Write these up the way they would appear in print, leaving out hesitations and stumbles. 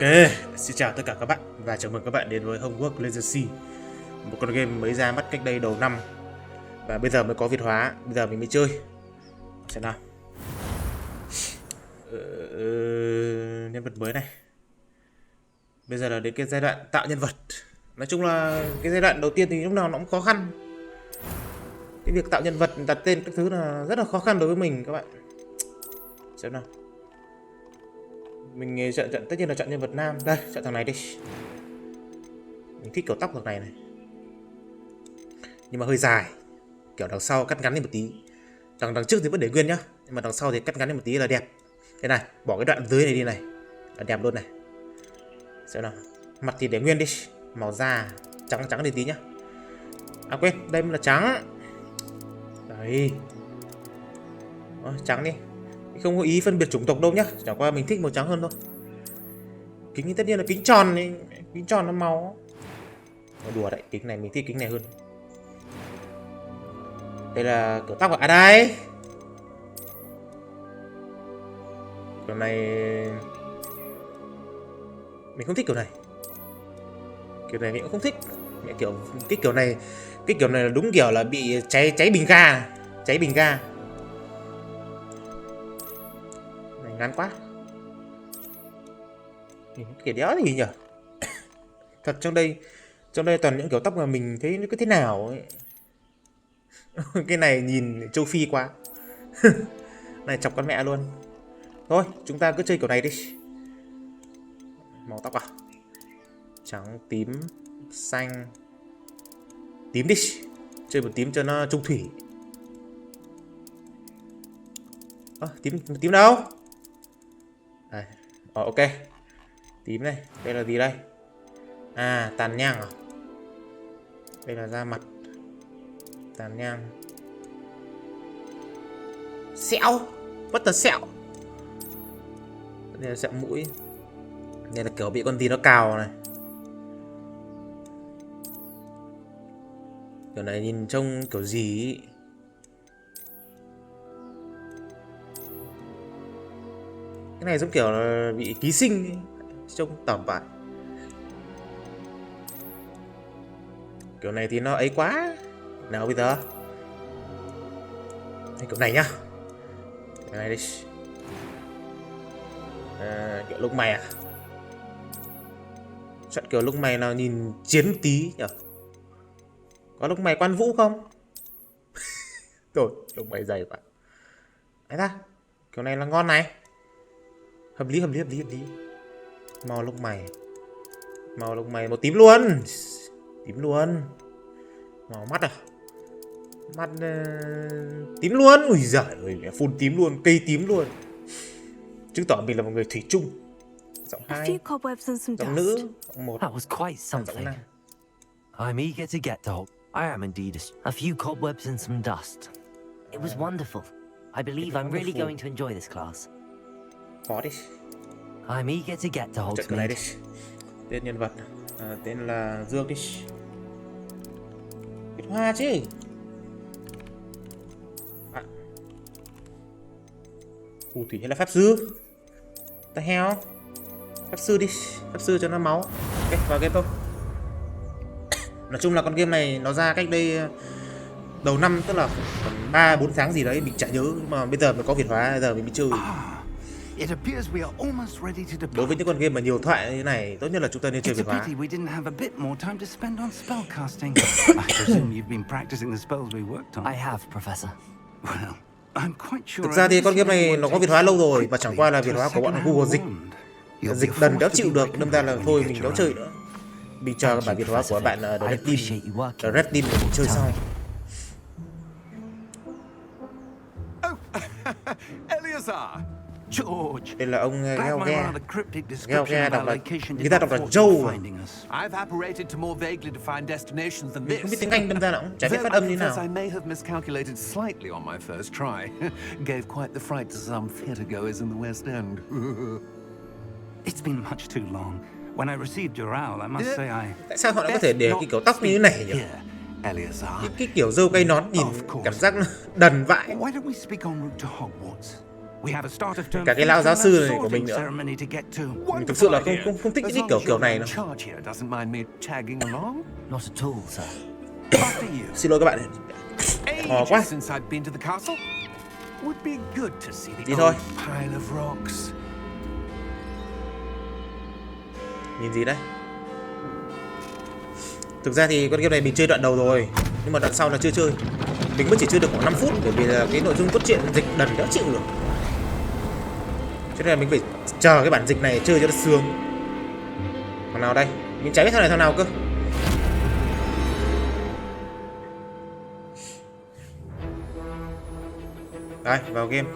Ok, xin chào tất cả các bạn và chào mừng các bạn đến với Hogwarts Legacy, một con game mới ra mắt cách đây đầu năm và bây giờ mới có Việt hóa, bây giờ mình mới chơi. Xem nào. Nhân vật mới này. Bây giờ là đến cái giai đoạn tạo nhân vật. Nói chung là cái giai đoạn đầu tiên thì lúc nào nó cũng khó khăn. Cái việc tạo nhân vật, đặt tên các thứ là rất là khó khăn đối với mình các bạn. Xem nào. Mình chọn tất nhiên là chọn nhân vật nam. Đây, chọn thằng này đi. Mình thích kiểu tóc thằng này này. Nhưng mà hơi dài. Kiểu đằng sau cắt ngắn đi một tí. Đằng trước thì vẫn để nguyên nhá. Nhưng mà đằng sau thì cắt ngắn đi một tí là đẹp. Thế này, bỏ cái đoạn dưới này đi này. Là đẹp luôn này. Xem nào. Mặt thì để nguyên đi. Màu da trắng trắng đi tí nhá. À quên, đây là trắng. Đấy. Trắng đi. Không có ý phân biệt chủng tộc đâu nhá, chẳng qua mình thích màu trắng hơn thôi. Kính thì tất nhiên là kính tròn này, kính tròn nó màu. Đùa đấy, kính này mình thích kính này hơn. Đây là kiểu tóc à đây. Kiểu này mình không thích kiểu này. Kiểu này mình cũng không thích. Mẹ kiểu cái kiểu này là đúng kiểu là bị cháy bình ga, cháy bình ga. Ngắn quá. Kiểu đéo gì nhỉ? Thật trong đây toàn những kiểu tóc mà mình thấy nó cứ thế nào ấy. Cái này nhìn châu Phi quá. Này chọc con mẹ luôn. Thôi chúng ta cứ chơi kiểu này đi. Màu tóc à? Trắng, tím, xanh. Tím đi. Chơi một tím cho nó trung thủy. Tím đâu? Đây. Ok. Tím này, đây là gì đây? À, tàn nhang à? Đây là da mặt. Tàn nhang. Sẹo. What the sẹo? Đây là sẹo mũi. Đây là kiểu bị con gì nó cào này. Kiểu này nhìn trông kiểu gì ý. Cái này giống kiểu là bị ký sinh, trông tởm vậy. Kiểu này thì nó ấy quá. Nào bây giờ kiểu này nhá. Cái này đi. Kiểu lông mày à? Chọn kiểu lông mày nào nhìn chiến tí nhỉ? Có lông mày Quan Vũ không? Rồi, lông mày dày quá. Đấy ra, kiểu này là ngon này. Hợp lý. Màu lông mày màu tím luôn. Màu mắt à? Mắt tím luôn. Ui giời ơi, phun tím luôn, cây tím luôn. Chứng tỏ mình là một người thủy chung. Giọng 2, giọng nữ, giọng 1, giọng 5. I'm eager to get to Hogwarts. I am indeed. A few cobwebs and some dust. It was wonderful. I believe I'm really going to enjoy this class. Có đi. I'm eager to get to Hogwarts. Chọn cái này đi. Tên nhân vật tên là Dương đi. Việt Hóa chứ. Phù thủy hay là pháp sư? Ta heo. Pháp sư đi. Pháp sư cho nó máu. Ok, vào game thôi. Nói chung là con game này nó ra cách đây đầu năm, tức là 3-4 tháng gì đấy mình chả nhớ, mà bây giờ mới có Việt hóa, bây giờ mình mới chơi. Đối với những con game mà nhiều thoại như thế này, tốt nhất là chúng ta nên chơi Việt hóa. I have, Professor. Thực ra thì con game này nó có Việt hóa lâu rồi, và chẳng qua là Việt hóa của bọn Google dịch đần đéo chịu được, đâm ra là thôi mình đéo chơi nữa. Mình chờ bản Việt hóa của bạn The Red Team mình chơi sau. Đây là ông Geo đọc là người ta đọc là Joe. Mình không biết tiếng Anh đâm ra nào, chả biết phát âm như nào. It's been much too long. When I received your owl, I must say Tại sao họ lại có thể để cái kiểu tóc như thế này nhỉ? Cái kiểu râu cây nón nhìn cảm giác nó đần vãi. Why don't we speak en route to Hogwarts? Cả cái lão giáo sư này của mình nữa. Mình thực sự là không thích những cái kiểu này đâu. Not at all, sir. Xin lỗi các bạn. Khó quá. Đi thôi. Nhìn gì đấy? Thực ra thì con game này mình chơi đoạn đầu rồi, nhưng mà đoạn sau là chưa chơi. Mình mới chỉ chơi được khoảng 5 phút bởi vì là cái nội dung cốt truyện dịch đần đỡ chịu được. Cho nên là mình phải chờ cái bản dịch này chơi cho nó sướng. Thằng nào đây? Mình chả biết thằng này thằng nào cơ. Đây, vào game.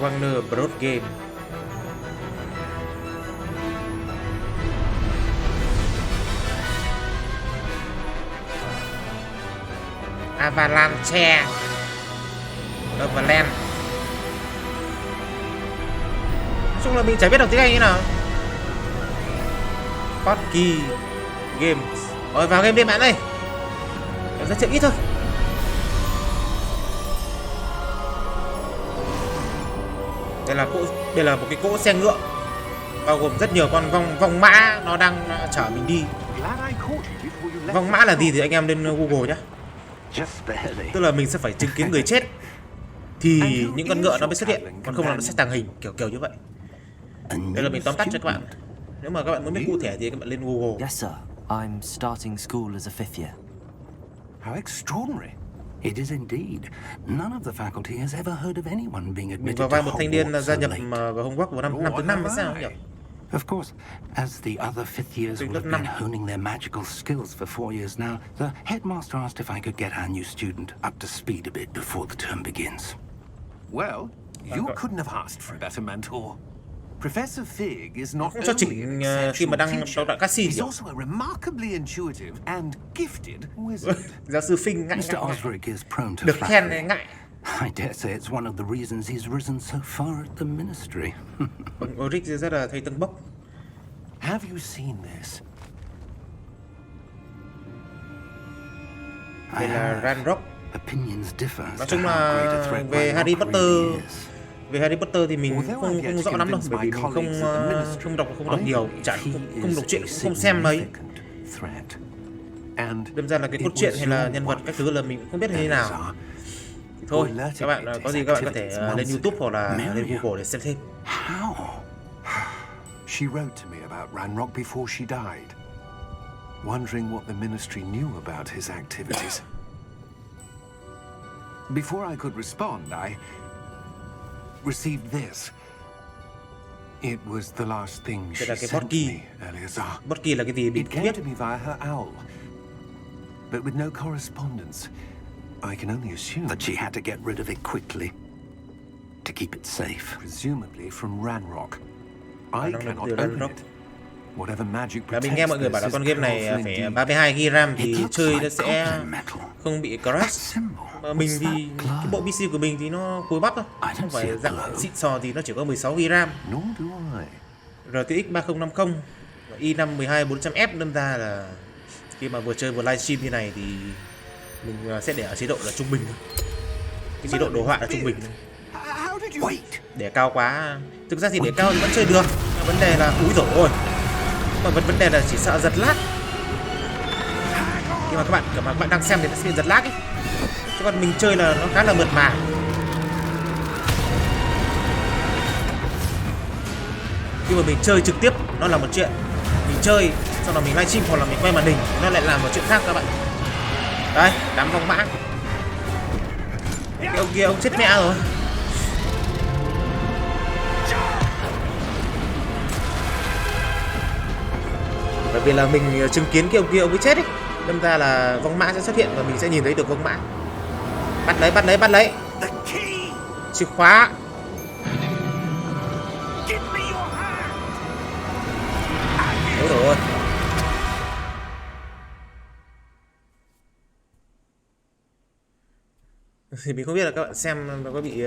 Warner Bros Game. Avalanche. Nói chung là mình chả biết đọc tiếng Anh như nào. Hotkey Games. Rồi vào game đi bạn ơi. Giới thiệu ít thôi. Đây là một cái cỗ xe ngựa bao gồm rất nhiều con vong mã nó đang chở mình đi. Vong mã là gì thì anh em lên Google nhé. Tức là mình sẽ phải chứng kiến người chết thì những con ngựa nó mới xuất hiện, còn không là nó sẽ tàng hình kiểu như vậy. Đây là mình tóm tắt cho các bạn. Nếu mà các bạn muốn biết cụ thể thì các bạn lên Google. Yes, sir. I'm starting school as a 5th year. How extraordinary. It is indeed. None of the faculty has ever heard of anyone being admitted to Hogwarts. Mình vào vai một thanh niên gia nhập vào Hogwarts vào năm thứ 5 hay sao nhỉ? Of course, as the other 5th years will have been honing their magical skills for 4 years now, the headmaster asked if I could get our new student up to speed a bit before the term begins. Well, you couldn't have asked for a better mentor. Professor Fig is not Không cho chỉnh khi mà đang đọc đoạn cutscene. He's also a remarkably intuitive and gifted wizard. Giáo sư Fig ngại. Mr. Osric is prone to được khen flattery. ngại. I dare say it's one of the reasons he's risen so far at the ministry. Ông Osric rất là thấy tâng bốc. Have you seen this? Đây là Ranrock. Opinions differ. Nói chung là về Harry Potter thì mình không rõ lắm đâu, bởi vì mình không đọc nhiều, không đọc truyện, không xem mấy. Đâm ra là cái cốt truyện hay là nhân vật các thứ là mình cũng không biết như thế nào. Thì thôi, các bạn có gì các bạn có thể lên YouTube hoặc là lên Google để xem thêm. She wrote to me about Ranrock before she died, wondering what the ministry knew about his activities. Before I could respond, I received this. It was the last thing she sent me, Eleazar. Hotkey là cái gì mình It không came biết. to me via her owl, but with no correspondence. I can only assume That she had to get rid of it quickly to keep it safe. presumably from Ranrock. I Năng lượng cannot từ open Ranrock. it. Whatever magic Là mình nghe mọi người bảo là con game này phải 32 GB RAM thì chơi nó sẽ không bị crash. Mà mình thì cái bộ PC của mình thì nó cùi bắp thôi, không phải dạng xịn sò thì nó chỉ có 16 GB RAM. Nor do I. RTX 3050 và i5 12400F, đâm ra là khi mà vừa chơi vừa livestream như này thì mình sẽ để ở chế độ là trung bình thôi. Cái chế độ đồ họa là trung bình thôi. Để cao quá, thực ra thì để cao thì vẫn chơi được, vấn đề là úi dồi ôi, mà vấn đề là chỉ sợ giật lag. Khi mà các bạn đang xem thì nó sẽ bị giật lag ấy, chứ còn mình chơi là nó khá là mượt mà. Khi mà mình chơi trực tiếp nó là một chuyện, mình chơi sau đó mình livestream hoặc là mình quay màn hình nó lại là một chuyện khác các bạn. Đây, đám vong mã. Cái ông kia ông chết mẹ rồi. Bởi vì là mình chứng kiến cái ông kia ông ấy chết ấy, đâm ra là vong mã sẽ xuất hiện và mình sẽ nhìn thấy được vong mã. Bắt lấy. Chìa khóa. Ôi dồi ôi. Thì mình không biết là các bạn xem nó có bị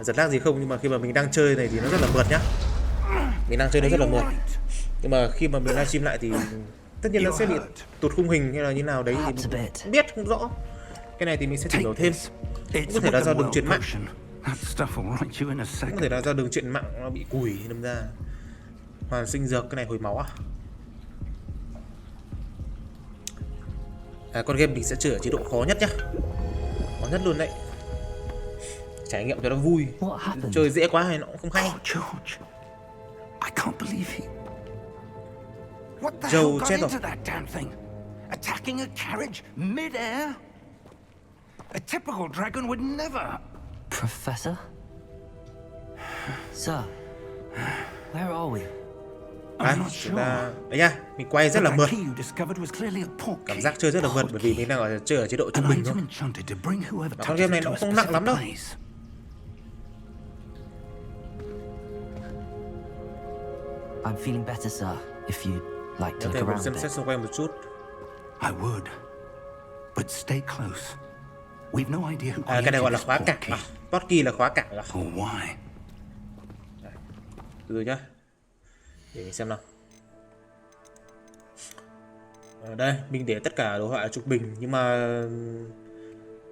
giật lag gì không, nhưng mà khi mà mình đang chơi này thì nó rất là mượt nhá. Mình đang chơi nó rất là mượt. Nhưng mà khi mà mình livestream lại thì tất nhiên nó sẽ bị tụt khung hình hay là như nào đấy thì mình không biết, không rõ. Cái này thì mình sẽ chỉnh đổi thêm. It's có thể là do đường Wiccan truyền world mạng. potion. That stuff will right you in a Có thể second. là do đường truyền mạng nó bị cùi đâm ra. Hoàn sinh dược, cái này hồi máu à? Con game mình sẽ chơi ở chế độ khó nhất nhá. Khó nhất luôn đấy. Trải nghiệm cho nó vui. Chơi dễ quá thì nó cũng không hay. Oh, George. I can't believe he... What the Joe hell got chết into rồi. that damn thing? Attacking a carriage mid-air? A typical dragon would never... Professor? Sir, where are we? I'm not chúng sure. ta... Đấy nha, mình quay rất là But mượt. that key you discovered was clearly a port Cảm key. giác chơi rất là mượt bởi vì mình đang ở chơi ở chế độ trung An bình thôi. item enchanted to bring whoever Mà con touches game này it nó to a cũng không nặng lắm đâu. specific place. I'm feeling better, sir. If you'd like to Có thể look mình around xem a xét bit. xung quanh một chút. I would. But stay close. We've no idea who Cái này created gọi là this khóa port cảng key. à? Port key là khóa cảng à? Or why. Từ từ nhá. Để mình xem nào. Ở đây mình để tất cả đồ họa trung bình nhưng mà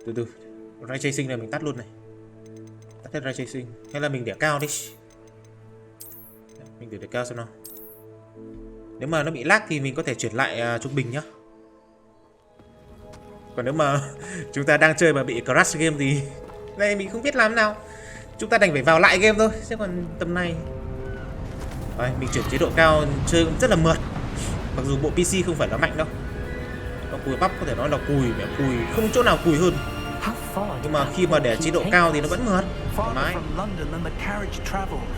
từ từ ray tracing này mình tắt luôn này, tắt hết ray tracing hay là mình để cao đi, mình để cao xem nào. Nếu mà nó bị lag thì mình có thể chuyển lại trung bình nhá. Còn nếu mà chúng ta đang chơi mà bị crash game thì này mình không biết làm nào, chúng ta đành phải vào lại game thôi. Chứ còn tầm này rồi, mình chuyển chế độ cao chơi cũng rất là mượt. Mặc dù bộ PC không phải là mạnh đâu, nó cùi bắp có thể nói là cùi, mẹ cùi không chỗ nào cùi hơn. How far Nhưng did mà that khi mà để port chế key độ take cao thì nó us? vẫn mượt. Thoải Farther mái. from London than the carriage traveled.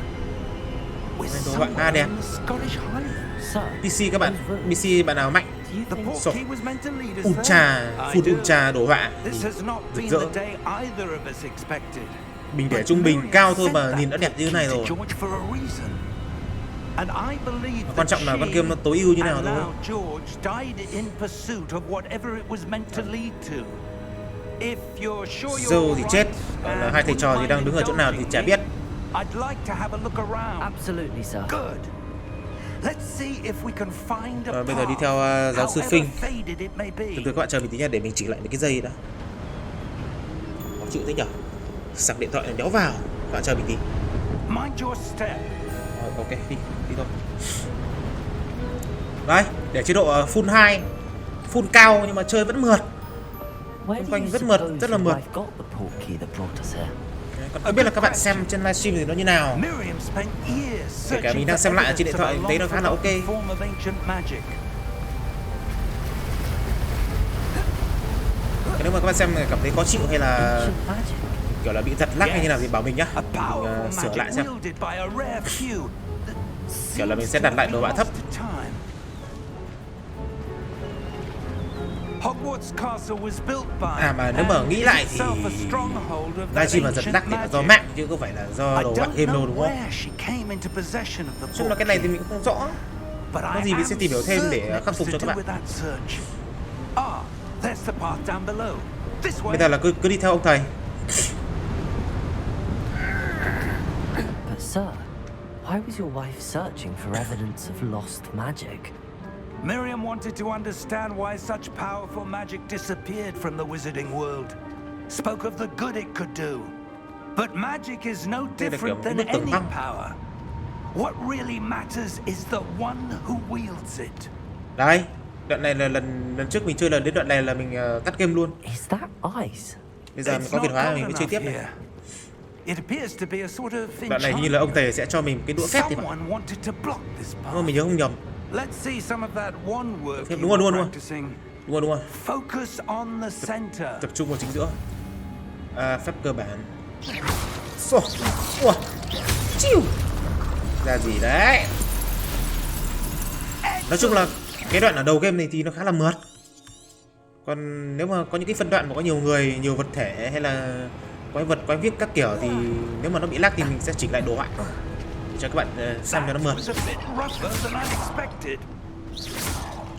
With Đồ họa A đẹp. someone in the Scottish Highlands. Sir, PC các bạn, PC bạn nào mạnh, do you The think... port So, key was meant to lead us ultra, there. I full do. ultra đồ họa This nhìn has not rực been rỡ. the day either of us expected. Mình để But trung bình Miriam cao thôi sent mà that nhìn đã đẹp như thế này key to rồi. George for a reason. And I believe Quan trọng là con game nó tối ưu như nào and thôi. now George died in pursuit of whatever it was meant to lead to. If you're sure Joe you're thì right, chết, còn là hai thầy trò thì đang đứng ở chỗ nào thì chả biết. I'd like to have a look around. Absolutely, sir. Good. Let's see if we can find a Bây giờ đi path, theo giáo sư however Phinh. faded it may be. Từ từ các bạn chờ mình tí nha, để mình chỉnh lại mấy cái dây đã. Khó chịu thế nhở? Sạc điện thoại này đéo vào. Các bạn chờ mình tí. Mind your step. Ok, đi thôi. Đấy, để chế độ full high, full cao nhưng mà chơi vẫn mượt. Where do quanh you rất mượt, suppose rất là your mượt. wife got the port key that brought us here? Còn không biết là các bạn xem trên livestream thì nó như nào. Miriam spent years Kể cả searching mình đang for xem lại trên điện thoại, evidence thấy nó of a khá là ok. long form of ancient magic. Nếu mà các bạn xem cảm thấy khó chịu hay là Ancient magic. kiểu là bị giật lag hay như nào thì bảo mình nhá. A Mình powerful sửa lại magic xem. wielded by a rare few that Kiểu là mình seems sẽ to đặt lại be đồ họa lost thấp. to time. Hogwarts Castle was built by Mà nếu mà nghĩ lại thì itself a stronghold of that livestream mà giật ancient lag thì là do magic. mạng chứ không phải là do I đồ họa don't game đâu know đúng không? where she came into possession of the Chung là book, cái này thì mình cũng không rõ. but có I gì mình sẽ am tìm hiểu thêm để certain it khắc phục was cho to các do bạn. with that search. Ah, there's the path down below. This way. Bây giờ là cứ đi theo ông thầy. But sir, why was your wife searching for evidence of lost magic? Miriam wanted to understand why such powerful magic disappeared from the wizarding world. Spoke of the good it could do. But magic is no Đây là kiểu different một than bức tường any băng. power. What really matters is the one who wields it. Đấy, đoạn này là lần trước mình chơi, là đến đoạn này là mình tắt game luôn. Is that ice? Bây giờ mình It's có not Việt Hóa cold mình mới chơi tiếp enough này. here. It appears to be a sort of Đoạn này như là ông thầy sẽ cho mình cái đũa phép thì phải. Someone wanted to block this Đúng không? path. Mình nhớ không nhầm. Let's see some of that one work Phép you đúng rồi, were đúng rồi. practicing. Đúng rồi. Focus on the center. Tập trung vào chính giữa. Phép cơ bản. Ủa. Chiu. Ra gì đấy. Nói chung là cái đoạn ở đầu game này thì nó khá là mượt. Còn nếu mà có những cái phân đoạn mà có nhiều người, nhiều vật thể hay là quái vật, quái viết các kiểu thì nếu mà nó bị lag thì mình sẽ chỉnh lại đồ họa cho các bạn xem cho nó mượt. Was a bit rougher than I expected.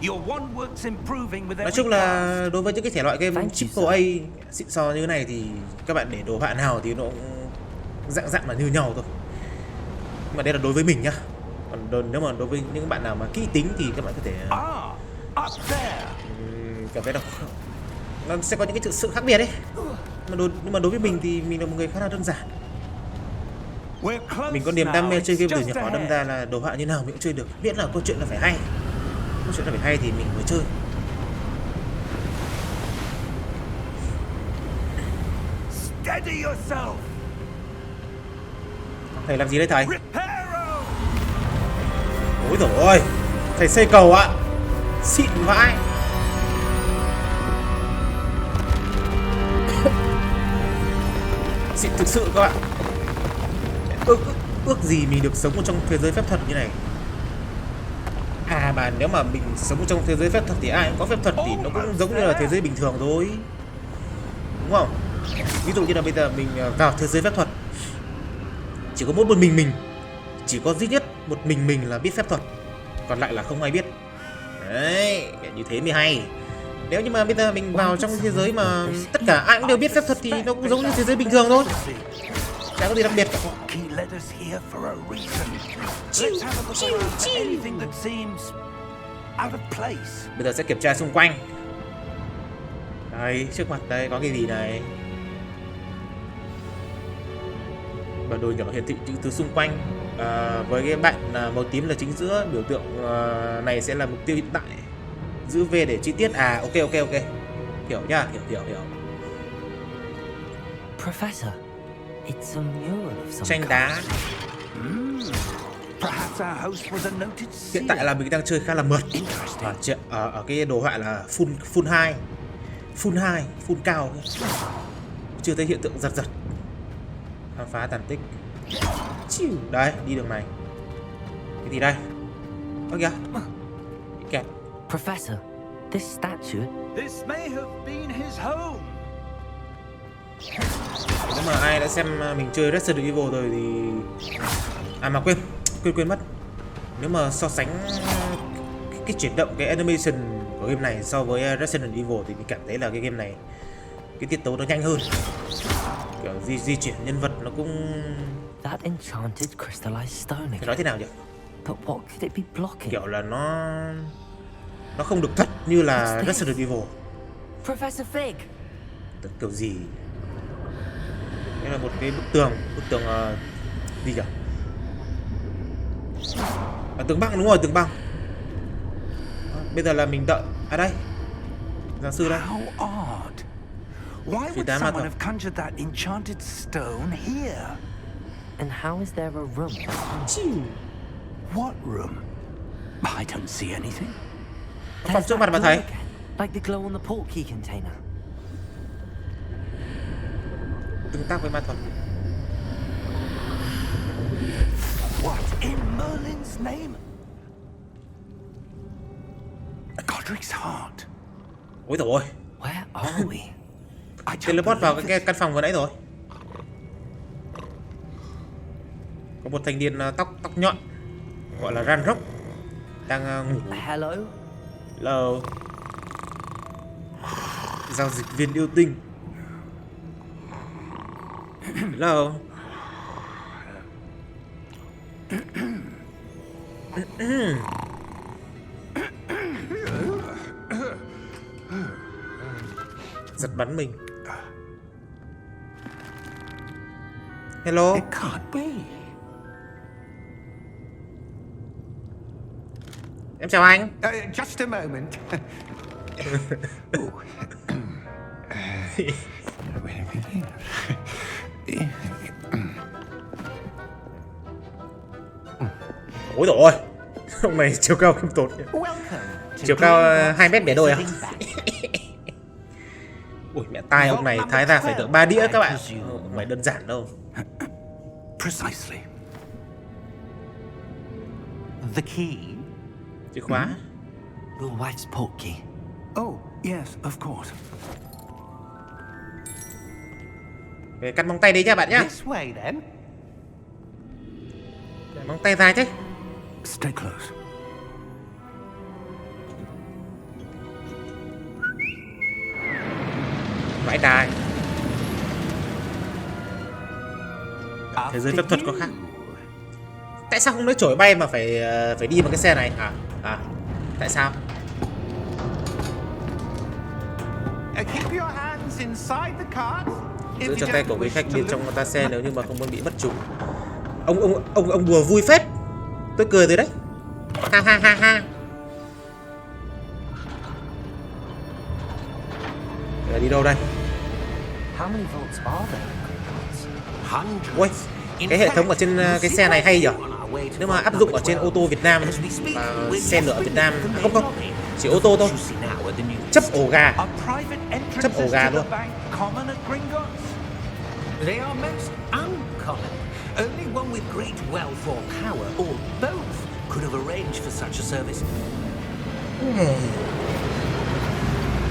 Your one work's improving with Nói every chung là cast. đối với những cái thể loại game Thank you, triple A xịn sò như thế này thì các bạn để đồ họa nào thì nó cũng dạng là như nhau thôi. Nhưng mà đây là đối với mình nhá. Còn nếu mà đối với những bạn nào mà kỹ tính thì các bạn có thể Up there. cảm thấy nó sẽ có những cái sự khác biệt đấy. Nhưng mà đối với mình thì mình là một người khá là đơn giản. Mình có niềm đam mê chơi game từ nhỏ, đâm ra là đồ họa như nào mình cũng chơi được, miễn là câu chuyện là phải hay. Câu chuyện là phải hay thì mình mới chơi. Steady yourself. Thầy làm gì đấy thầy? Ôi dồi ôi, thầy xây cầu ạ. Xịn vãi. Xịn thực sự các bạn. Ước gì mình được sống trong thế giới phép thuật như này. À mà nếu mà mình sống trong thế giới phép thuật thì ai cũng có phép thuật thì nó cũng giống như là thế giới bình thường thôi, đúng không? Ví dụ như là bây giờ mình vào thế giới phép thuật, chỉ có một mình, chỉ có duy nhất một mình là biết phép thuật, còn lại là không ai biết. Đấy, như thế mới hay. Nếu như mà bây giờ mình vào trong thế giới mà tất cả ai cũng đều biết phép thuật thì nó cũng giống như thế giới bình thường thôi, chả có gì đặc biệt cả. Bây giờ sẽ kiểm tra xung quanh. Đây, trước mặt đây có cái gì này? Bản đồ nhỏ hiển thị những thứ xung quanh. Với cái bạn màu tím là chính giữa, biểu tượng này sẽ là mục tiêu hiện tại. Giữ V để chi tiết. À, ok. Hiểu nhá, hiểu. Professor, it's a mural of some Tranh đá. Hiện tại là mình đang chơi khá là mượt. Ở cái đồ họa là full 2, full cao. Chưa thấy hiện tượng giật. Khám phá tàn tích. Đấy, đi đường này. Cái gì đây? Ơ kìa. Kẹt. Professor, this statue. This may have been his home. Nếu mà ai đã xem mình chơi Resident Evil rồi thì... À mà quên mất. Nếu mà so sánh cái chuyển động, cái animation của game này so với Resident Evil thì mình cảm thấy là cái game này cái tiết tấu nó nhanh hơn. Kiểu di chuyển nhân vật nó cũng... That enchanted crystallized stone Phải nói thế nào nhỉ? But what could it be blocking? Kiểu là nó không được thật như là Resident Evil. Professor Fig. Kiểu gì? Đây là một cái bức tường gì nhỉ? Tường băng, đúng rồi, tường băng. Bây giờ là mình đợi. À đây, giáo sư đây. How odd. Why would someone have conjured that enchanted stone here? And how is there a room? What room? I don't see anything. Phòng trước mặt mà thấy. Like the glow on the portkey container. Tương tác với ma thuật. What in Merlin's name? Godric's heart. Ôi dồi ôi. Where are we? Teleport vào cái căn phòng vừa nãy rồi. Có một thanh niên tóc nhọn gọi là Ran Rock đang ngủ. Hello. Giao dịch viên yêu tinh. Hello. Giật bắn mình. Hello. It can't be. Em chào anh. Just a moment. Ôi dồi ôi. Ông này chiều cao không tốt. Chiều cao 2 mét bẻ đôi à? Ui mẹ, tai ông này thái ra phải được 3 đĩa các bạn. Không phải đơn giản đâu. Precisely. The key. Chìa khóa. Your wife's portkey. Oh, yes, of course. Về cắt móng tay đi nha bạn nhá. This way then. Móng tay dài thế. Stay close. Vãi đài. Thế giới phép thuật có khác. Tại sao không lấy chổi bay mà phải đi bằng cái xe này? Tại sao? Keep your hands inside the cart. Giữ cho tay của quý khách bên trong ta xe nếu như mà không muốn bị mất trùng. Ông đùa vui phết. Tôi cười rồi đấy. Ha ha ha ha. Để đi đâu đây? Ui, cái hệ thống ở trên cái xe này hay nhỉ? Nếu mà áp dụng ở trên ô tô Việt Nam và xe lửa Việt Nam không, chỉ ô tô thôi. Chấp ổ gà. Chấp ổ gà luôn. They are most uncommon. Only one with great wealth or power, or both, could have arranged for such a service.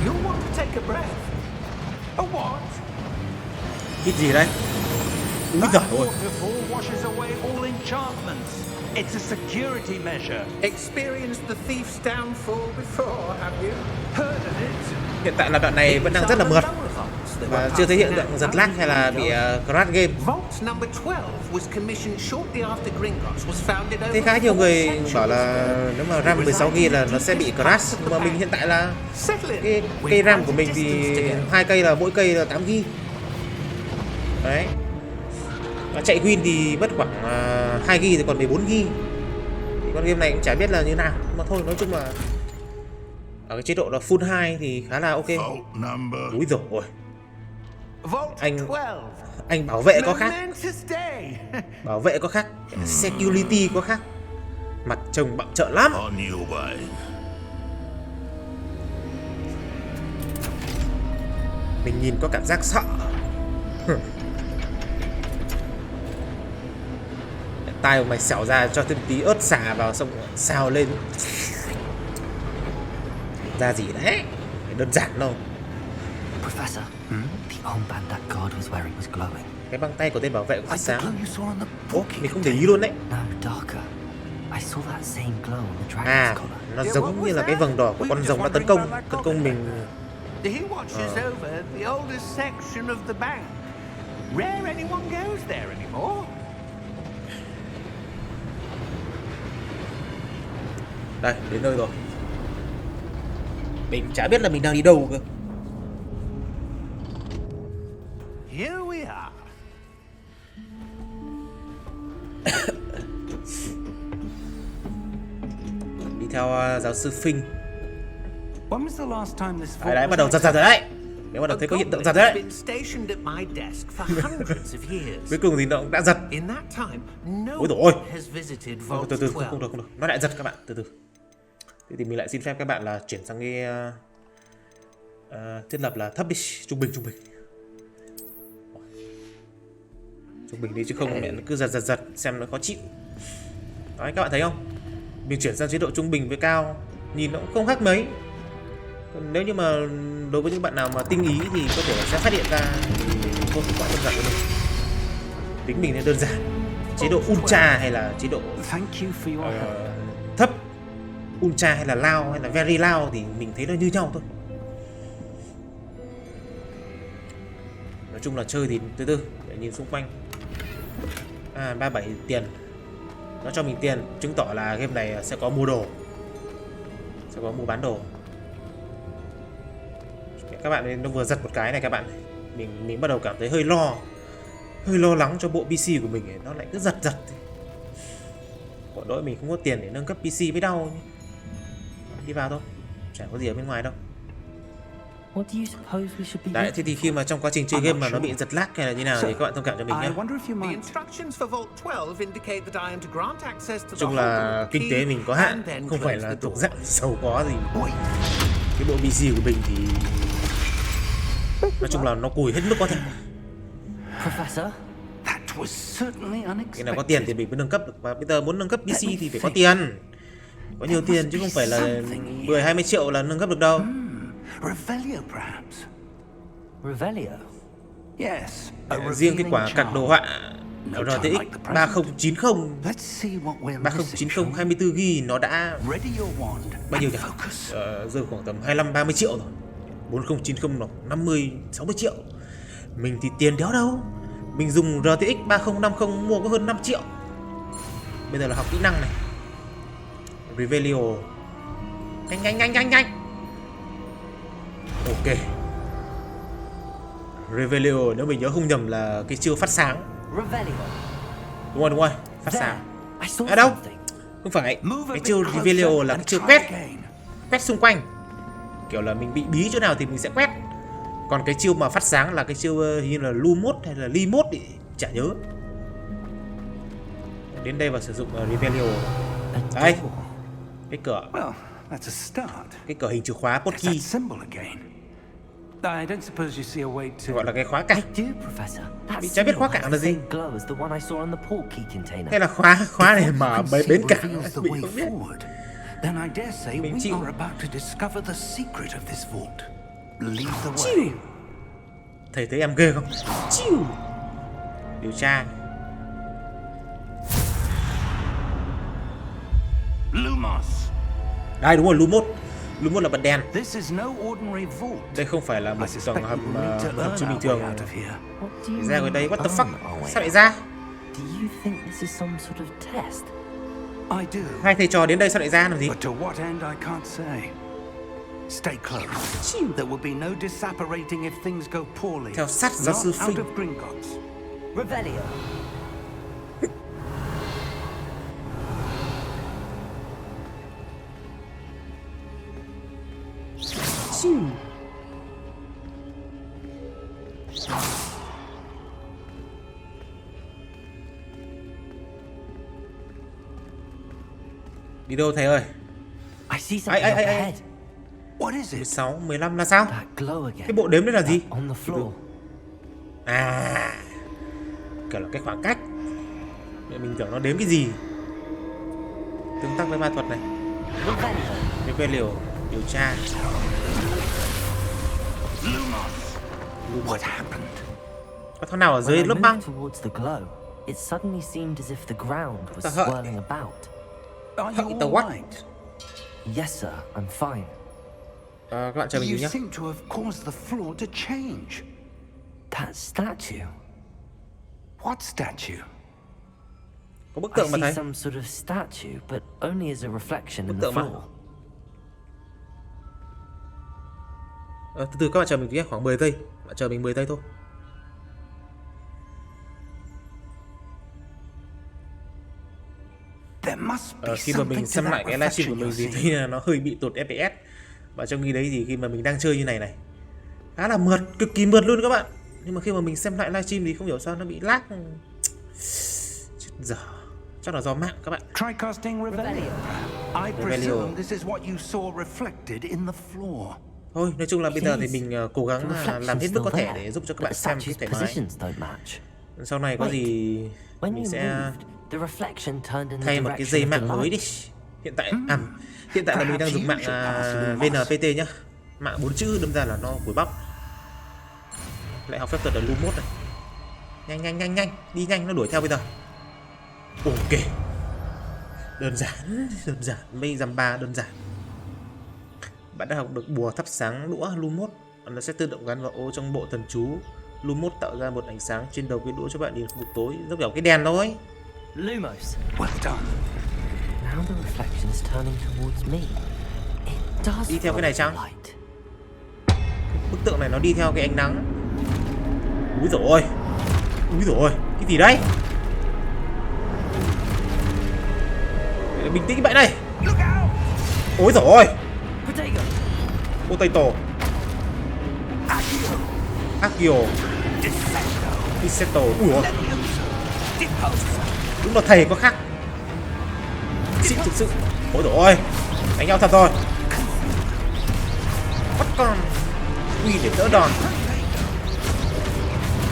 You'll want to take a breath. A what? Hít gì đây? Úi giời ơi. Waterfall washes away all enchantments. It's a security measure. Experienced the thief's downfall before, have you? Heard of it? Hiện tại là đoạn này vẫn đang rất là mượt và chưa thấy hiện tượng giật lag hay là bị crash game. Thế khá nhiều người bảo là nếu mà RAM 16GB là nó sẽ bị crash, nhưng mà mình hiện tại là cái cây RAM của mình thì 2 cây là mỗi cây là 8GB. Đấy. Và chạy Win thì mất khoảng 2GB thì còn 14GB. Thì con game này cũng chả biết là như nào, mà thôi nói chung là ở cái chế độ là full 2 thì khá là ok. Úi dồi ôi. Anh bảo vệ có khác. Bảo vệ có khác. Security có khác. Mặt trông bặm trợn lắm. Mình nhìn có cảm giác sợ. Tai của mày xẻo ra cho thêm tí ớt xả vào xong xào lên. Ra gì đấy, đơn giản đâu. Professor, the armband that guard was wearing was glowing. Cái băng tay của tên bảo vệ cũng phát sáng. Ồ, mình không để ý luôn đấy. No, darker. I saw that same glow on the dragon's À, collar. nó giống như là cái vầng đỏ của con rồng đã tấn công mình. He watches over the oldest section of the bank. Rare anyone goes there anymore. Đây, đến nơi rồi. Mình chả biết là mình đang đi đâu cơ. Here we are. Đi theo giáo sư Phinh. When was the last time this Đấy, bắt đầu giật rồi đấy. Nếu bắt đầu thấy có hiện tượng giật đấy. Cuối cùng thì nó cũng đã giật. Ôi dồi ôi. Từ từ, không được. Nó lại giật các bạn, từ từ. Thế thì mình lại xin phép các bạn là chuyển sang cái thiết lập là thấp đi, trung bình. Trung bình đi chứ không mẹ nó cứ giật xem nó khó chịu. Đấy, các bạn thấy không? Mình chuyển sang chế độ trung bình với cao, nhìn nó cũng không khác mấy. Còn nếu như mà đối với những bạn nào mà tinh ý thì có thể là sẽ phát hiện ra vô cùng quá đơn giản của mình. Tính mình nên đơn giản. Chế độ ultra hay là chế độ thấp, ultra hay là loud hay là very loud thì mình thấy nó như nhau thôi. Nói chung là chơi thì từ từ để nhìn xung quanh. 37 tiền. Nó cho mình tiền chứng tỏ là game này sẽ có mua đồ, sẽ có mua bán đồ. Các bạn, nó vừa giật một cái này các bạn, mình bắt đầu cảm thấy hơi lo lắng cho bộ PC của mình ấy. Nó lại cứ giật. Có lỗi mình không có tiền để nâng cấp PC mới đau. Đi vào thôi, chả có gì ở bên ngoài đâu. Đấy, thế thì khi mà trong quá trình chơi game mà nó bị giật lag hay là như nào thì các bạn thông cảm cho mình nhé. Nói chung là kinh tế mình có hạn, không phải là thuộc dạng giàu có gì. Cái bộ PC của mình thì nói chung là nó cùi hết mức có thể. Cái nào có tiền thì mình mới nâng cấp được. Và bây giờ muốn nâng cấp PC thì phải có tiền. Có nhiều tiền chứ không phải là 10-20 triệu là nâng cấp được đâu. Revelio, perhaps. Revelio? Yes. Riêng cái quả card đồ họa RTX 3090 24GB nó đã bao nhiêu nhỉ? Rơi khoảng tầm 25-30 triệu rồi. 4090 nó 50-60 triệu. Mình thì tiền đéo đâu. Mình dùng RTX 3050 mua có hơn 5 triệu. Bây giờ là học kỹ năng này. Revelio. Nhanh. Ok. Revelio nếu mình nhớ không nhầm là cái chiêu phát sáng. Revelio. Đúng rồi, phát sáng. I saw À đâu, something. không phải. Cái chiêu Revelio là cái chiêu quét xung quanh. Kiểu là mình bị bí chỗ nào thì mình sẽ quét. Còn cái chiêu mà phát sáng là cái chiêu hình như là Lumos hay là Limos thì chả nhớ. Đến đây và sử dụng Revelio. Đây. Cái cửa. Cái cửa hình chìa khóa Potki. Gọi là cái khóa cảng. Mình chả biết khóa cảng là gì. Hay là khóa này mở bến cảng. Mình không biết. Then I dare say we are about to discover the secret of this vault. Lead the way. Chiu. Thầy thấy em ghê không? Chiu. Điều tra. Lumos. Đây đúng rồi, Lumos. Lumos là bật đèn. This is no ordinary vault. Đây không phải là một tầng hầm chui bình thường. Ra ngoài đây, what the fuck? Sao lại ra? Do you think this is some sort of test? I do. Hai thầy trò đến đây sao lại ra làm gì? But to what end I can't say. Stay close. There will be no disapparating if things go poorly. Theo sát giáo sư Not out Phinh. of Gringotts. Revelio. Đi đâu thầy ơi? I see something up ahead. What is it? 16, 15 là sao? That glow again. Cái bộ đếm đấy là gì? On the floor. À, kiểu là cái khoảng cách. Mình tưởng nó đếm cái gì. Tương tác với ma thuật này. Cái quê liều điều tra. What happened? Có thằng nào ở dưới lớp băng? Towards the glow, it suddenly seemed as if the ground was The hurt. swirling about. Are The you what? all right? Yes, sir, I'm fine. Các bạn chờ mình You nhé. seem to have caused the floor to change. That statue. What statue? Có bức I tượng mà see thấy. some sort of statue, but only as a reflection in Bức the tượng mà. floor. Từ từ các bạn chờ mình nhé, khoảng 10 giây. Bạn chờ mình 10 giây thôi. Khi mà mình xem lại cái livestream của mình thì thấy là nó hơi bị tụt FPS. Và trong khi đấy thì khi mà mình đang chơi như này này khá là mượt, cực kỳ mượt luôn các bạn. Nhưng mà khi mà mình xem lại livestream thì không hiểu sao nó bị lag. Chết dở. Chắc là do mạng các bạn. Try casting Revelio. I presume this is what you saw reflected in the floor. Thôi, nói chung là bây giờ thì mình cố gắng làm hết mức có thể để giúp cho các bạn xem cái thoải mái. Sau này có gì mình sẽ thay một cái dây mạng mới đi. Hiện tại là mình đang dùng mạng VNPT nhá. Mạng 4 chữ đâm ra là nó cùi bắp. Lại học phép thuật ở Lumos này. Nhanh, đi nhanh nó đuổi theo bây giờ. Ok. Đơn giản, mây dăm ba đơn giản. Bạn đã học được bùa thắp sáng đũa Lumos. Nó sẽ tự động gắn vào ô trong bộ thần chú. Lumos tạo ra một ánh sáng trên đầu cái đũa cho bạn đi buổi tối, giống kiểu cái đèn thôi. Lumos. Well done. Now the reflection is turning towards me. It does Đi theo cái này chăng? light. Bức tượng này nó đi theo cái ánh nắng. Úi dồi ôi, cái gì đấy? Bình tĩnh bạn này. Ôi dồi ôi. Potato. Accio. Dissetto. Ui ôi. Đúng là thầy có khác. Xịn thực sự. Ôi dồi ôi. Đánh nhau thật rồi. Bắt con. Ui để đỡ đòn.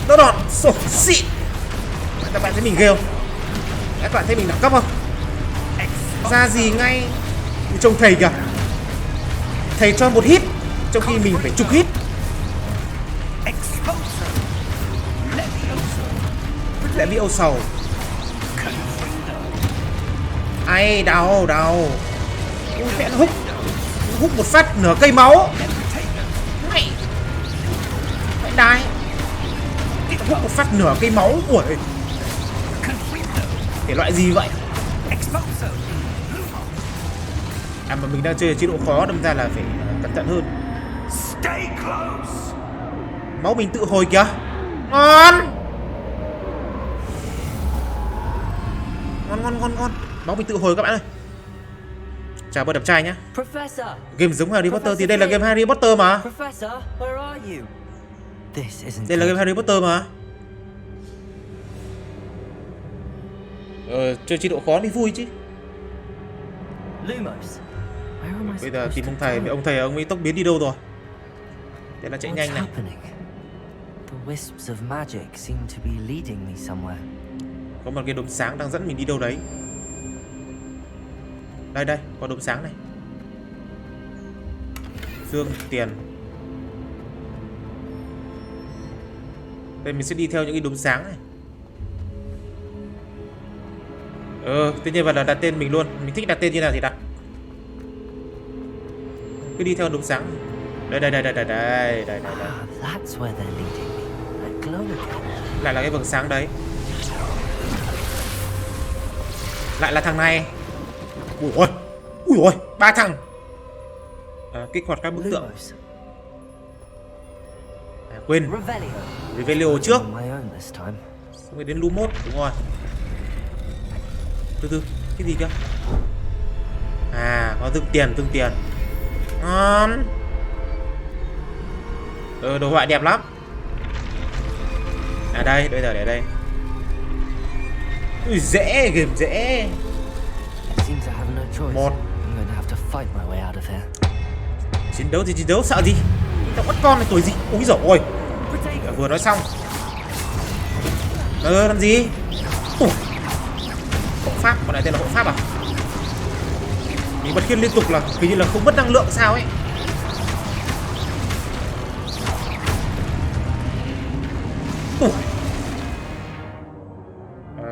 Đỡ đòn. Sổ xịn. Các bạn thấy mình ghê không? Các bạn thấy mình đẳng cấp không? Ra gì ngay. Trông thầy kìa. Thầy cho một hit trong khi mình phải chục hit. Leviosa. Ai đau. Ui mẹ, nó hút một phát nửa cây máu. Mày đai. Hút một phát nửa cây máu. Ui. Thể loại gì vậy? Mà mình đang chơi ở chế độ khó, đâm ra là phải cẩn thận hơn. Máu mình tự hồi kìa. Ngon. Ngon. Máu mình tự hồi các bạn ơi. Chào bữa đẹp trai nhá. Professor. Game giống Harry Potter thì đây là game Harry Potter mà. Professor, where are you? This isn't Đây là game good. Harry Potter mà. Chơi chế độ khó thì vui chứ. Lumos. Where am I Bây giờ supposed tìm to ông go? thầy ông ấy tốc biến đi đâu rồi? Đây là chạy What's nhanh này. happening? The wisps of magic seem to be leading me somewhere. Có một cái đốm sáng đang dẫn mình đi đâu đấy. Đây, có đốm sáng này. Dương tiền. Đây mình sẽ đi theo những cái đốm sáng này. Tự nhiên là đặt tên mình luôn. Mình thích đặt tên như nào thì đặt. Cứ đi theo đốm sáng. Đây. Ah, that's where they're leading me. That glow again. Lại là cái vầng sáng đấy. Lại là thằng này. Ui ôi, 3 thằng. Kích hoạt các bức tượng. Lumos. Quên, Revelio. Revelio trước. On my own this time. Xong rồi đến Lumos, đúng rồi. Từ, cái gì kia? Có tương tiền. Ngon. Đồ họa đẹp lắm. Đây, bây giờ để đây. Ui, dễ, game dễ. Seems I have no choice. Một. I'm going to have to fight my way out of here. Chiến đấu thì chiến đấu, sợ gì? Tao bắt con này tuổi gì? Úi dồi ôi. Vừa nói xong. Làm gì? Hộ pháp, còn này tên là hộ pháp à? Mình bật khiên liên tục là hình như là không mất năng lượng sao ấy.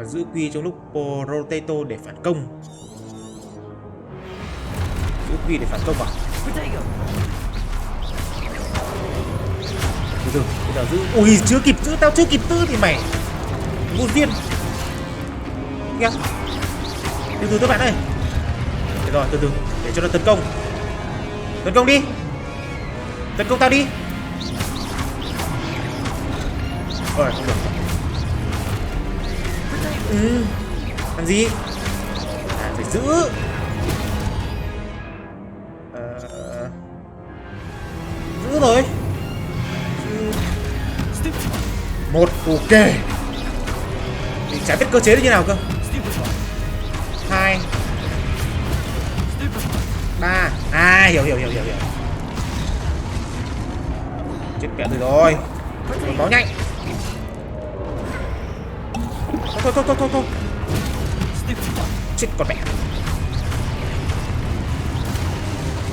Giữ quy trong lúc potato để phản công. Giữ quy để phản công à? Từ bây giờ giữ. Ui, chưa kịp giữ, tao chưa kịp giữ thì mày vô duyên kìa. Từ các bạn ơi. Được rồi, từ để cho nó tấn công đi, tấn công tao đi. Rồi, không được. Làm gì? Phải giữ. Giữ rồi. Một, ok. Mình chả biết cơ chế nó như nào cơ. 2 3. Hiểu. Chết kẹo rồi. Đổ máu nhanh. Thôi. Chết con mẹ.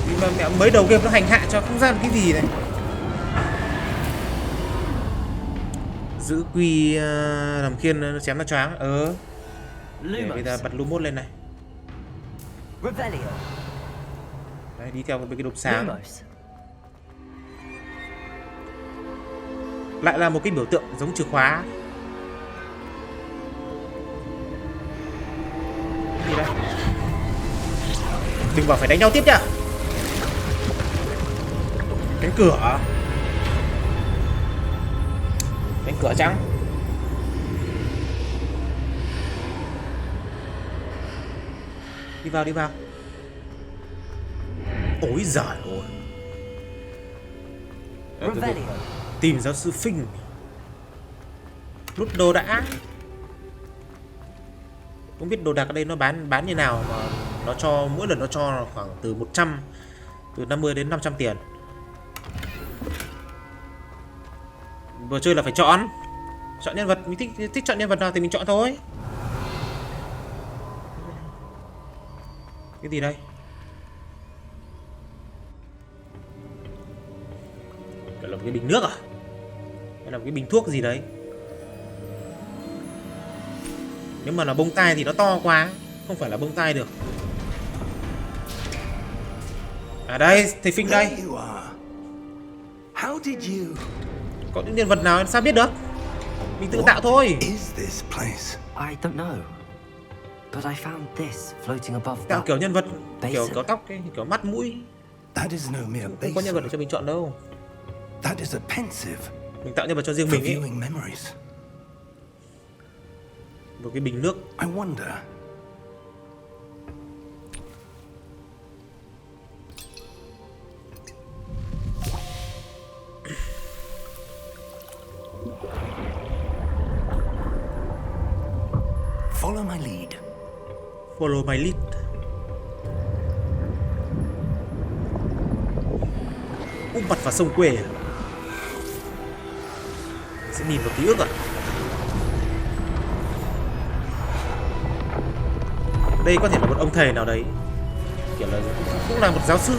Nhưng mà mẹ mới đầu game nó hành hạ cho không gian cái gì này. Giữ quy làm khiên nó chém nó choáng. Để bây giờ bật Lumos lên này. Revelio. Đấy, đi theo cái đốm sáng. Lumos. Lại là một cái biểu tượng giống chìa khóa. Cái gì đây? Đừng bảo phải đánh nhau tiếp nhá. Cánh cửa. Cánh cửa trắng. Đi vào. Ôi giời ơi. Revelio. Tìm giáo sư Phinh. Nút đồ đã. Không biết đồ đạc ở đây nó bán như nào mà nó cho mỗi lần nó cho khoảng từ 50 đến 500 tiền. Vừa chơi là phải chọn nhân vật. Mình thích chọn nhân vật nào thì mình chọn thôi. Cái gì đây? Đây là một cái bình nước à? Đây là một cái bình thuốc gì đấy. Nếu mà là bông tai thì nó to quá, không phải là bông tai được. Đây, thầy Phinh đây. Có những nhân vật nào sao biết được? Mình tự tạo thôi. I don't know. But I found this floating above Tạo kiểu nhân vật, kiểu tóc, kiểu mắt mũi. That is no mere Không có nhân vật để cho mình chọn đâu. That is a pensive. Mình tạo nhân vật cho riêng for mình ấy. viewing memories. Một cái bình nước. I wonder. Follow my lead. Follow my lead. Úp mặt vào sông quê à? Sẽ nhìn vào ký ức à? Đây có thể là một ông thầy nào đấy, kiểu là cũng là một giáo sư.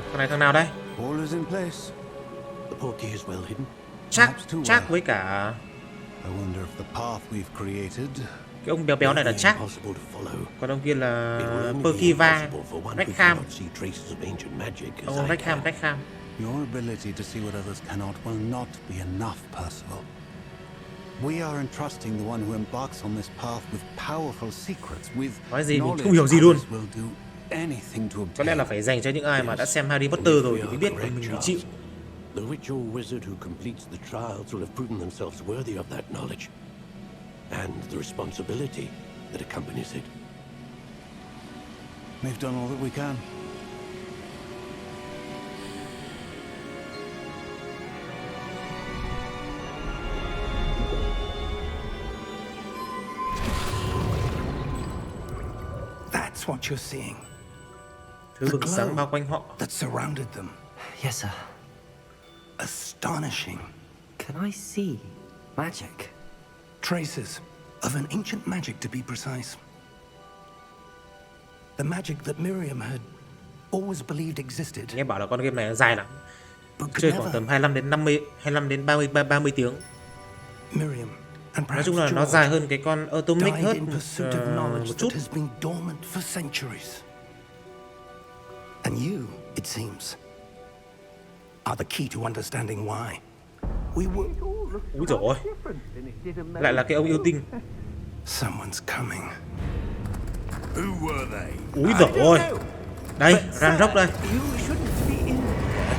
Thằng này thằng nào đây? All is in place. The portkey is well hidden. Chắc với cả I wonder if the path we've created. cái ông béo béo này là chắc. Impossible to follow. Còn ông kia là It will only be Perkiva, impossible for one who Rackham. cannot see traces of ancient magic as Ông I Rackham, can. Rackham. Your ability to see what others cannot will not be enough, Percival. We are entrusting the one who embarks on this path with powerful secrets, with Nói gì mình knowledge không hiểu gì luôn. others will do anything to Có obtain. lẽ là phải dành cho những ai mà đã xem Harry Potter rồi thì mới biết là mình phải chịu. The ritual wizard who completes the trials will have proven themselves worthy of that knowledge and the responsibility that accompanies it. We've done all that we can. That's what you're seeing. Thứ bừng sáng bao quanh họ. That surrounded them. Yes, sir. Astonishing. Can I see magic? Traces of an ancient magic, to be precise. The magic that Miriam had always believed existed. Nghe bảo là con game này nó dài lắm. But could Chơi khoảng never. tầm 25 đến 50, 25 đến 30 tiếng. Miriam and Nói perhaps chung là nó George dài hơn cái con Atomic died Heart in pursuit of knowledge một chút. that has been dormant for centuries. And you, it seems, are the key to understanding why. We were. Úi dồi ôi. Lại là cái ông yêu tinh. Someone's coming. Who were they? Úi dồi ôi. Đây, ran rốc đây. You shouldn't be in there.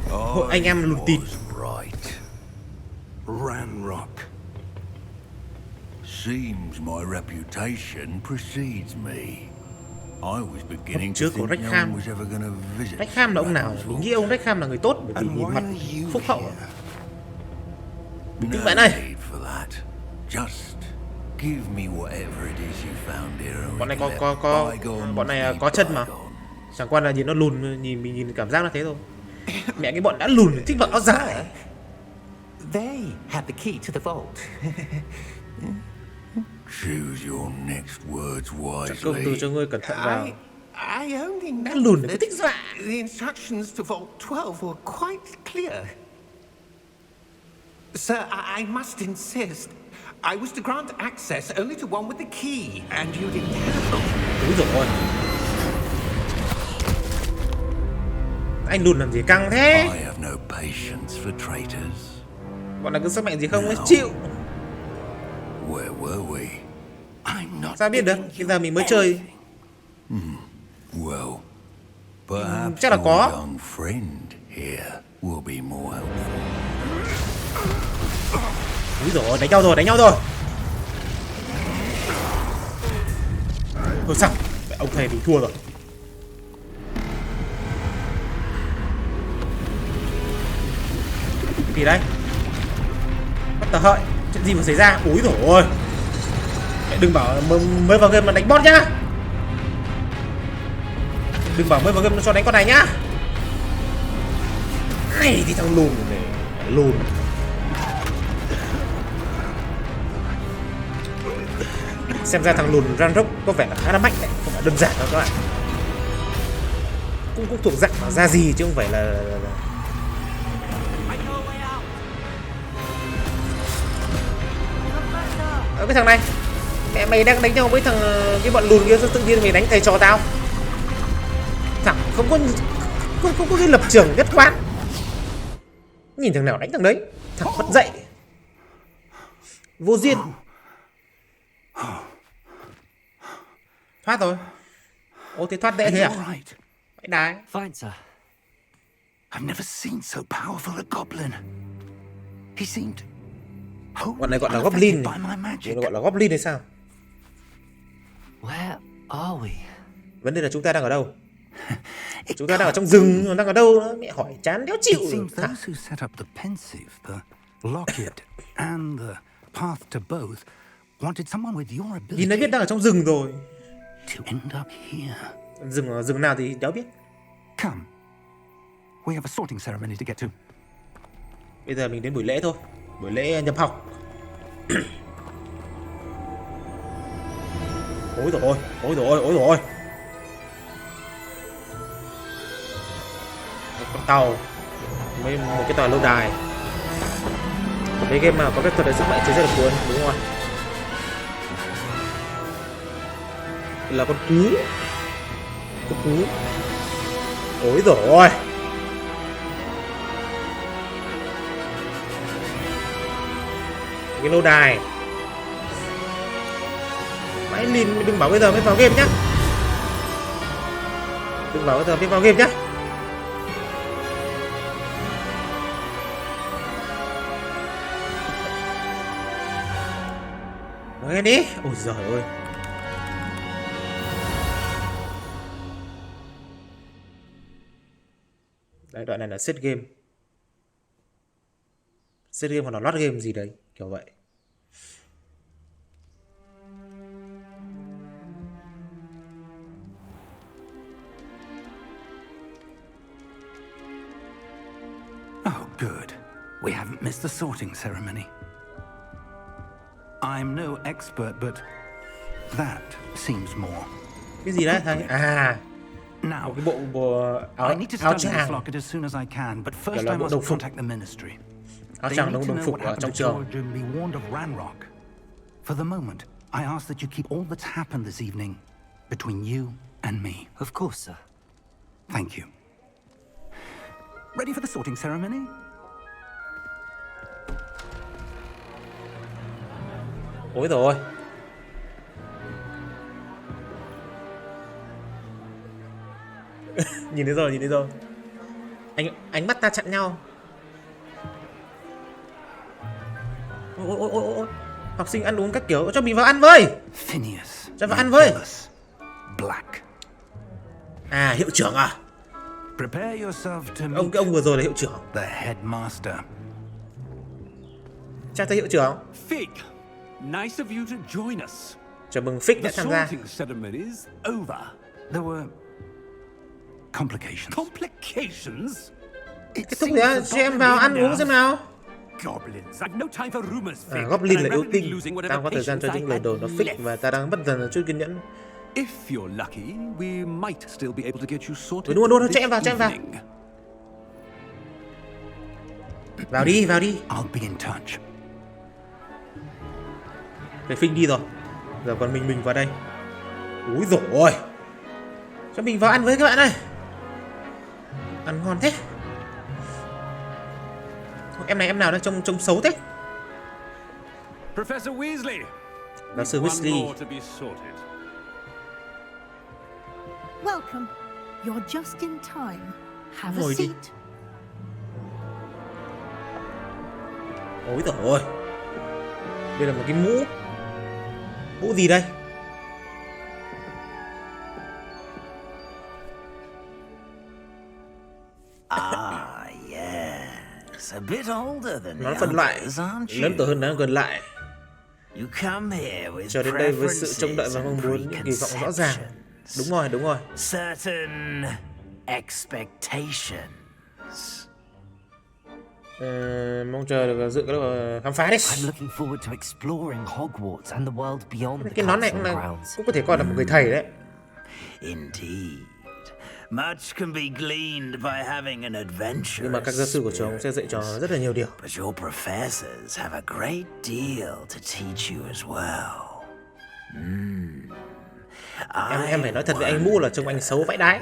Hội anh em lùn tịt. Right. Ranrock. Seems my reputation precedes me. I was beginning to Trước của think no Rackham. one was ever going to visit. Rackham là ông nào? Mình nghĩ ông Rackham là người tốt bởi vì And nhìn why mặt are you phúc hậu. here? Bình tĩnh No vậy này. need for that. Just give me whatever it is you found here. and Bọn này let có bygones bọn này be có chân mà. bygones. Chẳng qua là nhìn nó lùn, nhìn mình nhìn cảm giác là thế thôi. Mẹ cái bọn đã lùn thích mặc áo dài. They have the key to the vault. Choose your next words Công từ wisely. cho ngươi cẩn thận vào. I only know lùn để that thích dọa. the instructions to Vault 12 were quite clear. Sir, I must insist. I was to grant access only to one with the key, and you didn't have it. Úi dồi ôi. Anh lùn làm gì căng thế? I have no patience for traitors. Bọn này cứ sức mạnh gì không ấy chịu. Where were we? I'm not. Sao biết được? giving Bây you giờ mình mới chơi. Well, perhaps chắc là your có. young friend here will be more helpful. Úi dồi ôi, đánh nhau rồi, đánh nhau rồi. Thôi sao? Mẹ, ông thầy bị thua rồi. Gì đây? Bắt tờ hợi. Chuyện gì mà xảy ra? Úi dồi ôi. Mẹ đừng bảo mới vào game mà đánh boss nhá. Đừng bảo mới vào game nó cho đánh con này nhá. Này thì thằng lùn này. Lùn. Xem ra thằng lùn Ranrock có vẻ là khá là mạnh đấy, không phải đơn giản đâu các bạn. Cũng thuộc dạng là ra gì chứ không phải là. Cái thằng này, mẹ mày đang đánh nhau với thằng cái bọn lùn kia, tự nhiên mày đánh thầy trò tao. Thằng không có cái lập trường nhất quán. Nhìn thằng nào đánh thằng đấy, thằng mất dạy, vô duyên. Thoát rồi. Ô thế thoát dễ thế à? All right. Vãi đái. Fine, sir. I've never seen so powerful a goblin. He seemed Bọn này gọi là wholly goblin. unaffected by my magic. Nó gọi là goblin hay sao? Where are we? Vấn đề là chúng ta đang ở đâu? Chúng ta đang ở trong rừng, đang ở đâu nữa? Mẹ hỏi chán đéo chịu. It seems those who set up the pensive, the locket, and the path to both wanted someone with your Nhìn nó biết ability đang ở trong rừng rồi. to end up here. Rừng nào thì đéo biết. Come. We have a sorting ceremony to get to. Bây giờ mình đến buổi lễ thôi. Buổi lễ nhập học. Ôi dồi ôi, ôi dồi ôi, ôi dồi ôi. Một con tàu, một cái tòa lâu đài. Cái game mà có cái thuật đại sức mạnh chơi rất là cuốn, đúng không ạ? Là con cú. Con cú. Ôi dồi ôi. Cái lâu đài. Mãi lìn, đừng bảo bây giờ mới vào game nhá. Đừng bảo bây giờ mới vào game nhá. Nghe đi. Ôi giời ơi. Đấy, đoạn này là set game. Set game hoặc là load game gì đấy, kiểu vậy. Oh, good. We haven't missed the sorting ceremony. I'm no expert, but that seems more. Cái gì đấy thầy? À, Now, một cái bộ áo I need to áo study this choàng, locket as soon as I can, but Kiểu first là I bộ must đồng phục. contact the ministry. áo They choàng need to đồng know phục what ở happened trong to trường. George and be warned of Ranrock. For the moment, I ask that you keep all that's happened this evening between you and me. Of course, sir. Thank you. Ready for the sorting ceremony? Ôi rồi. Nhìn thấy rồi, nhìn thấy rồi. Ánh mắt ta chặn nhau. Ôi ôi ôi ôi. Học sinh ăn uống các kiểu, cho mình vào ăn với. Phineas. Cho vào ăn với. Nicholas, Black. À, hiệu trưởng à? Prepare yourself to meet Ông vừa rồi là hiệu trưởng. the headmaster. Chào thầy hiệu trưởng. Fig, nice of you to join us. Chào mừng Phích đã The tham gia. sorting ceremony's over. There were complications. Complications? It Kết thúc seems rồi, the cho em goblin vào ăn leader- uống xem nào. Goblins. I've no time for rumors, Fig. Goblin and là I'm yêu rapidly tinh. losing whatever Ta không có thời gian cho patience những I lời đồn nó had Phích left. và ta đang mất dần chút kiên nhẫn. If you're lucky, we might still be able to get you sorted. Đúng rồi, this cho em vào, cho em vào. evening. Vào đi, vào đi. I'll be in touch. Thầy Phinh đi rồi. Giờ còn mình vào đây. Úi dồi ôi. Cho mình vào ăn với các bạn ơi. Ăn ngon thế. Em này em nào đang trông xấu thế? Professor Weasley. Giáo sư One Weasley. more to be sorted. Welcome. You're just in time. Have a Ngồi đi. seat. Ôi dồi ôi. Đây là một cái mũ. Mũ gì đây? Ah, yes. A bit older than Nó the phân loại. others, aren't Lớn you? tuổi hơn đáng gần lại. You come here with Cho đến đây với sự trông đợi và preferences mong and muốn, những kỳ vọng rõ ràng. preconceptions. Đúng rồi, đúng rồi. Certain expectations. Mong chờ được dự khám phá đấy. I'm looking forward to exploring Hogwarts and the world beyond the Cái nón này castle cũng, grounds. cũng có thể coi là một người thầy đấy. Indeed. Much can be gleaned by having an adventure. Nhưng mà các giáo sư của trường sẽ dạy cho rất là nhiều điều. But your professors have a great deal to teach you as well. Em phải nói thật với anh Mũ là trông anh xấu vãi đái.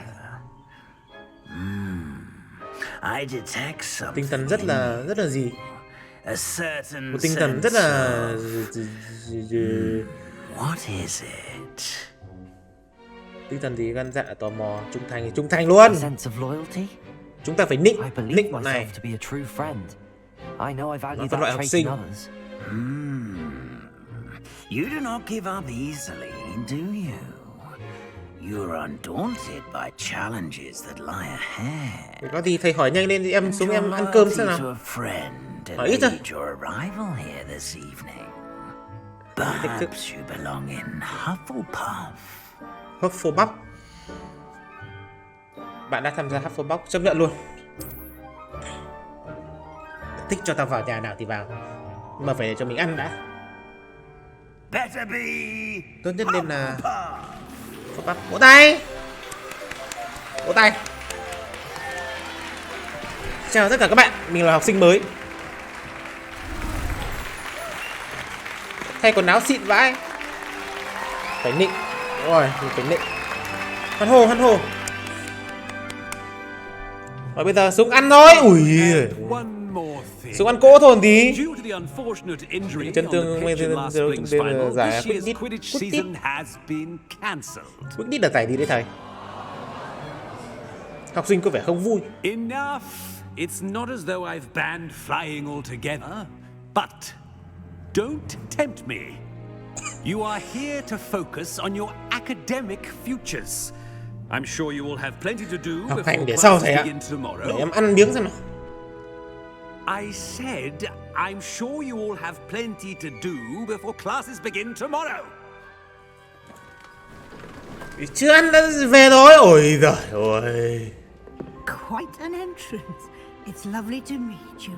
I detect something. Tinh thần rất là gì? A certain Một tinh thần rất sense là of- What is it? Tinh thần gì? Gan dạ, tò mò, trung thành thì trung thành luôn. Sense of loyalty. Chúng ta phải nịnh I believe bọn này. myself to be a true friend. I know I value Nó phân that loại học trait sinh. in others. You do not give up easily, do you? You are undaunted by challenges that lie ahead. Thì có gì thầy hỏi nhanh lên thì em xuống And em your ăn cơm xem loyalty nào. to a friend Hỏi ít thôi. delayed your arrival here this evening. Perhaps you belong in Hufflepuff. Hufflepuff. Bạn đã tham gia Hufflepuff, chấp nhận luôn. Thích cho tao vào nhà nào thì vào, nhưng mà phải để cho mình ăn đã. Better be. Tốt nhất nên là Hufflepuff. Vỗ tay. Vỗ tay. Chào tất cả các bạn, mình là học sinh mới. Thay quần áo xịn vãi. Phải nịnh. Đúng rồi, mình phải nịnh. Hoan hô, hoan hô. Và bây giờ xuống ăn thôi. Ui, xuống ăn cỗ thôi làm gì. Chân tương giải quyết đít là giải gì đấy thầy? Học sinh có vẻ không vui. Enough. It's not as though I've banned flying altogether, but don't tempt me. You are here to focus on your academic futures. I'm sure you will have plenty to do Học hành before để sau classes thầy ạ. begin tomorrow. Để em ăn miếng xem nào. I said I'm sure you will have plenty to do before classes begin tomorrow. Chưa ăn đã về rồi. Ôi giời ơi. Quite an entrance. It's lovely to meet you.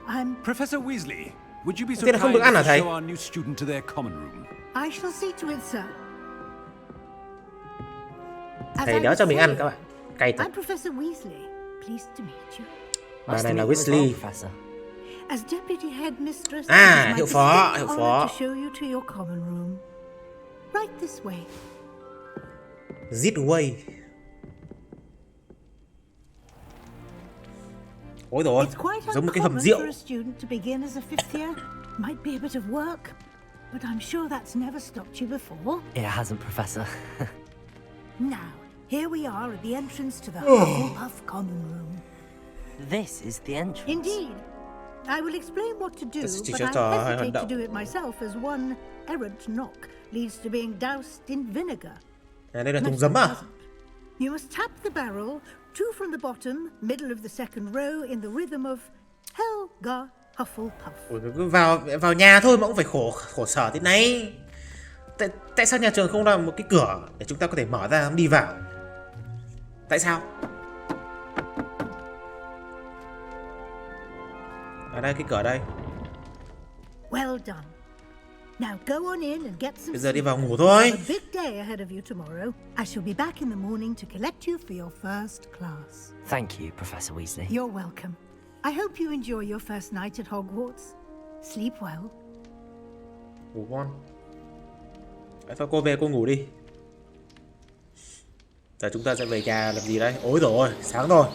I'm... Professor Weasley, would you be so Thế là không được kind ăn hả to thầy? show our new student to their common room? I shall see to it, sir. As Thầy I đéo was cho mình ăn saying, các bạn. Cay thật. I'm Professor Weasley. Pleased to meet you. Bà này là Nice to meet you as well, Weasley. Professor. As deputy headmistress, À, it is my hiệu phó, distinct hiệu honor phó. to show you to your common room. Right this way. Zit away. Ôi dồi ôi, It's quite giống một cái hầm uncommon rượu. for a student to begin as a fifth year. Might be a bit of work, but I'm sure that's never stopped you before. It hasn't, Professor. Now, here we are at the entrance to the Hufflepuff common room. This is the entrance. Indeed. I will explain what to do, Chỉ but cho I trò hesitate hành to động. do it myself as one errant knock leads to being doused in vinegar. À, đây là thùng Most giấm à? unpleasant. You must tap the barrel, two from the bottom, middle of the second row, in the rhythm of Helga Hufflepuff. Ôi, cứ vào nhà thôi mà cũng phải khổ sở thế này. Tại sao nhà trường không làm một cái cửa để chúng ta có thể mở ra đi vào? Tại sao? Ở đây cái cửa đây. Well done. Now go on in and get some Bây giờ đi sleep. vào ngủ thôi. A big day ahead of you tomorrow. I shall be back in the morning to collect you for your first class. Thank you, Professor Weasley. You're welcome. I hope you enjoy your first night at Hogwarts. Sleep well. Ngủ ngon. Thôi cô về cô ngủ đi. Giờ chúng ta sẽ về nhà làm gì đấy? Ôi dồi ôi, sáng rồi.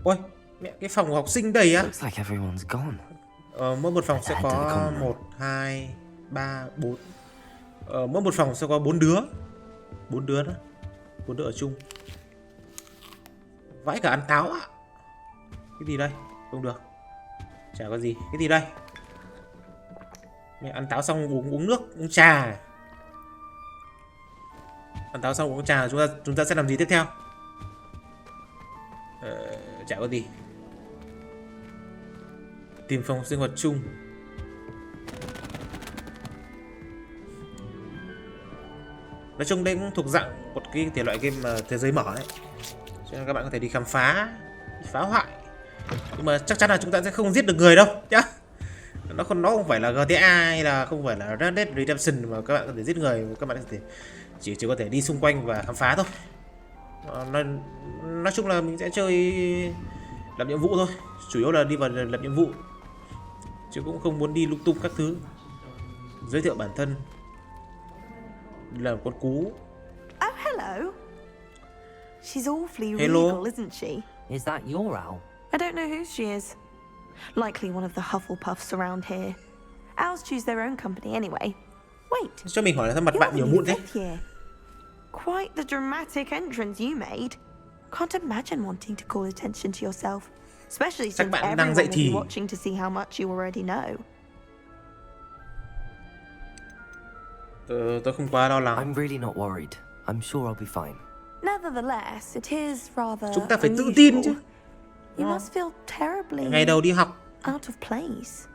Ôi, mẹ cái phòng học sinh đầy á. Looks like everyone's gone. Mỗi một phòng sẽ có 1, 2, 3, 4. Mỗi một phòng sẽ có 4 đứa. 4 đứa đó. 4 đứa ở chung. Vãi cả ăn táo ạ. Cái gì đây? Không được. Chả có gì. Cái gì đây? Mẹ ăn táo xong uống nước, uống trà. Ăn táo xong uống trà, chúng ta sẽ làm gì tiếp theo? Chả có gì. Tìm phòng sinh hoạt chung. Nói chung đây cũng thuộc dạng một cái thể loại game thế giới mở ấy, cho nên các bạn có thể đi khám phá, phá hoại, nhưng mà chắc chắn là chúng ta sẽ không giết được người đâu nhá. Nó không phải là GTA hay là không phải là Red Dead Redemption mà các bạn có thể giết người, các bạn có thể chỉ có thể đi xung quanh và khám phá thôi. Nói chung là mình sẽ chơi làm nhiệm vụ thôi, chủ yếu là đi vào làm nhiệm vụ chứ cũng không muốn đi lung tung các thứ. Giới thiệu bản thân là một con cú. Oh, hello. She's awfully Hello. regal, isn't she? Is that your owl? I don't know who she is. Likely one of the Hufflepuffs around here. Owls choose their own company anyway. Wait. Cho mình hỏi là sao mặt bạn nhiều mụn thế? Quite the dramatic entrance you made. Can't imagine wanting to call attention to yourself, especially since everyone will be watching to see how much you already know. Tôi không quá lo lắng. I'm really not worried. I'm sure I'll be fine. Nevertheless, it is rather Chúng ta phải tự tin chứ. You must feel terribly ngày đầu đi học out of place.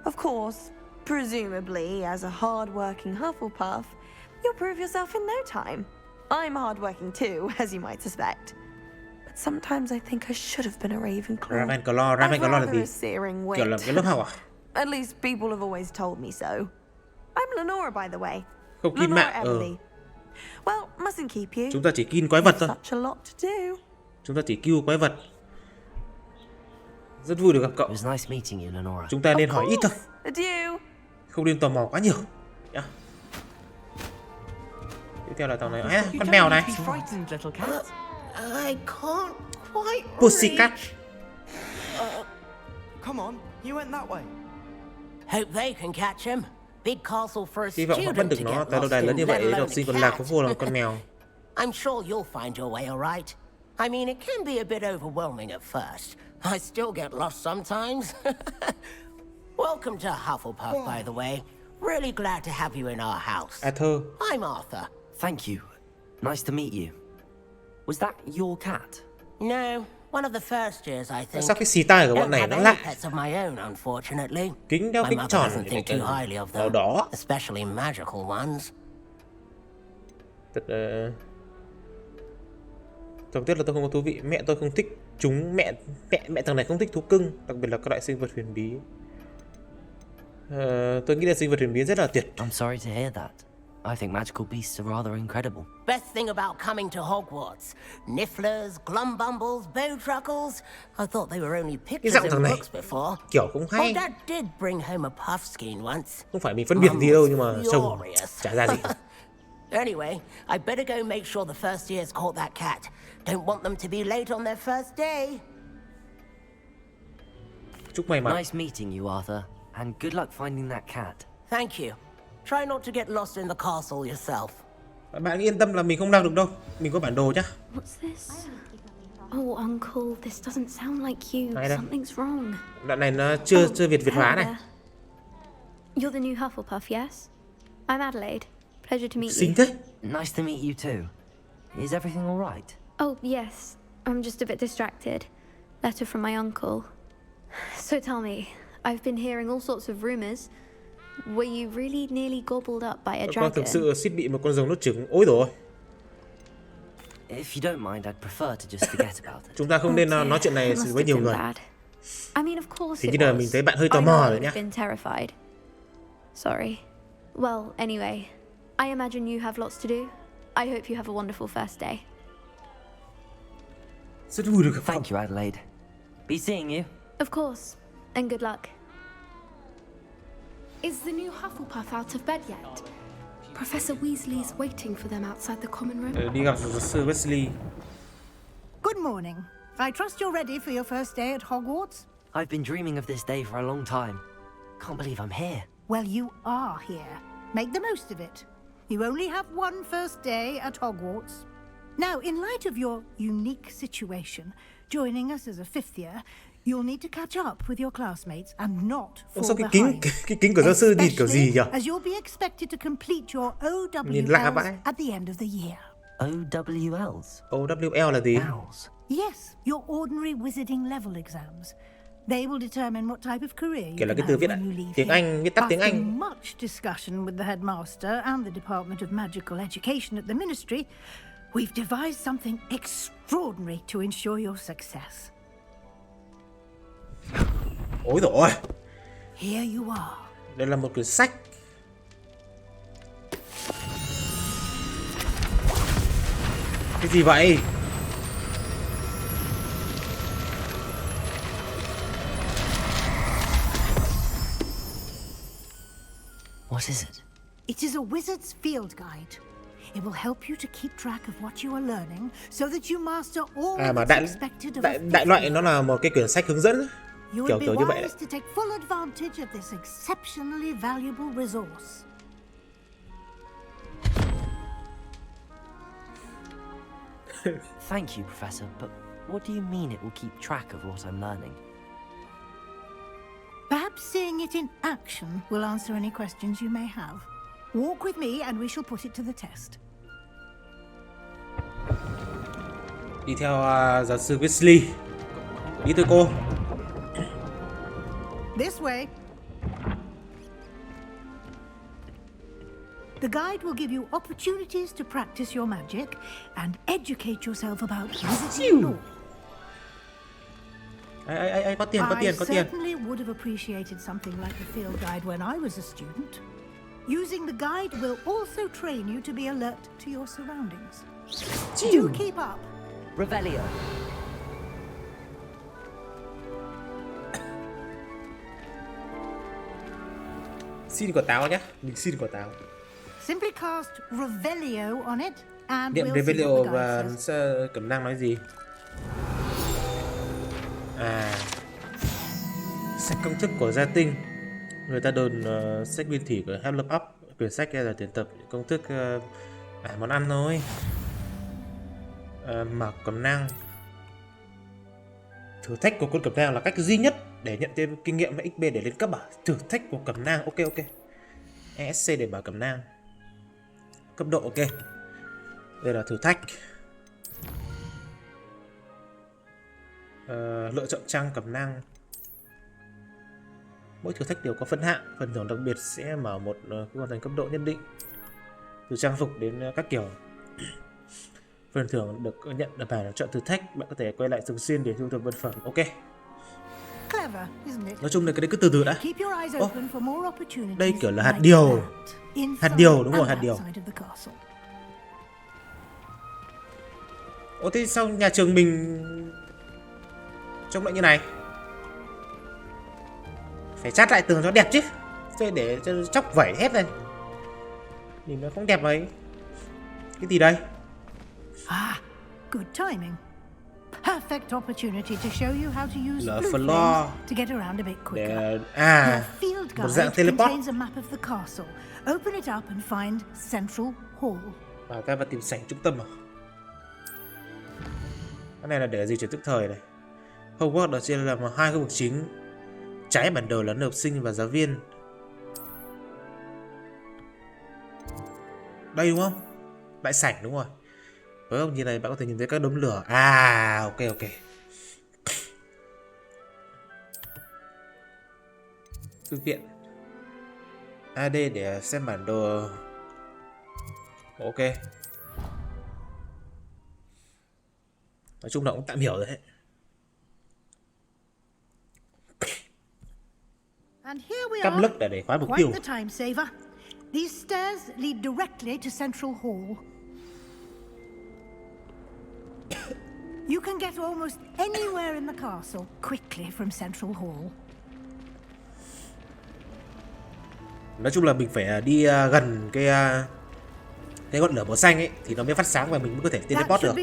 Of course, presumably as a hard-working Hufflepuff, you'll prove yourself in no time. I'm hard-working too, as you might suspect. But sometimes I think I should have been a Ravenclaw. Ravenclaw là gì? Kiểu là cái lớp học à? At least people have always told me so. I'm Lenora, by the way. Không kin mạng. Well, mustn't keep you. Chúng ta chỉ kin quái vật thôi. Such a lot to do. Chúng ta chỉ kill quái vật. Rất vui được gặp cậu. It was nice meeting you, Lenora. Chúng ta nên hỏi ít thôi. Adieu. Không nên tò mò quá nhiều. Nhá. Tiếp theo là thằng này, con mèo này. I can't quite Pussycat. Come on, you went that way. Hope they can catch him. Big castle for a Hy vọng họ bắt được nó. Tại lâu đài lớn như vậy, học sinh còn lạc có vô là con mèo. I'm sure you'll find your way all right. I mean, it can be a bit overwhelming at first. I still get lost sometimes. Welcome to Hufflepuff, by the way. Really glad to have you in our house. Arthur. I'm Arthur. Thank you. Nice to meet you. Was that your cat? No, one of the first years, I think. Sao cái xì tai của bọn này nó lạ? Pets of my own, unfortunately. Kính đeo kính tròn think too highly of them, đó. Especially magical ones. Đầu tiên là tôi không có thú vị. Mẹ tôi không thích chúng. Mẹ thằng này không thích thú cưng, đặc biệt là các loại sinh vật huyền bí. Tôi nghĩ là sinh vật huyền bí rất là tuyệt. I'm sorry to hear that. I think magical beasts are rather incredible. Best thing about coming to Hogwarts. Nifflers, glumbumbles, bowtruckles. I thought they were only pictures in books before. Kiểu cũng hay. My dad did bring home a puffskein once. Không phải mình phân biệt gì đâu, nhưng mà trông chả ra gì. Anyway, I better go make sure the first years caught that cat. Don't want them to be late on their first day. Chúc may mắn. Nice meeting you, Arthur, and good luck finding that cat. Thank you. Try not to get lost in the castle yourself. Bạn yên tâm là mình không lao được đâu. Mình có bản đồ nhá. What's this? Oh, uncle, this doesn't sound like you. Something's wrong. Đoạn này nó chưa Việt Hóa này. You're the new Hufflepuff, yes? I'm Adelaide. Pleasure to meet you. Xinh thế. Nice to meet you too. Is everything all right? Oh, yes. I'm just a bit distracted. Letter from my uncle. So tell me, I've been hearing all sorts of rumors. Were you really nearly gobbled up by a dragon? Con thực sự suýt bị một con rồng nuốt trứng. Ôi rồi. If you don't mind, I'd prefer to just forget about it. Chúng ta không nên nói chuyện này với nhiều người. I mean, of course Thì như là mình thấy bạn hơi tò mò rồi nhá. Terrified. Sorry. Well, anyway, I imagine you have lots to do. I hope you have a wonderful first day. Rất vui được gặp Thank you, Adelaide. Be seeing you. Of course, and good luck. Is the new Hufflepuff out of bed yet? Professor Weasley's waiting for them outside the common room. Đi gặp giáo sư Weasley. Good morning. I trust you're ready for your first day at Hogwarts. I've been dreaming of this day for a long time. Can't believe I'm here. Well, you are here. Make the most of it. You only have one first day at Hogwarts. Now, in light of your unique situation, joining us as a fifth year, you'll need to catch up with your classmates and not fall behind. Cái kính của giáo sư nhìn kiểu gì nhỉ? As you'll be expected to complete your OWLs at the end of the year. OWLs? OWL là gì? Yes, your ordinary wizarding level exams. They will determine what type of career you can have when you leave tiếng Anh, viết tắt tiếng Anh. After much discussion with the headmaster and the Department of Magical Education at the Ministry, we've devised something extraordinary to ensure your success. Ôi rồi. Here you are. Đây là một quyển sách. Cái gì vậy? What is it? It is a wizard's field guide. It will help you to keep track of what you are learning so that you master all mà that's expected of a đại loại nó là một cái quyển sách hướng dẫn You kiểu would be như vậy đấy. wise to take full advantage of this exceptionally valuable resource. Thank you, Professor, but what do you mean it will keep track of what I'm learning? Perhaps seeing it in action will answer any questions you may have. Walk with me and we shall put it to the test. Đi theo giáo sư Weasley. Đi thôi cô. This way. The guide will give you opportunities to practice your magic and educate yourself about wizarding lore. Ai có tiền. I certainly would have appreciated something like the field guide when I was a student. Using the guide will also train you to be alert to your surroundings. Do keep up. Revelio. Xin quả táo nhé. Mình xin quả táo. Simply cast Revelio on it and Niệm we'll see Revelio what the và guide says. cẩm nang nói gì? Sách công thức của gia tinh. Người ta đồn sách nguyên thủy của Have Look Up. Quyển sách là tuyển tập công thức món ăn thôi. Mở cẩm nang. Thử thách của con cẩm nang là cách duy nhất để nhận thêm kinh nghiệm và XP để lên cấp à? Thử thách của cẩm nang, ok. ESC để mở cẩm nang. Cấp độ ok. Đây là thử thách. Lựa chọn trang cẩm nang. Mỗi thử thách đều có phân hạng, phần thưởng đặc biệt sẽ mở một khi hoàn thành cấp độ nhất định. Từ trang phục đến các kiểu. Phần thưởng được nhận đảm bảo là chọn thử thách, bạn có thể quay lại thường xuyên để thu thập vật phẩm. Ok. Nói chung là cái đấy cứ từ từ đã. Đây kiểu là hạt điều. Hạt điều đúng rồi, hạt điều. Ồ thế sao nhà trường mình trông lại như này? Phải chát lại tường cho đẹp chứ. Thế để cho chóc vẩy hết này. Nhìn nó không đẹp ấy. Cái gì đây? Good timing. Perfect opportunity to show you how to use Lỡ blue floor. flames to get around a bit quicker. Your field một dạng guide teleport. contains a map of the castle. Open it up and find Central Hall. Vào ta vào tìm sảnh trung tâm à? Cái này là để gì chuyển tức thời này. Hogwarts được chia làm hai khu vực chính. Trái bản đồ là học sinh và giáo viên. Đây đúng không? Đại sảnh đúng rồi. Với ông nhìn này bạn có thể nhìn thấy các đốm lửa. Ok. Thư viện. AD để xem bản đồ. Ok. Nói chung là cũng tạm hiểu rồi đấy. Cắm lức để khóa mục tiêu. Quite the time saver. These stairs lead directly to Central Hall. You can get almost anywhere in the castle quickly from Central Hall. Nói chung là mình phải đi gần cái ngọn lửa màu xanh ấy thì nó mới phát sáng và mình mới có thể teleport được.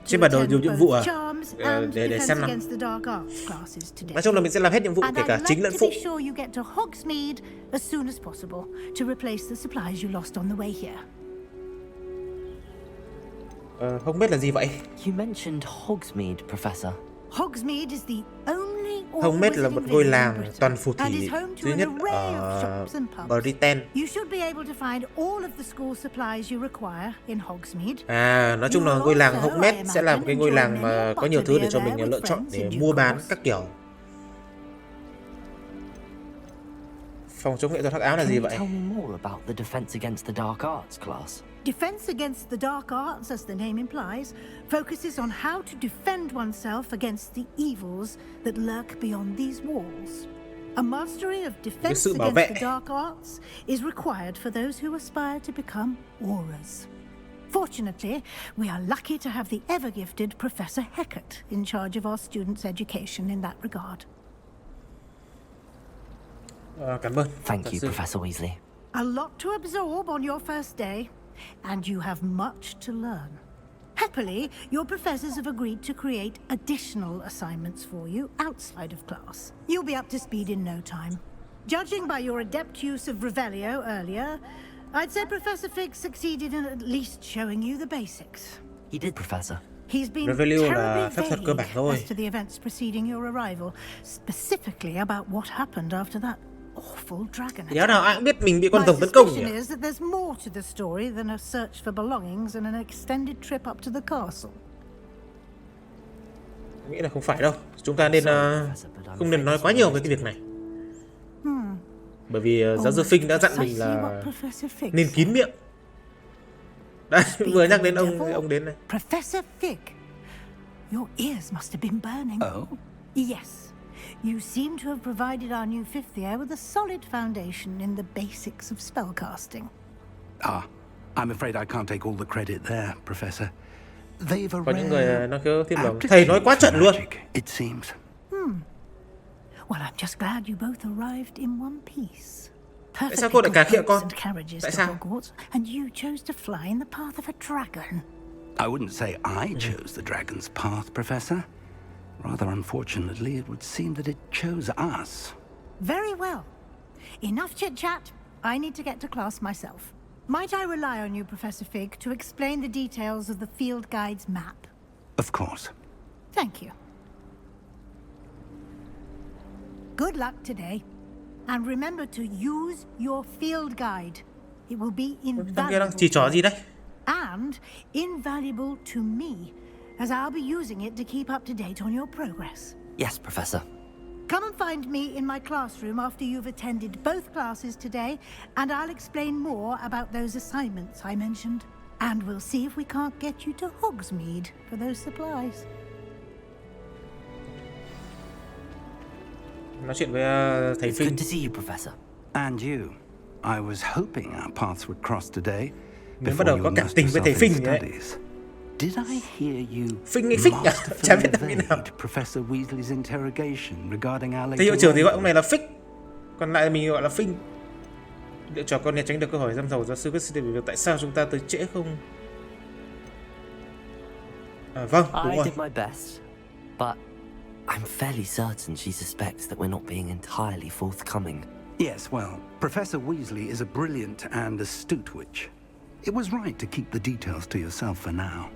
Trên bản đồ nhiều nhiệm vụ để xem nào. Nói chung là mình sẽ làm hết nhiệm vụ kể cả chính lẫn phụ. Không biết là gì vậy? You mentioned Hogsmeade, Professor. Hogsmeade is the only Hogsmeade là một ngôi làng toàn phù thủy duy nhất ở Britain. You should be able to find all of the school supplies you require in Hogsmeade. Nói chung là ngôi làng Hogsmeade sẽ là một cái ngôi làng mà có nhiều thứ để cho mình lựa chọn để mua bán các kiểu. Phòng chống nghệ thuật hắc ám là gì vậy? Tell me more about the defense against the dark arts class. Defense against the dark arts, as the name implies, focuses on how to defend oneself against the evils that lurk beyond these walls. A mastery of defense against the dark arts is required for those who aspire to become aurors. Fortunately, we are lucky to have the ever-gifted Professor Hecat in charge of our students' education in that regard. Cảm ơn. Thank you, Professor Weasley. A lot to absorb on your first day, and you have much to learn. Happily, your professors have agreed to create additional assignments for you outside of class. You'll be up to speed in no time. Judging by your adept use of Revelio earlier, I'd say Professor Fig succeeded in at least showing you the basics. He did, Professor. He's been Revelio là phép thuật cơ terribly bản vague thôi. as to the events preceding your arrival, specifically about what happened after that awful dragon Nhớ nào ai cũng biết mình bị My con rồng tấn công nhỉ? suspicion is that there's more to the story than a search for belongings and an extended trip up to the castle. Nghĩ là không phải đâu. Chúng ta nên không nên nói quá nhiều về cái việc này. Bởi vì giáo sư Fig đã dặn mình là nên kín miệng. Đây, vừa nhắc đến ông đến này. Professor Fig, your ears must have been burning. Oh? Yes. You seem to have provided our new fifth year with a solid foundation in the basics of spellcasting. Ah, I'm afraid I can't take all the credit there, Professor. They've a Có những người nói cứ tiếp lòng. aptitude Thầy nói quá trận for luôn. magic, it seems. Well, I'm just glad you both arrived in one piece. Tại sao cô lại cà khịa con? And carriages Tại to sao? Hogwarts, and you chose to fly in the path of a dragon. I wouldn't say I chose the dragon's path, Professor. Rather unfortunately, it would seem that it chose us. Very well. Enough chit-chat. I need to get to class myself. Might I rely on you, Professor Fig, to explain the details of the field guide's map? Of course. Thank you. Good luck today. And remember to use your field guide. It will be Thằng kia đang chỉ trỏ gì đấy? and invaluable to me, as I'll be using it to keep up to date on your progress. Yes, Professor. Come and find me in my classroom after you've attended both classes today, and I'll explain more about those assignments I mentioned. And we'll see if we can't get you to Hogsmeade for those supplies. Nói chuyện với thầy It's good Fig. to see you, Professor. And you. I was hoping our paths would cross today Mình bắt before đầu you có cảm immersed tình với thầy yourself in Fig đấy. studies. Did I hear you Fig hay Fig à? Chả biết là như nào. masterfully evade Professor Weasley's interrogation regarding our Thầy hiệu later trưởng thì gọi arrival? ông này là Fig, còn lại mình gọi là Fig. Liệu trò con này tránh được câu hỏi dăm dầu giáo sư Weasley về việc tại sao chúng ta tới trễ không? À, vâng, đúng I rồi. did my best, but I'm fairly certain she suspects that we're not being entirely forthcoming. Yes, well, Professor Weasley is a brilliant and astute witch. It was right to keep the details to yourself for now.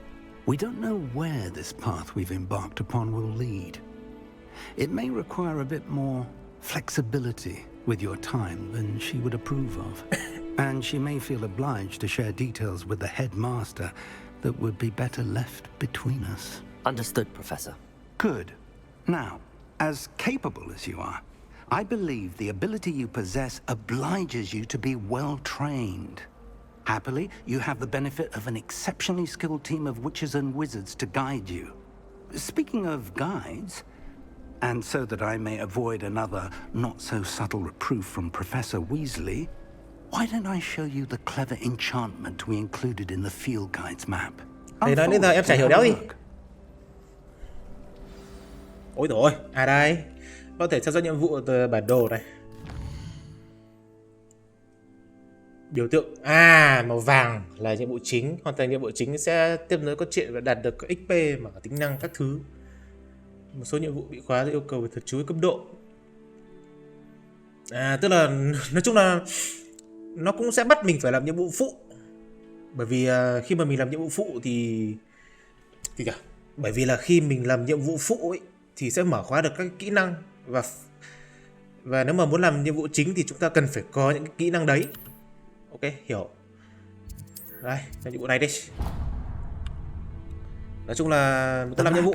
We don't know where this path we've embarked upon will lead. It may require a bit more flexibility with your time than she would approve of. And she may feel obliged to share details with the headmaster that would be better left between us. Understood, Professor. Good. Now, as capable as you are, I believe the ability you possess obliges you to be well trained. Happily, you have the benefit of an exceptionally skilled team of witches and wizards to guide you. Speaking of guides, and so that I may avoid another not-so-subtle reproof from Professor Weasley, why don't I show you the clever enchantment we included in the field guide's map? Thầy nói đến giờ em chả hiểu đéo gì. Ôi dồi ôi, à đây. Có thể theo dõi nhiệm vụ từ bản đồ này. Biểu tượng màu vàng là nhiệm vụ chính. Hoàn thành nhiệm vụ chính sẽ tiếp nối câu chuyện và đạt được các XP mà cả tính năng các thứ. Một số nhiệm vụ bị khóa yêu cầu về thuật chú cấp độ. Tức là nói chung là nó cũng sẽ bắt mình phải làm nhiệm vụ phụ. Bởi vì khi mà mình làm nhiệm vụ phụ thì bởi vì là khi mình làm nhiệm vụ phụ ấy thì sẽ mở khóa được các kỹ năng, và nếu mà muốn làm nhiệm vụ chính thì chúng ta cần phải có những cái kỹ năng đấy. Ok, hiểu. Đây, làm nhiệm vụ này đi. Nói chung là tôi làm nhiệm vụ.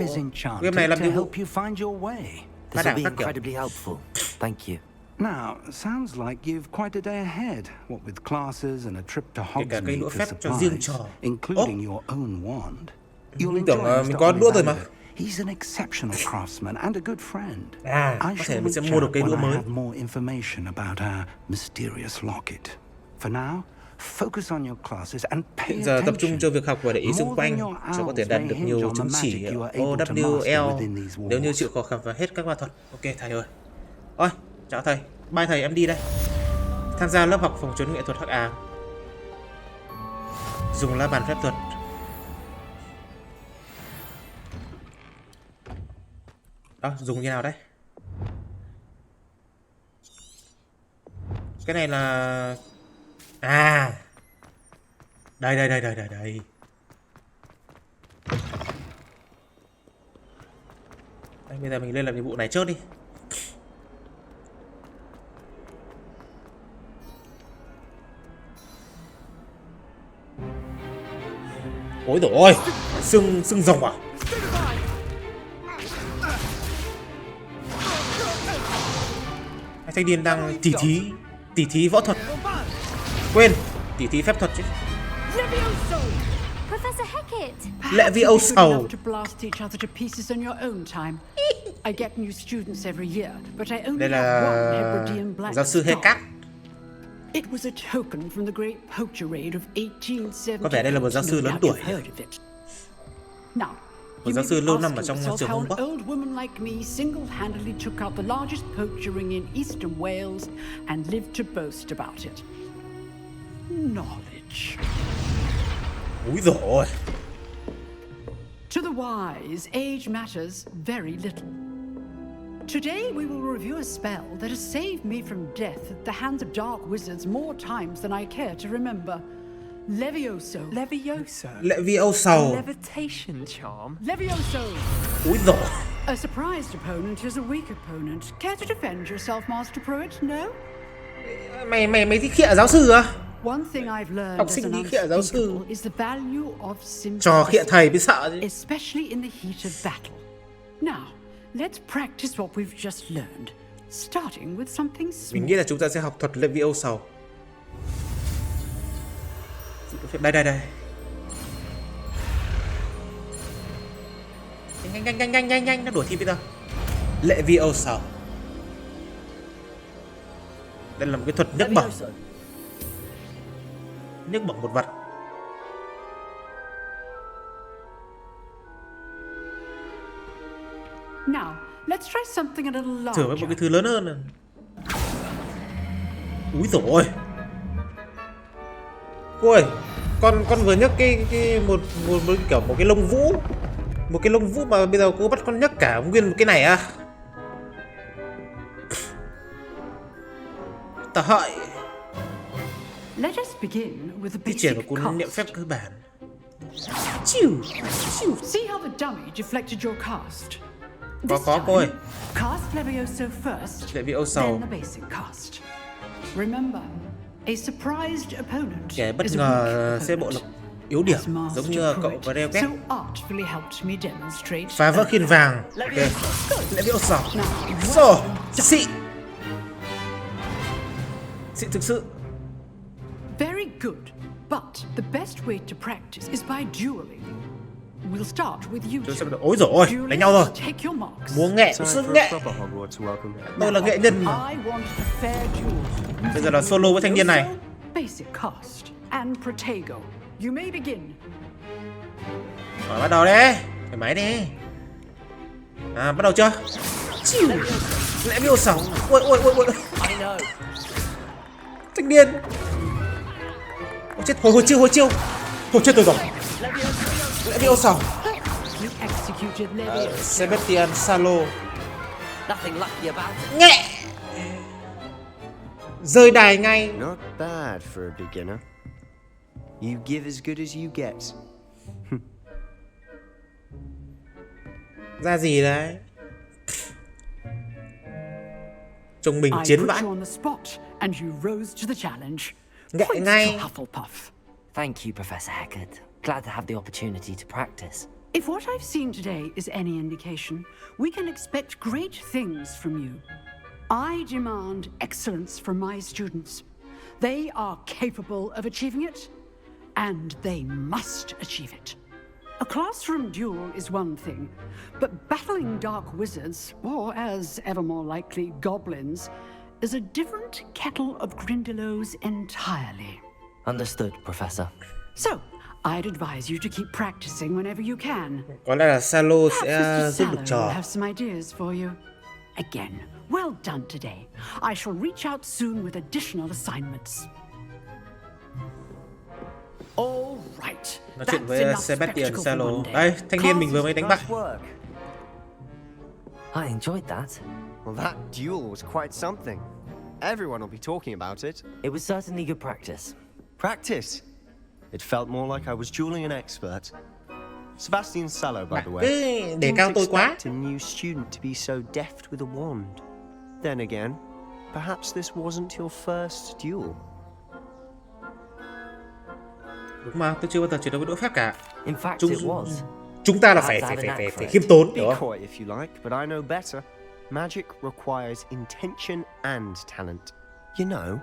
Game này làm nhiệm vụ. This will be incredibly helpful. Thank you. Now, sounds like you've quite a day ahead, what with classes and a trip to Hogsmeade for supplies, including your own wand. You'll enjoy mình có đũa rồi mà. He's an exceptional craftsman and a good friend. Có thể mình sẽ mua được cái đũa mới. I have more information about our mysterious locket. For now, focus on your classes and pay Hiện giờ tập trung cho việc học và để ý xung quanh cho có thể đạt được nhiều chứng chỉ OWL nếu như chịu khó khám phá hết các ma thuật. Ok thầy ơi. Ôi, chào thầy. Bye thầy, em đi đây. Tham gia lớp học phòng chống nghệ thuật hắc ám. Dùng la bàn phép thuật. Đó, dùng như nào đấy? Cái này là... À, đây. Bây giờ mình lên làm nhiệm vụ này trước đi. Ôi dồi ôi, xương rồng à? Hai thanh niên đang tỉ thí võ thuật. Quên, tỉ thí phép thuật chứ. Professor Hecat. Leviosa. To blast each other to pieces on your own time. I get new students every year, but I only have one Hebridean black giáo sư Hecat. It was a token from the great poacher raid of 1870. Có vẻ đây là một giáo sư lớn tuổi. Now, một giáo sư lâu năm ở trong trường Hồng Quốc. An old woman like me single-handedly took out the largest poacher ring in eastern Wales and lived to boast about it. Knowledge. Úi dồi ôi. To the wise, age matters very little. Today we will review a spell that has saved me from death at the hands of dark wizards more times than I care to remember. Levioso. Leviosa. Levitation charm. Levioso. Úi dồi. A surprised opponent is a weak opponent. Care to defend yourself, Master Pruitt? No? Mày thích khịa giáo sư à? One thing I've learned Học as sinh an đi khịa giáo sư. unspeakable is the value of simplicity. Trò khịa thầy mới sợ chứ. Especially in the heat of battle. Now, let's practice what we've just learned, starting with something small. Mình nghĩ là chúng ta sẽ học thuật Leviosa. Đây. Nhanh, nó đuổi thi bây giờ. Leviosa. Đây là một cái thuật nhấc bổng. Nhấc bổng một vật. Now, let's try something a little larger. Thử với một cái thứ lớn hơn. Úi dồi ôi. Cô ơi, con vừa nhấc cái một kiểu một cái lông vũ. Một cái lông vũ mà bây giờ cô bắt con nhấc cả nguyên một cái này à? Tà hợi. Let us begin with the Thi triển một basic cuốn niệm cast. phép cơ bản. See how the dummy deflected your cast. Có cô ơi. Cast Levioso first, Leviosa. then the basic cast. Remember, a surprised opponent Kẻ bất is a ngờ weak sẽ bộ opponent. lực yếu điểm, As giống Master như cậu Pruitt và đeo két. so artfully helped me demonstrate. Phá vỡ khiên vàng. Ok. Leviosa. Rồi, xị. Xị thực sự. Very good, but the best way to practice is by dueling. We'll start with you. Ôi dồi ôi, đánh nhau rồi. Take your marks. Múa nghệ, sức nghệ. Tôi là nghệ nhân. I want a fair duel. Bây giờ là solo với thanh niên này. Basic cast and Protego. You may begin. Rồi, bắt đầu đấy. Thoải mái đi. À, bắt đầu chưa? Lẽ miêu sóng. Ôi. Thanh niên. Ôi chết, hồi chiêu. Thôi chết tôi rồi. Lẽ miêu sóng. Sebastian Salo. Nhẹ. Rơi đài ngay. Not bad for a beginner. You give as good as you get. Ra gì đấy? Trông mình chiến vãi. Nghệ ngay. Thank you, Professor Hecat. Glad to have the opportunity to practice. If what I've seen today is any indication, we can expect great things from you. I demand excellence from my students. They are capable of achieving it, and they must achieve it. A classroom duel is one thing, but battling dark wizards, or as ever more likely, goblins, is a different kettle of grindylows entirely. Understood, Professor. So, I'd advise you to keep practicing whenever you can. Có lẽ là Salo sẽ Perhaps Mr. giúp được Sallow will trò. have some ideas for you. Again, Well done today. I shall reach out soon with additional assignments. All right. Nói chuyện với Sebastian Salo. Đây, thanh niên mình vừa mới đánh bại. I enjoyed that. Well, that duel was quite something. Everyone will be talking about it. It was certainly good practice. Practice? It felt more like I was dueling an expert. Sebastian Salo, by the way. Để cao tôi quá. A new student to be so deft with a wand. Then again, perhaps this wasn't your first duel. Đúng mà, tôi chưa bao giờ chiến đấu với đũa phép cả. In fact, it was. Chúng ta là phải khiêm tốn, Be coy if you like, but I know better. Magic requires intention and talent. You know.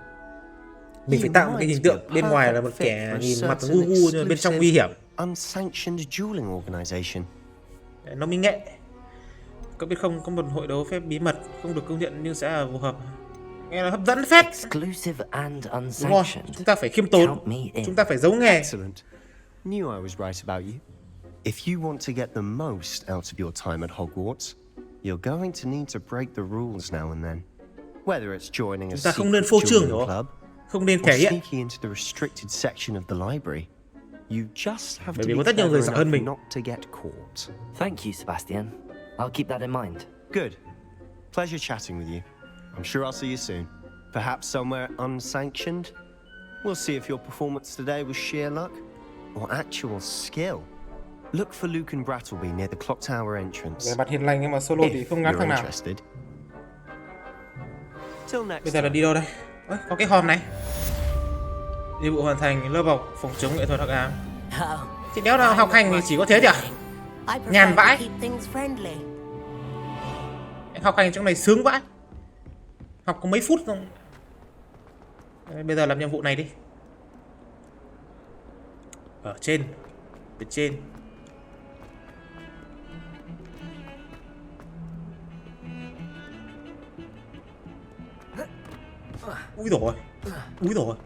Mình phải tạo một cái hình tượng bên ngoài là một kẻ nhìn mặt ngu ngu nhưng bên trong nguy hiểm. Unsanctioned dueling organization. Nó mới nghệ. Có biết không, có một hội đấu phép bí mật không được công nhận nhưng sẽ là phù hợp. Nghe là hấp dẫn phết. Exclusive and đúng rồi, chúng ta phải khiêm tốn. Chúng ta phải giấu nghề. Excellent. Knew I was right about you. If you want to get the most out of your time at Hogwarts, you're going to need to break the rules now and then. Whether it's joining a secret dueling club, không nên or thể hiện. sneaking into the restricted section of the library, you just have to Bởi vì có be rất nhiều người clever giỏi hơn enough mình. not to get caught. Thank you, Sebastian. I'll keep that in mind. Good. Pleasure chatting with you. I'm sure I'll see you soon. Perhaps somewhere unsanctioned. We'll see if your performance today was sheer luck or actual skill. Look for Luke and Brattleby near the clock tower entrance. Về mặt hiền lành nhưng mà solo thì không ngắn thằng nào. Bây giờ là đi đâu đây? Ôi, có cái hòm này. Nhiệm vụ hoàn thành, lớp học phòng chống nghệ thuật hắc ám. Thì đéo nào học hành thì chỉ có thế chứ? Nhàn vãi. Học hành trong này sướng vãi. Học có mấy phút không? Bây giờ làm nhiệm vụ này đi. Ở trên, bên trên. Úi rồi. Úi rồi.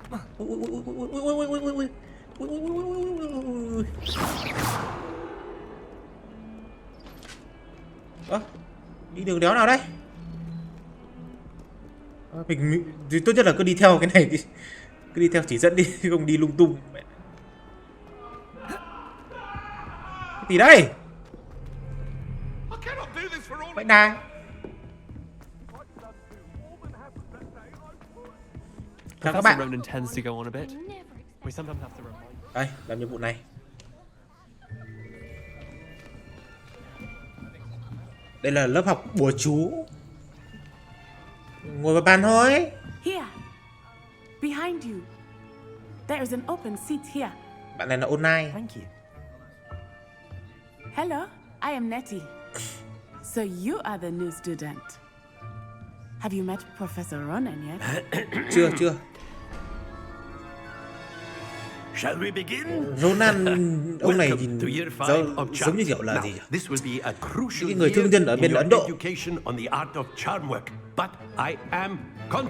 Đi đường đéo nào đây? Mình thì tốt nhất là cứ đi theo cái này đi. Cứ đi theo chỉ dẫn đi, không đi lung tung. Cái gì đây? Vậy này. Chào các bạn. Đây, làm nhiệm vụ này. Đây là lớp học bùa chú. Ngồi vào bàn thôi. Here. Behind you. There is an open seat here. Bạn này là online. Thank you. Hello, I am Nettie. So you are the new student. Have you met Professor Ronan yet? Chưa. Shall we begin? Ronan, ông này nhìn giống như kiểu là gì? Những người thương nhân ở bên Ấn Độ.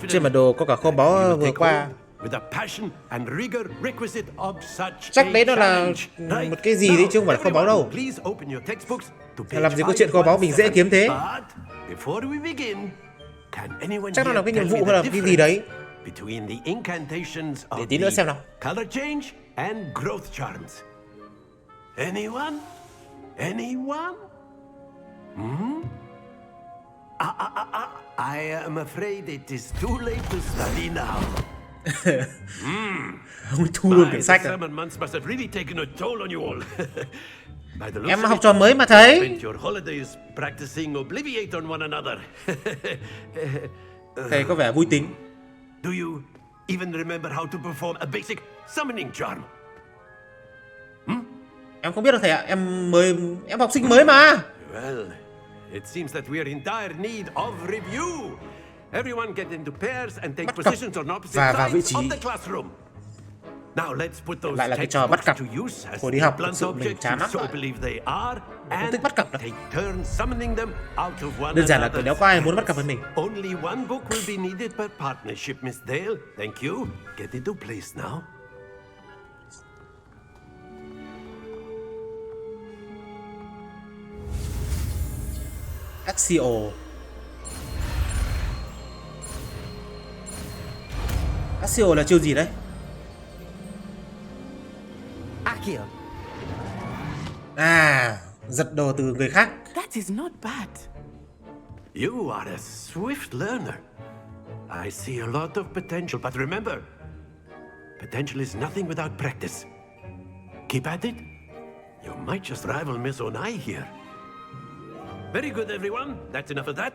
Trên bản đồ có cả kho báu vừa qua. Chắc đấy nó là một cái gì đấy chứ không phải là kho báu đâu. Làm gì có chuyện kho báu mình dễ kiếm thế. Chắc nó là cái nhiệm vụ hay là cái gì đấy. Để tí nữa xem nào. Color change and growth charms. Anyone? I am afraid it is too late to study now. Ông thu luôn quyển sách rồi. Em học trò mới mà thấy. Thầy có vẻ vui tính. Do you even remember how to perform a basic summoning charm? Em không biết đâu thầy ạ, em học sinh mới mà. Well, it seems that we are in dire need of review. Everyone get into pairs and take positions on opposite sides of the classroom. Now let's put those textbooks to use as the blunt objects you so believe they are, and take turns summoning them out of one đơn giản là another's nếu có ai muốn bắt cặp với mình. Only one book will be needed per partnership, Miss Dale. Thank you. Get into place now. Axio. Axio là chiêu gì đấy? Accio. À, giật đồ từ người khác. That is not bad. You are a swift learner. I see a lot of potential, but remember, potential is nothing without practice. Keep at it. You might just rival Miss Onai here. Very good, everyone. That's enough of that.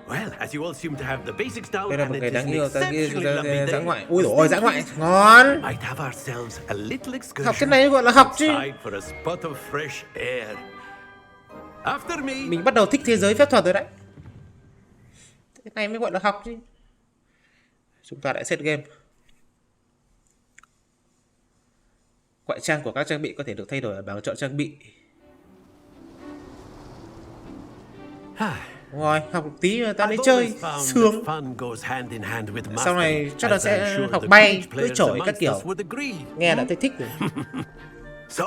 Well, as you all seem to have the basics down, Đây là and một it người is đáng an yêu, exceptionally lovely dã day, ngoại. Ui dồi ôi, dã ngoại, ngon. might have ourselves a little excursion. Học cái này gọi là học chứ. Outside for a spot of fresh air. After me. Mình bắt đầu thích thế giới phép thuật rồi đấy. Cái này mới gọi là học chứ. Chúng ta đã set game. Ngoại trang của các trang bị có thể được thay đổi ở bảng chọn trang bị. Đúng rồi, học một tí ta đi chơi, sướng. Sau này chắc là sẽ học bay, cưỡi chổi các kiểu. Nghe đã thấy thích rồi. So,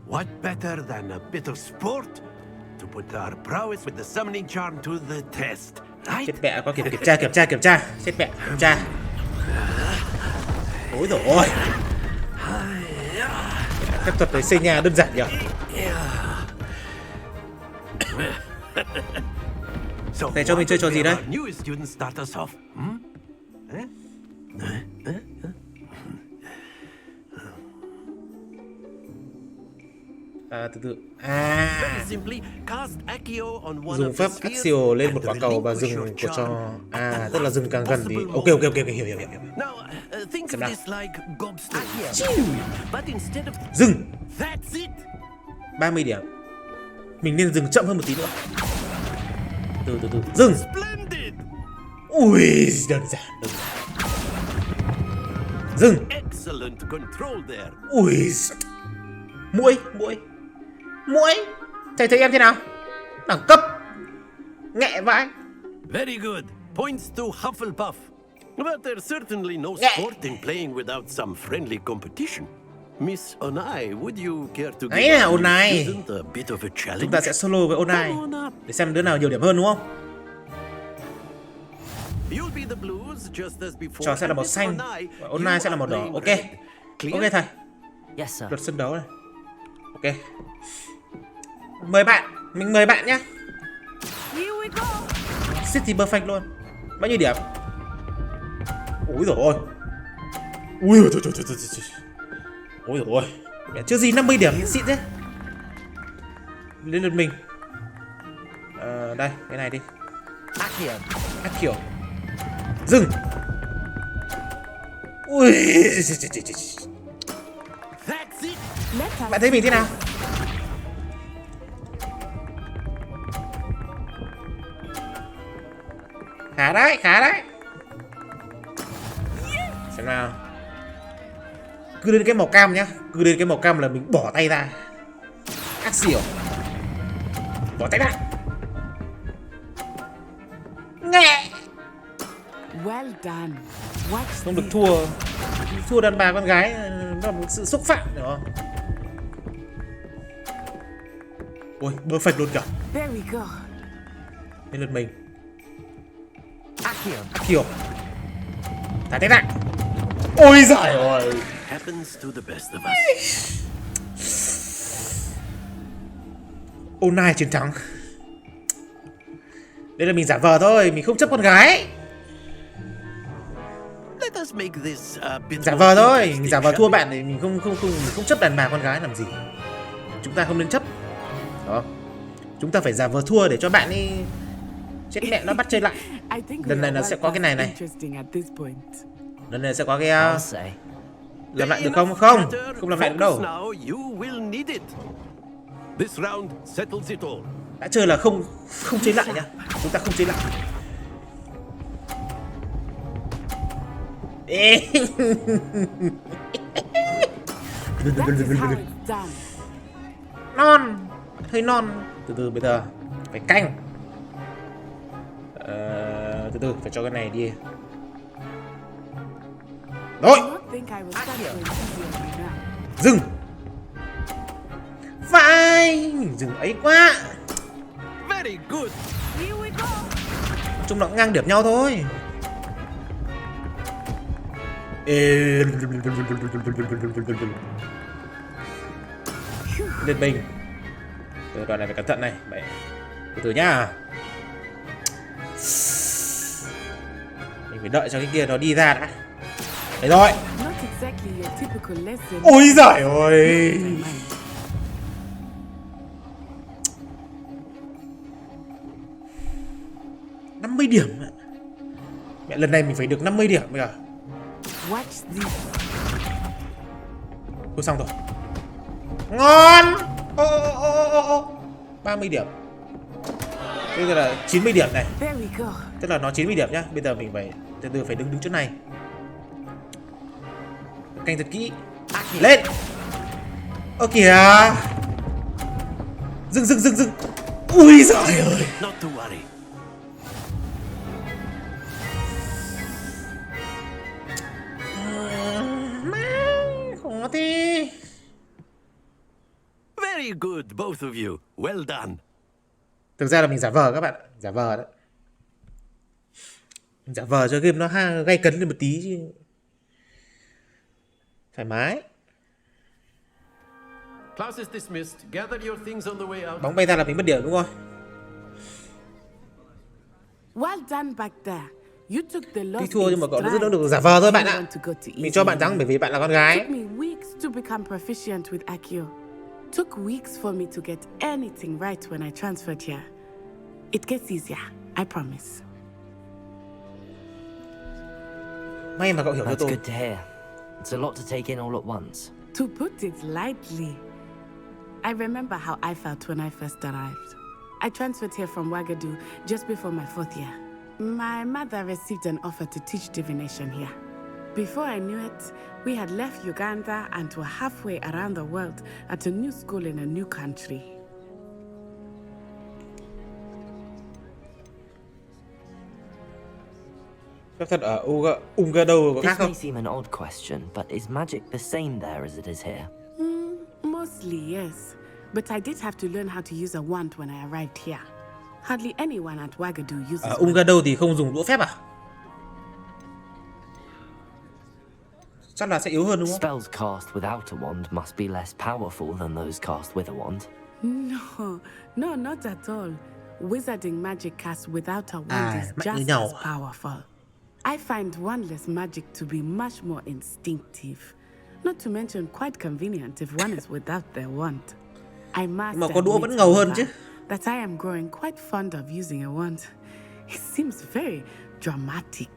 what better than a bit of sport to put our prowess with the summoning charm to the test, right? Chết mẹ, có kiểm tra. Chết mẹ, kiểm tra. Ôi dồi ôi. Phép thuật với xây nhà đơn giản nhỉ? Để cho mình chơi trò gì đây? À, từ. Dùng phép Axio lên một quả cầu và dừng của trò. À, tức là dừng càng gần thì. Ok, hiểu. Xem nào. Dừng. 30 điểm. Mình nên dừng chậm hơn một tí nữa. Từ. Dừng. Ui, đơn giản. Dừng. Ui. Muỗi. Thầy thấy em thế nào? Đẳng cấp. Nghẹ vãi. Very good. Points to Hufflepuff. But there's certainly no sport in playing without some friendly competition. Miss Onai, would you care to give a bit of a challenge? Chúng ta sẽ solo với Onai để xem đứa nào nhiều điểm hơn đúng không? Trò sẽ là màu xanh, Onai sẽ là màu đỏ. Ok thầy. Yes sir. Luật sân đấu này. Ok. Mình mời bạn nhé. City perfect luôn. Bao nhiêu điểm? Ôi dồi ôi. Ôi dồi ôi. Mẹ chưa gì 50 điểm xịn thế. Đến lượt mình. Đây, cái này đi. Accio. Dừng. Ui. Bạn thấy mình thế nào? Khá đấy. Xem nào. Cứ đến cái màu cam nhá. Cứ đến cái màu cam là mình bỏ tay ra. Axio. Bỏ tay ra. Nghe. Well done. Không được thua đàn bà con gái là một sự xúc phạm hiểu không? Ôi, perfect luôn cả. Very good. Đến lượt mình. Accio. Thả tay ra. Ôi giời ơi. Onai chiến thắng. Đây là mình giả vờ thôi, mình không chấp con gái. Giả vờ thôi, mình giả vờ thua bạn thì mình không chấp đàn bà con gái làm gì. Chúng ta không nên chấp. Đó. Chúng ta phải giả vờ thua để cho bạn ấy chết mẹ nó bắt chơi lại. Lần này nó sẽ có cái này. Lần này sẽ có cái làm lại được không? Không làm lại được đâu. Đã chơi là không chơi lại nha. Chúng ta không chơi lại. Non, hơi non. Từ bây giờ phải canh. Từ phải cho cái này đi. Rồi. Dừng. Vai, dừng ấy quá. Chúng nó ngang điểm nhau thôi. Liên minh. Đoạn này phải cẩn thận này. Mẹ. Từ từ nhá. Mình phải đợi cho cái kia nó đi ra đã. Đấy rồi. Ôi giời ơi. điểm. Mẹ lần này mình phải được 50 điểm bây giờ. Thôi xong rồi. Ngon. 30 điểm. Bây giờ là 90 điểm này. Tức là nó 90 điểm nhá. Bây giờ mình phải từ từ phải đứng chỗ này. Canh thật kỹ. Lên. Ơ kìa. Dừng. Ui giời ơi. Khó thế. Very good, both of you. Well done. Thực ra là mình giả vờ các bạn, giả vờ đấy. Giả vờ cho game nó gay cấn lên một tí chứ. Thoải mái. Class is dismissed. Gather your things on the way out. Bóng bay ra là mình mất điểm đúng không? Well done back there. You took the loss. Tuy thua nhưng mà cậu rất được giả vờ thôi bạn ạ. Mình cho bạn thắng bởi vì bạn là con gái. Took me weeks to become proficient with Accio. Took weeks for me to get anything right when I transferred here. It gets easier, I promise. May mà cậu hiểu cho tôi. That's good to hear. It's a lot to take in all at once. To put it lightly, I remember how I felt when I first arrived. I transferred here from Ouagadougou just before my 4th year. My mother received an offer to teach divination here. Before I knew it, we had left Uganda and were halfway around the world at a new school in a new country. Phép thuật ở Ouagadougou có khác This không? may seem an odd question, but is magic the same there as it is here? Mostly, yes. But I did have to learn how to use a wand when I arrived here. Hardly anyone at Ouagadougou uses Ở Ouagadougou thì không dùng đũa phép à? Chắc là sẽ yếu hơn đúng không? Spells cast without a wand must be less powerful than those cast with a wand. No, not at all. Wizarding magic cast without a wand is just as powerful. I find wandless magic to be much more instinctive. Not to mention quite convenient if one is without their wand. I must mà có đũa vẫn ngầu hơn chứ. That I am growing quite fond of using a wand. It seems very dramatic.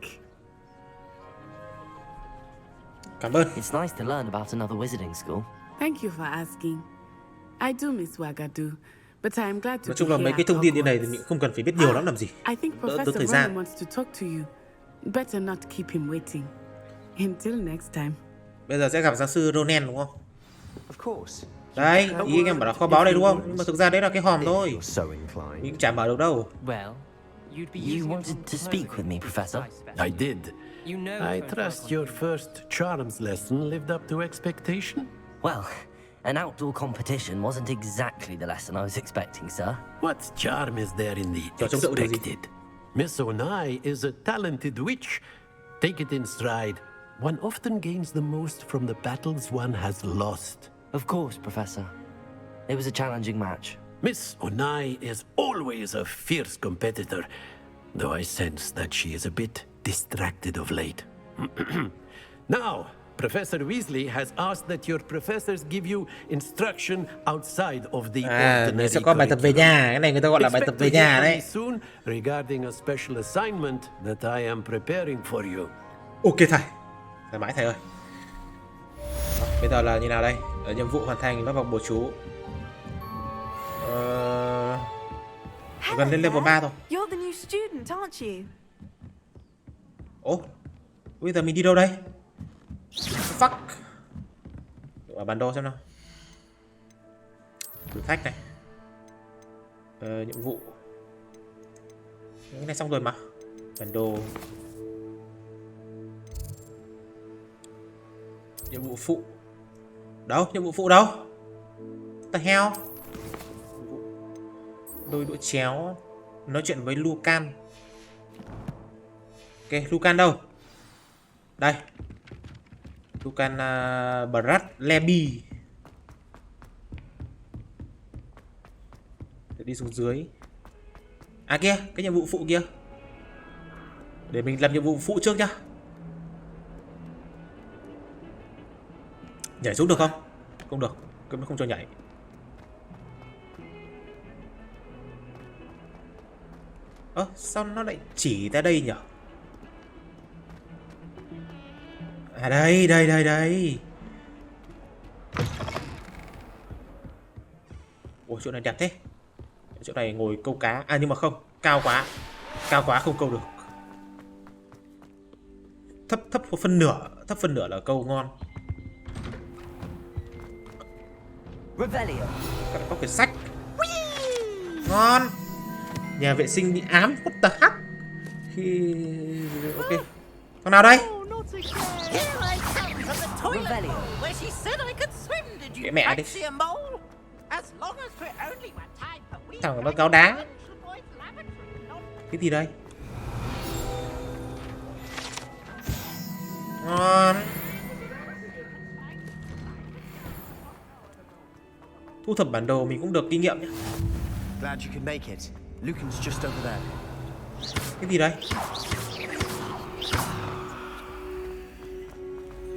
Cảm ơn. It's nice to learn about another wizarding school. Thank you for asking. I do miss Ouagadougou, but I am glad to Nói chung là mấy cái thông tin như này thì mình không cần phải biết nhiều lắm làm gì. I think Professor Rowan wants to talk to you. Better not keep him waiting. Until next time. Bây giờ sẽ gặp giáo sư Ronen đúng không? Of course. Đấy, ý anh em bảo là kho báu đây đúng không? Nhưng mà thực ra đấy là cái hòm thôi. Mình chả mở được đâu. You wanted to speak with me, Professor? I did. I trust your first charms lesson lived up to expectation. Well, an outdoor competition wasn't exactly the lesson I was expecting, sir. What charm is there in the expected? Miss Onai is a talented witch. Take it in stride. One often gains the most from the battles one has lost. Of course, Professor. It was a challenging match. Miss Onai is always a fierce competitor, though I sense that she is a bit distracted of late. Now, Professor Weasley has asked that your professors give you instruction outside of the ordinary sẽ có bài tập về nhà, cái này người ta gọi là bài tập về nhà đấy. Soon regarding a special assignment that I am preparing for you. Ok thầy. Thoải mái thầy ơi. Bây giờ là như nào đây? Ở nhiệm vụ hoàn thành nó vào bùa chú. Gần lên level 3 thôi. You're the new student, aren't you? Ồ, bây giờ mình đi đâu đây? Fuck. Ở bản đồ xem nào. Thử thách này. Nhiệm vụ. Cái này xong rồi mà. Bản đồ. Nhiệm vụ phụ. Đâu? Nhiệm vụ phụ đâu? The hell? Đôi đũa chéo. Nói chuyện với Lucan. Ok, Lucan đâu? Đây. Tucan Brad Leby. Để đi xuống dưới. À kia, cái nhiệm vụ phụ kia. Để mình làm nhiệm vụ phụ trước nhá. Nhảy xuống được không? Không được, nó không cho nhảy. Sao nó lại chỉ ra đây nhỉ? À đây. Ủa chỗ này đẹp thế. Chỗ này ngồi câu cá. À nhưng mà không, cao quá không câu được. Thấp phân nửa là câu ngon. Có quyển sách. Ngon. Nhà vệ sinh bị ám. What the heck? Ok. Con nào đây? Cái mẹ đi. Thằng nó cáo đá. Cái gì đây? Ngon. Thu thập bản đồ mình cũng được kinh nghiệm nhé. Glad you can make it. Lucan's just over there. Cái gì đây?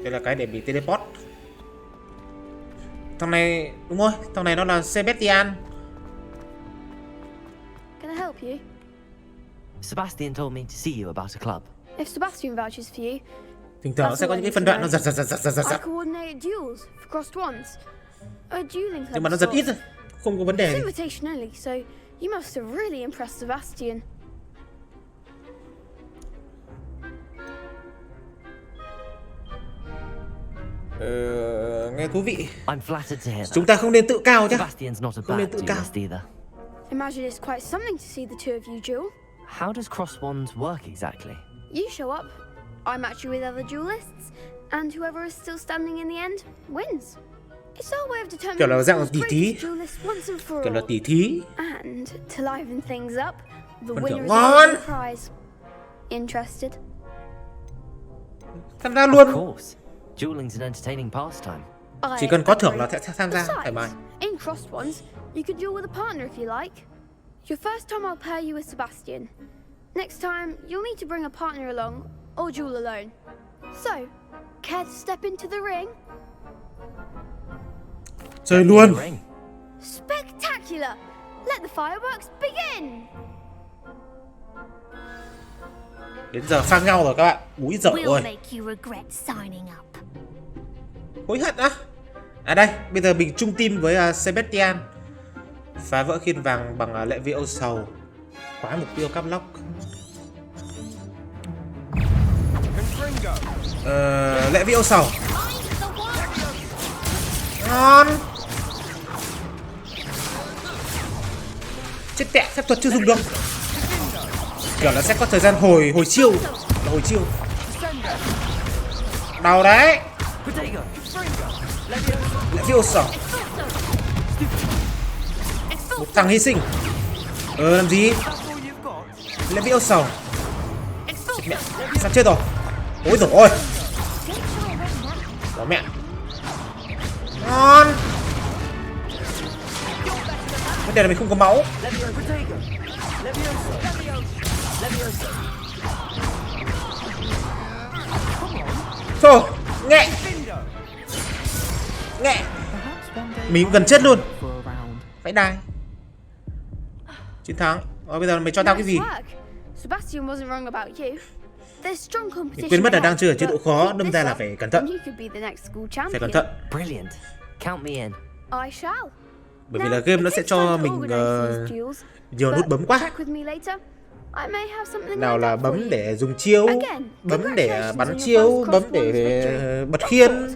Đây là cái để bị teleport. Thằng này đúng rồi, thằng này nó là Sebastian. Can I help you? Sebastian told me to see you about a club. If Sebastian vouches for you, thỉnh thoảng sẽ có những cái phân đoạn nó giật. I coordinate duels for crossed ones. A dueling club. Nhưng mà nó giật ít thôi, không có vấn đề. It's invitation only, so you must have really impressed Sebastian. Nghe thú vị. I'm flattered to hear that. Chúng ta không nên tự cao chứ. Sebastian's not a Không nên bad tự cao. duelist either. Imagine it's quite something to see the two of you duel. How does cross wands work exactly? You show up, I match you with other duelists, and whoever is still standing in the end wins. It's our way of determining Kiểu là dạng who's tỷ greatest thí. duelist once and for Kiểu là all. tỷ thí. And to liven things up, the Phần winner thưởng is ngon. always the prize. Interested? Tham gia luôn. Of course. Dueling's an entertaining pastime. Chỉ cần có thưởng là sẽ tham gia thoải mái. In crossed ones, you could duel with a partner if you like. Your first time I'll pair you with Sebastian. Next time, you'll need to bring a partner along or duel alone. So, care to step into the ring? Chơi luôn. Spectacular! Let the fireworks begin! Đến giờ phang nhau rồi các bạn. Úi giời We'll ơi. make you regret signing up. Hối hận á. À đây, bây giờ mình chung team với Sebastian. Phá vỡ khiên vàng bằng lệ vị âu sầu. Khóa mục tiêu cắp lóc. Lệ vị âu sầu. Ngon. Chết tẹ, phép thuật chưa dùng được. Kiểu là sẽ có thời gian hồi chiêu. Là hồi chiêu. Đau đấy. Lệ vị âu sầu. Một thằng hy sinh. Làm gì? Lệ vị âu sầu. Mẹ, sắp chết rồi. Ôi dồi ôi. Đó mẹ. Ngon. Vấn đề là mình không có máu. Thôi, nghẹ. Mình gần chết luôn. Phải đai. Chiến thắng. Bây giờ mày cho tao cái gì? Sebastian wasn't wrong about you. There's strong competition. Quên mất là đang chơi ở chế độ khó, đâm ra là phải cẩn thận. Phải cẩn thận. Brilliant. Count me in. I shall. Bởi vì là game nó sẽ cho mình nhiều nút bấm quá. Nào là bấm để dùng chiêu, bấm để bắn chiêu, bấm để bật khiên,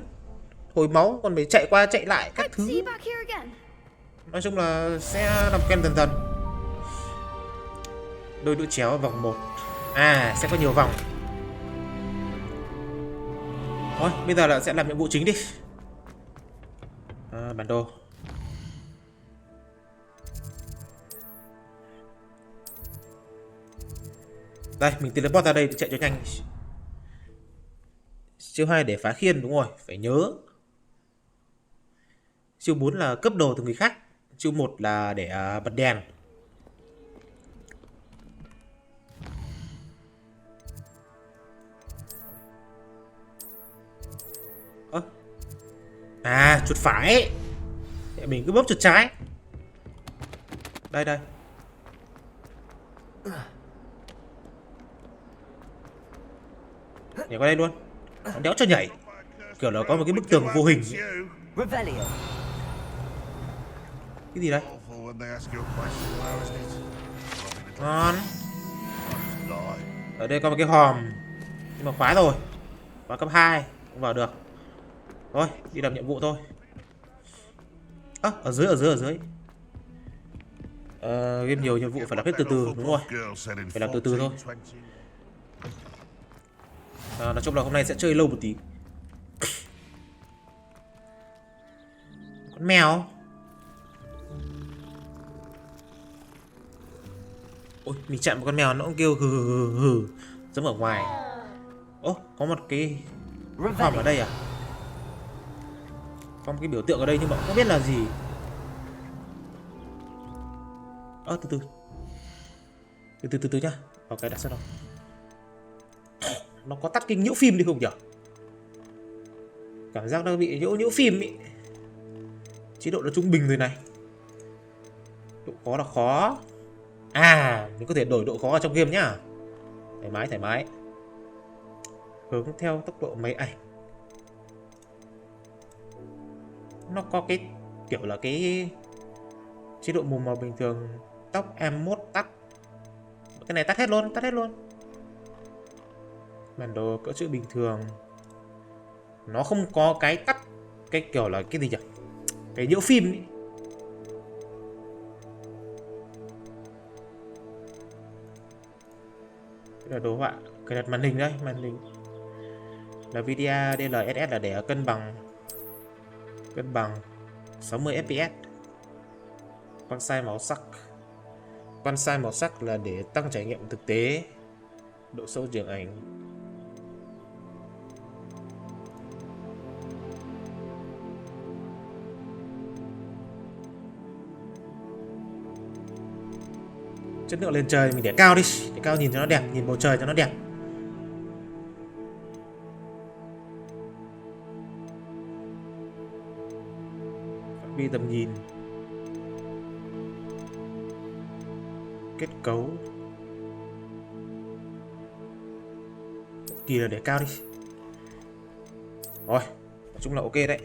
hồi máu, còn phải chạy qua chạy lại các thứ. Nói chung là sẽ làm quen dần dần. Đôi đũa chéo vòng 1. Sẽ có nhiều vòng. Thôi, bây giờ là sẽ làm nhiệm vụ chính đi. Bản đồ. Đây, mình teleport ra đây để chạy cho nhanh. Chiêu 2 để phá khiên, đúng rồi, phải nhớ. Chiêu 4 là cướp đồ từ người khác. Chiêu 1 là để bật đèn. Chuột phải. Mình cứ bấm chuột trái. Đây đây. Nhảy qua đây luôn. Nó đéo cho nhảy. Kiểu nó có một cái bức tường vô hình. Cái gì đây? Ngon. Ở đây có một cái hòm. Nhưng mà khóa rồi. Khóa cấp 2. Không vào được. Thôi, đi làm nhiệm vụ thôi. Ở dưới. Game nhiều nhiệm vụ phải làm hết từ từ, đúng rồi. Phải làm từ từ thôi. Nói chung là hôm nay sẽ chơi lâu một tí. Con mèo. Ôi, mình chạm một con mèo nó cũng kêu hừ hừ hừ giống ở ngoài. Có một cái hòm ở đây à? Có một cái biểu tượng ở đây nhưng mà không biết là gì. Từ từ nhá. Ok, đã sao đâu. Nó có tắt cái nhiễu phim đi không nhỉ? Cảm giác nó bị nhiễu phim ý. Chế độ nó trung bình rồi này. Độ khó là khó. Mình có thể đổi độ khó ở trong game nhá. Thoải mái. Hướng theo tốc độ máy ảnh. Nó có cái kiểu là cái chế độ mù màu bình thường. Tóc em mốt tắt. Cái này tắt hết luôn. Bản đồ cỡ chữ bình thường. Nó không có cái tắt. Cái kiểu là cái gì nhỉ? Cái nhiễu phim ý. Cái là đồ họa. Cái đặt màn hình đây. Màn hình là video DLSS là để cân bằng 60 fps. Quang sai màu sắc là để tăng trải nghiệm thực tế. Độ sâu trường ảnh. Chất lượng lên trời mình để cao đi. Để cao nhìn cho nó đẹp. Nhìn bầu trời cho nó đẹp. Phạm vi tầm nhìn. Kết cấu. Kỳ là để cao đi. Rồi, nói chung là ok đấy.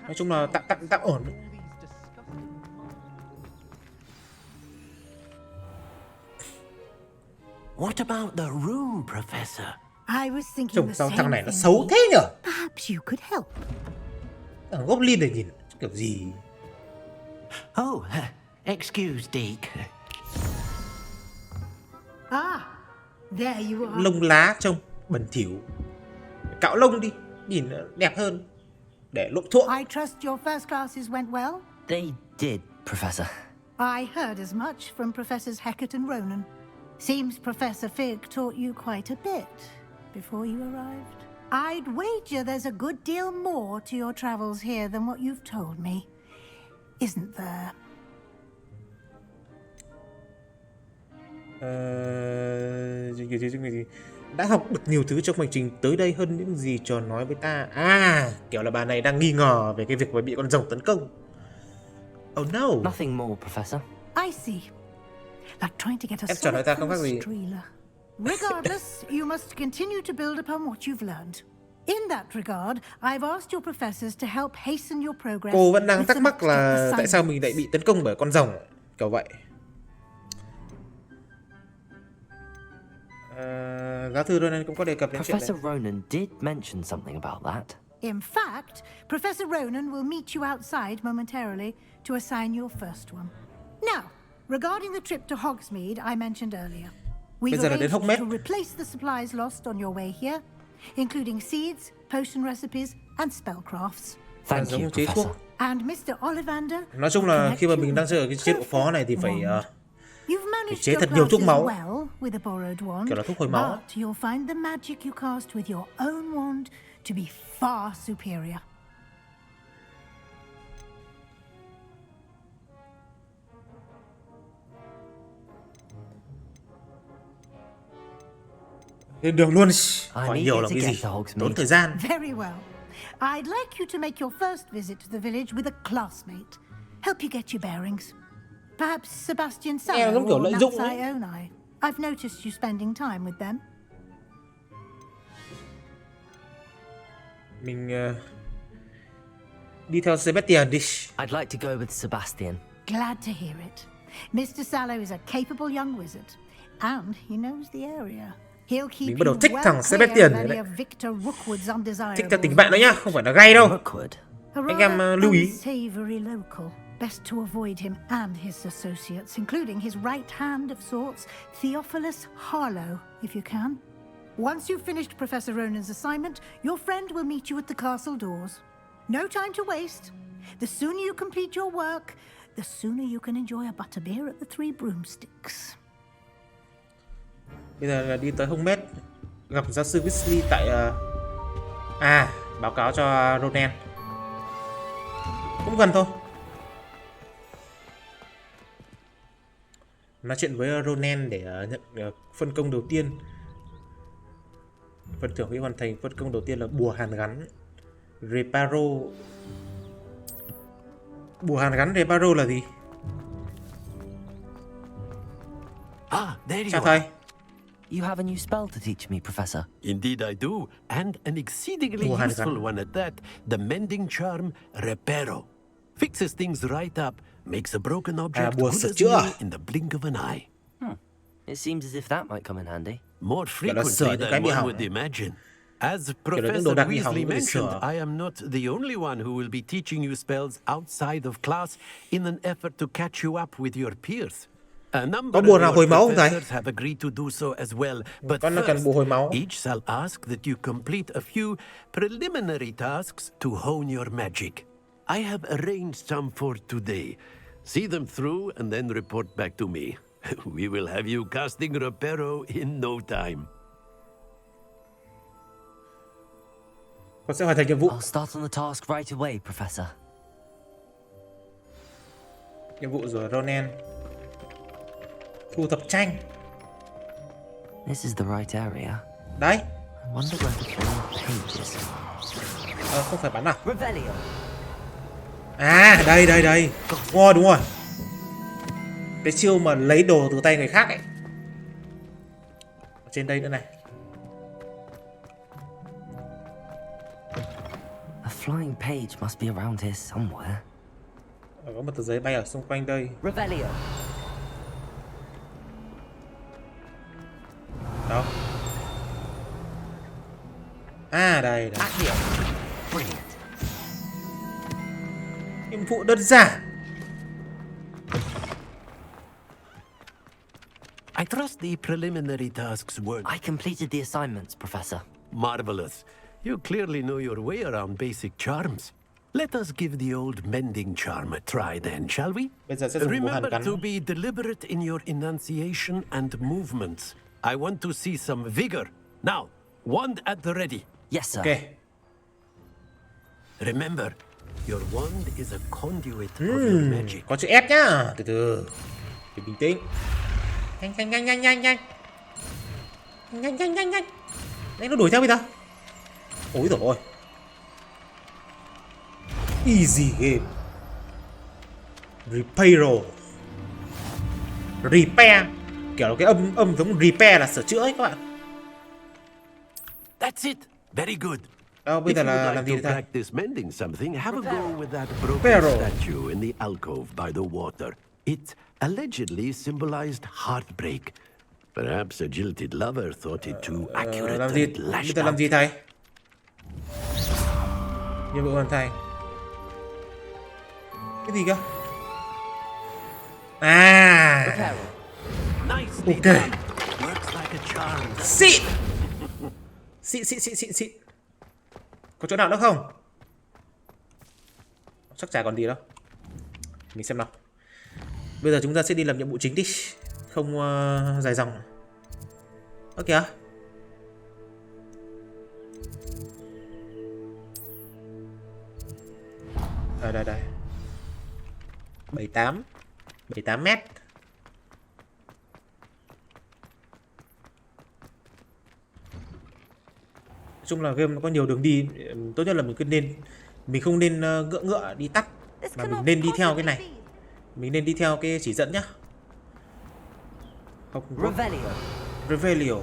Nói chung là tạm ổn. What about the room, Professor? I was thinking the same thằng này nó thing. xấu thế nhở? Perhaps you could help. Thằng Goblin này nhìn kiểu gì? Oh, excuse, Deke. There you are. Lông lá trông bẩn thỉu. Cạo lông đi, nhìn đẹp hơn. Để lộn thuốc. I trust your first classes went well? They did, Professor. I heard as much from Professors Hecat and Ronan. Seems Professor Fig taught you quite a bit before you arrived. I'd wager there's a good deal more to your travels here than what you've told me. Isn't there? Đã học được nhiều thứ trong hành trình tới đây hơn những gì trò nói với ta. Kiểu là bà này đang nghi ngờ về cái việc bị con rồng tấn công. Oh no. Nothing more, Professor. I see. Like trying to get a Em trả lời ta không khác gì. Regardless, you must continue to build upon what you've learned. In that regard, I've asked your professors to help hasten your progress. Cô vẫn đang thắc mắc là tại sao mình lại bị tấn công bởi con rồng kiểu vậy. Giáo sư Ronan cũng có đề cập đến chuyện Professor Ronan did mention something about that. In fact, Professor Ronan will meet you outside momentarily to assign your first one. Now, regarding the trip to Hogsmeade I mentioned earlier, we've arranged to replace the supplies lost on your way here, including seeds, potion recipes, and spellcrafts. Thank you, Professor. And Mr. Ollivander. Nói chung là khi mà mình đang chơi ở cái chế độ phó này thì phải You've managed chế your thật nhiều thuốc classes máu. well with a borrowed wand, Kiểu là thuốc hồi máu. but you'll find the magic you cast with your own wand to be far superior. Lên đường luôn. Hỏi nhiều làm cái gì? Tốn thời gian. Very well. I'd like you to make your first visit to the village with a classmate. Help you get your bearings. Perhaps Sebastian Sallow or Natsai Onai. I've noticed you spending time with them. Mình đi theo Sebastian đi. I'd like to go with Sebastian. Glad to hear it. Mr. Sallow is a capable young wizard, and he knows the area. He'll keep Mình bắt đầu you thích well thằng clear Sebastian of này any đấy. of Victor Rookwood's undesirables. Thích theo tình bạn đó nhá, không phải là gay đâu. Anh em lưu ý. Unsavory local. Best to avoid him and his associates, including his right hand of sorts, Theophilus Harlow, if you can. Once you've finished Professor Ronan's assignment, your friend will meet you at the castle doors. No time to waste. The sooner you complete your work, the sooner you can enjoy a butterbeer at the Three Broomsticks. Bây giờ là đi tới Hogwarts, gặp giáo sư Weasley tại báo cáo cho Ronan. Cũng gần thôi. Nói chuyện với Ronan để nhận phân công đầu tiên. Phần thưởng khi hoàn thành phân công đầu tiên là bùa hàn gắn Reparo. Bùa hàn gắn Reparo là gì? There you Chào are. thầy. You have a new spell to teach me, Professor. Indeed I do, and an exceedingly useful one at that. The mending charm Reparo. Fixes things right up, makes a broken object good as new in the blink of an eye. It seems as if that might come in handy. More frequently than one would imagine. As Professor Weasley mentioned, I am not the only one who will be teaching you spells outside of class in an effort to catch you up with your peers. A number of your professors have agreed to do so as well, but first, each shall ask that you complete a few preliminary tasks to hone your magic. I have arranged some for today. See them through and then report back to me. We will have you casting Reparo in no time. Con sẽ hoàn thành nhiệm vụ. I'll start on the task right away, Professor. Nhiệm vụ rồi Ronan. Thu thập tranh. This is the right area. Đấy. I wonder where the flying pages are. Không phải bắn à? Revelio. Đây. Đúng rồi. Cái chiêu mà lấy đồ từ tay người khác ấy. Ở trên đây nữa này. A flying page must be around here somewhere. Có một tờ giấy bay ở xung quanh đây. Revelio. Đâu? Đây. Nhiệm vụ đơn giản. I trust the preliminary tasks were... I completed the assignments, Professor. Marvelous. You clearly know your way around basic charms. Let us give the old mending charm a try then, shall we? Remember to be deliberate in your enunciation and movements. I want to see some vigor. Now, wand at the ready. Yes, sir. Okay. Remember, your wand is a conduit of your magic. Có chữ F nhá. Từ. Bình tĩnh. Nhanh. Đấy, nó đuổi theo bây giờ. Ôi dồi ôi. Easy game. Repair. Kiểu là cái âm giống repair là sửa chữa ấy các bạn. That's it. Very good. Bây giờ là làm gì thầy? Practice mending something, have a go with that broken statue in the alcove by the water. It allegedly symbolized heartbreak. Perhaps a jilted lover thought it too accurate and lashed out. Làm gì thầy? Nhiệm vụ hoàn thành. Cái gì cơ? Ok. Xịn. Có chỗ nào nữa không? Chắc chả còn gì đâu. Mình xem nào. Bây giờ chúng ta sẽ đi làm nhiệm vụ chính đi. không dài dòng. Ơ kìa. Đây. 78 mét. Nói chung là game nó có nhiều đường đi, tốt nhất là mình không nên ngựa đi tắt, mà mình nên đi theo cái này. Mình nên đi theo cái chỉ dẫn nhá. Revelio.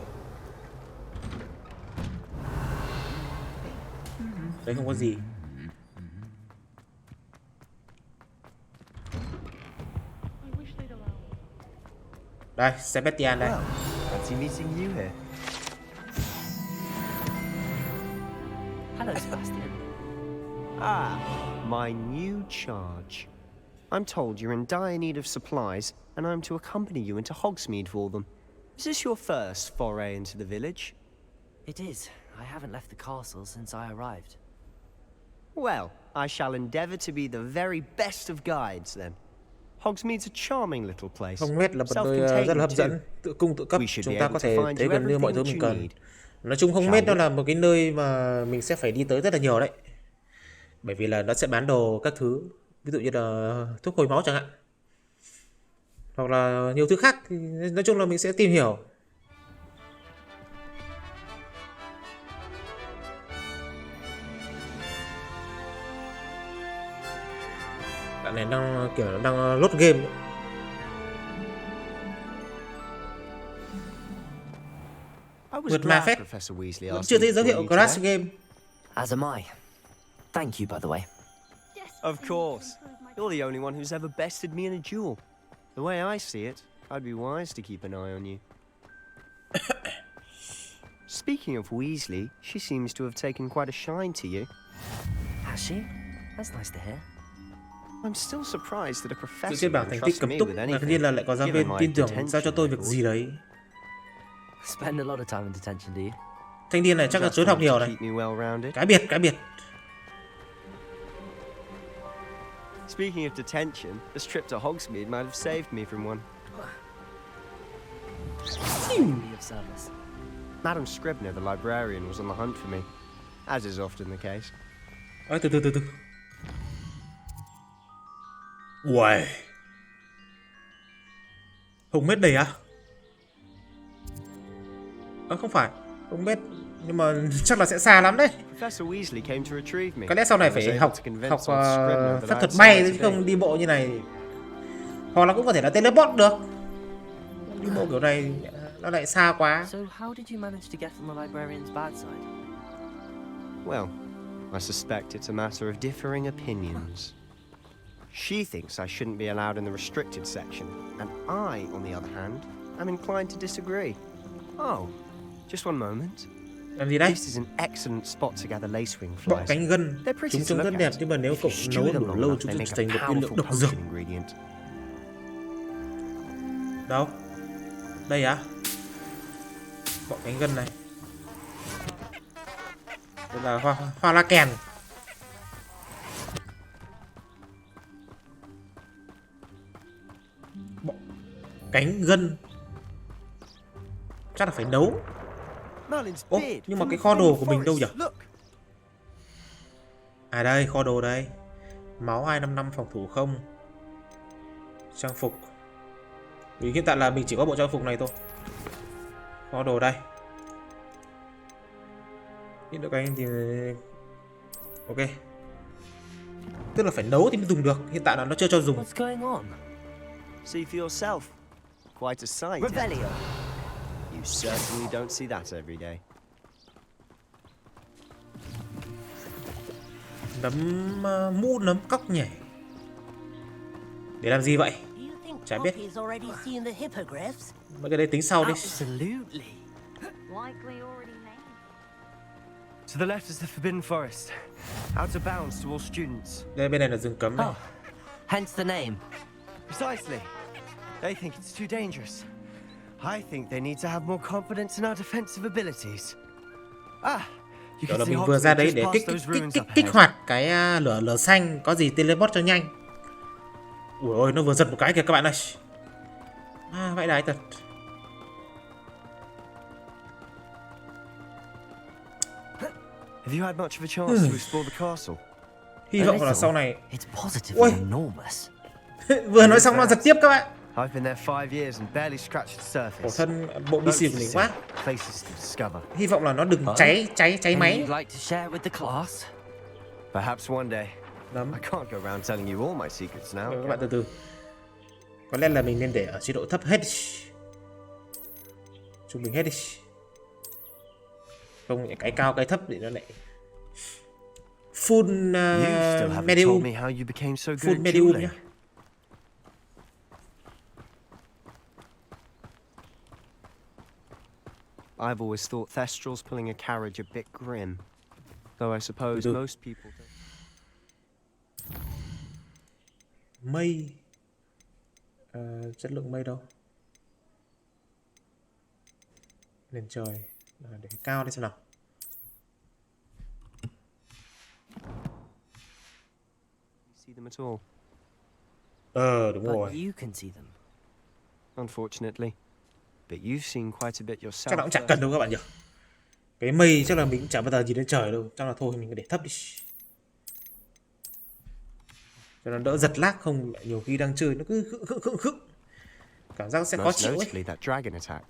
Đấy không có gì. Đây, Sebastian đây. Fancy meeting you here. Hello, Sebastian. Ah, my new charge. I'm told you're in dire need of supplies, and I'm to accompany you into Hogsmeade for them. Is this your first foray into the village? It is. I haven't left the castle since I arrived. Well, I shall endeavour to be the very best of guides then. Hogsmeade's a charming little place. Hogsmeade là một nơi rất là hấp dẫn, tự cung tự cấp, chúng ta có thể thấy gần như mọi thứ mình cần. Nói chung Hogsmeade nó là một cái nơi mà mình sẽ phải đi tới rất là nhiều đấy. Bởi vì là nó sẽ bán đồ các thứ, ví dụ như là thuốc hồi máu chẳng hạn. Hoặc là nhiều thứ khác, thì nói chung là mình sẽ tìm hiểu. Bạn này đang load game. Vượt ma phép. Vẫn chưa thấy dấu hiệu crash game. As am I. Thank you, by the way. Of course. You're the only one who's ever bested me in a duel. The way I see it, I'd be wise to keep an eye on you. Speaking of Weasley, she seems to have taken quite a shine to you. Has she? That's nice to hear. I'm still surprised that a Dựa professor trên bảng would thành tích trust cấm me túc, with tuy anything. nhiên là lại có giáo viên Given my tin tưởng detention giao cho tôi việc gì đấy. Spend a lot of time in detention, do you? Thanh niên này chắc là trốn học nhiều này. Keep me well-rounded. Cái biệt. Speaking of detention, this trip to Hogsmeade might have saved me from one. Of service. Madam Scribner, the librarian, was on the hunt for me, as is often the case. Từ. Uầy. Hogsmeade đây à? Không phải. Hogsmeade, nhưng mà chắc là sẽ xa lắm đấy. Professor Weasley came to retrieve me. Có lẽ sau này phải học phép thuật bay chứ không đi bộ như này. Hoặc là cũng có thể là teleport được. Đi bộ kiểu này nó lại xa quá. So how did you manage to get on the librarian's bad side? Well, I suspect it's a matter of differing opinions. She thinks I shouldn't be allowed in the restricted section, and I, on the other hand, am inclined to disagree. Oh, just one moment. Làm gì đấy? This is an excellent spot to gather lacewing Bọ flies. cánh gân. Chúng trông rất đẹp nhưng mà nếu cậu nấu đủ lâu chúng sẽ trở thành một nguyên liệu độc dược. Đâu? Đây á? Bọ cánh gân này. Đây là hoa la kèn. Bọ cánh gân. Chắc là phải nấu. Ồ, nhưng mà cái kho đồ của mình đâu nhỉ? À đây, kho đồ đây. Máu 255 phòng thủ không. Trang phục. Vì hiện tại là mình chỉ có bộ trang phục này thôi. Kho đồ đây. Những cái thì ok. Tức là phải nấu thì mới dùng được. Hiện tại là nó chưa cho dùng. What's going on? See for yourself. Quite a sight. Revelio. You certainly don't see that every day. Mũ nấm cóc nhỉ? Để làm gì vậy? Chả biết. Mấy cái đấy tính sau đi. To the left is the Forbidden Forest. Out of bounds to all students. Đây bên này là rừng cấm này. Oh, hence the name. Precisely. They think it's too dangerous. I think they need to have more confidence in our defensive abilities. Ah, you Đó can là see mình vừa ra đấy để kích hoạt cái lửa xanh, có gì teleport cho nhanh. Ui ôi, nó vừa giật một cái kìa các bạn ơi. Vãi đái thật. Have you had much of a chance to explore the castle? Hy vọng là sau này. It's positively enormous. Vừa nói xong nó giật tiếp các bạn. I've been there 5 years and barely scratched the surface. Khổ thân bộ PC của mình quá. Places to discover. Hy vọng là nó đừng cháy máy. You'd like to share with the class? Perhaps one day. I can't go around telling you all my secrets now. Các bạn từ từ. Có lẽ là mình nên để ở chế độ thấp hết đi. Trung bình hết đi. Không cái cao cái thấp để nó lại full medium. Full medium nhá. I've always thought Thestral's pulling a carriage a bit grim, though I suppose most people don't. Mây. Chất lượng mây đâu? Nền trời. Để cao đi xem nào. See them at all? Đúng rồi. But you can see them. Unfortunately, but you've seen quite a bit yourself. Chắc là cũng chẳng cần đâu các bạn nhỉ. Cái mây chắc là mình chẳng bao giờ nhìn đến trời đâu. Chắc là thôi mình cứ để thấp đi. Cho nó đỡ giật lag, không lại nhiều khi đang chơi nó cứ khựng. Cảm giác sẽ khó chịu ấy. That dragon attack.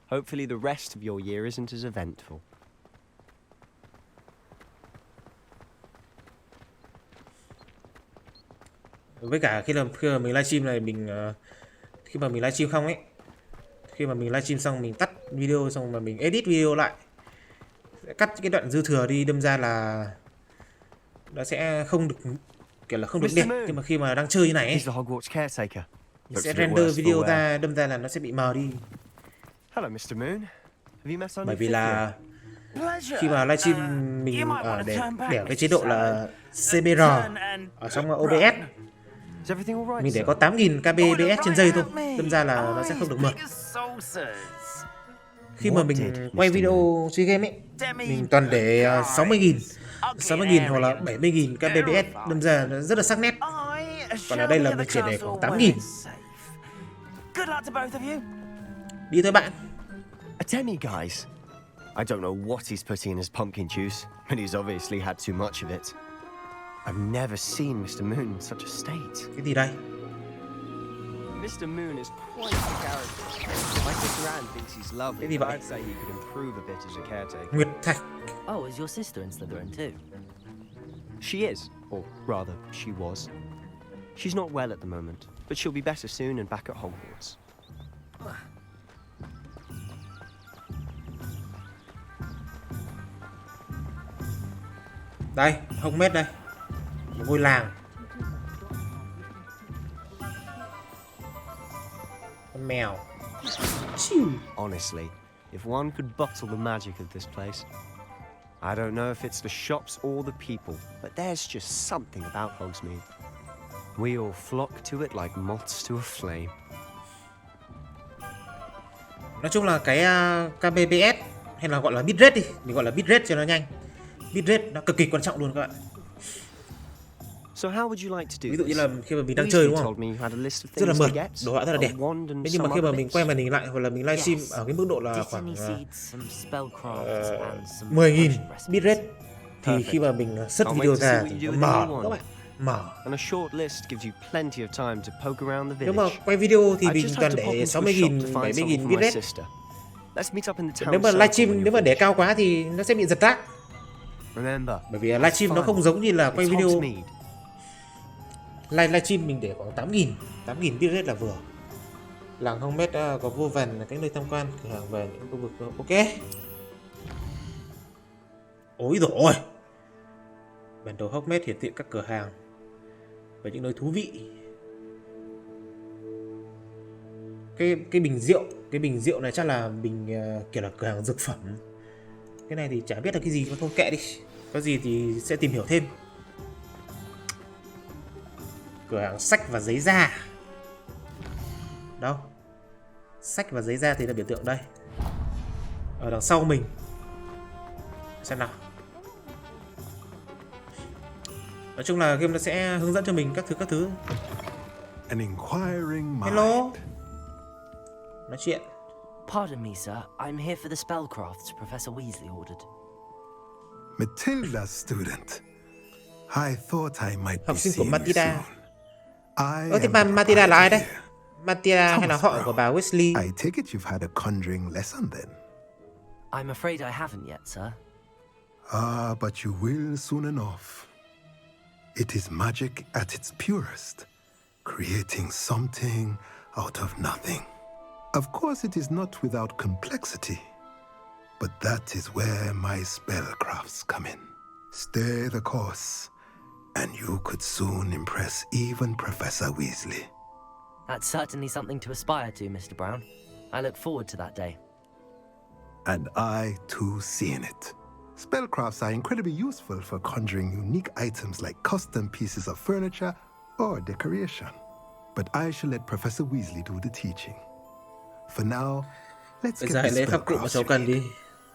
Hopefully the rest of your year isn't as eventful. Với cả khi mà mình livestream này khi mà mình livestream không ấy, khi mà mình livestream xong mình tắt video xong mà mình edit video lại, sẽ cắt cái đoạn dư thừa đi, đâm ra là nó sẽ không được kiểu là không được đẹp. Nhưng mà khi mà đang chơi như này ấy, sẽ render video ra, đâm ra là nó sẽ bị mờ đi. Hello, Mr. Moon. Have you met Bởi vì là khi mà livestream mình để cái chế độ là CBR ở trong OBS, mình để có 8.000 kbps trên giây thôi, đâm ra là nó sẽ không được mượt. Khi mà mình quay video chơi game ấy, mình toàn để 60.000 hoặc là 70.000 kbps, đâm ra nó rất là sắc nét. Còn ở đây là mình chỉ để khoảng 8.000. Đi thôi bạn. A tenny, guys. I don't know what he's putting in his pumpkin juice, but he's obviously had too much of it. I've never seen Mr. Moon in such a state. Cái gì đây? Mr. Moon is quite a character. My sister Anne thinks he's lovely, but I'd say he could improve a bit as a caretaker. Nguyệt Thạch. Oh, is your sister in Slytherin too? She is, or rather, she was. She's not well at the moment, but she'll be better soon and back at Hogwarts. Đây, Hogwarts đây. Một ngôi làng. Con mèo. Honestly, if one could bottle the magic of this place. I don't know if it's the shops or the people, but there's just something about Hogsmeade. We all flock to it like moths to a flame. Nói chung là cái kbps hay là gọi là bitrate đi, mình gọi là bitrate cho nó nhanh. Bitrate nó cực kỳ quan trọng luôn các bạn. So how would you like to do? Ví dụ như là khi mà mình đang chơi đúng không? Rất là mượt, đồ họa rất là đẹp. Thế nhưng mà khi mà mình quay màn hình lại hoặc là mình livestream ở cái mức độ là khoảng 10.000 bitrate thì khi mà mình search video ra thì nó mở các bạn. Mở. Nếu mà quay video thì mình toàn để 60.000, 70.000 bitrate. Nếu mà livestream nếu mà để cao quá thì nó sẽ bị giật lag. Bởi vì livestream nó không giống như là quay video. Livestream mình để khoảng 8.000 bitrate là vừa. Làng Hogwarts có vô vàn các nơi tham quan, cửa hàng về những khu vực ok. Ôi dồi ôi. Bản đồ Hogwarts hiển thị các cửa hàng và những nơi thú vị. Cái bình rượu này chắc là bình kiểu là cửa hàng dược phẩm. Cái này thì chả biết là cái gì, mà thôi kệ đi. Có gì thì sẽ tìm hiểu thêm. Cửa hàng sách và giấy da. Đâu? Sách và giấy da thì là biểu tượng đây. Ở đằng sau mình. Xem nào. Nói chung là game nó sẽ hướng dẫn cho mình các thứ. Hello. nói chuyện. Pardon me, sir. I'm here for the spellcrafts Professor Weasley ordered. Matilda's student. I thought I might be Học sinh của seeing you Matilda. soon. Thì bà Matilda là ai đấy? Matilda hay là họ của bà Weasley? I take it you've had a conjuring lesson then. I'm afraid I haven't yet, sir. Ah, but you will soon enough. It is magic at its purest, creating something out of nothing. Of course, it is not without complexity, but that is where my spellcrafts come in. Stay the course, and you could soon impress even Professor Weasley. That's certainly something to aspire to, Mr. Brown. I look forward to that day. And I, too, see in it. Spellcrafts are incredibly useful for conjuring unique items like custom pieces of furniture or decoration. But I shall let Professor Weasley do the teaching. For now, let's get the spellcrafts ready.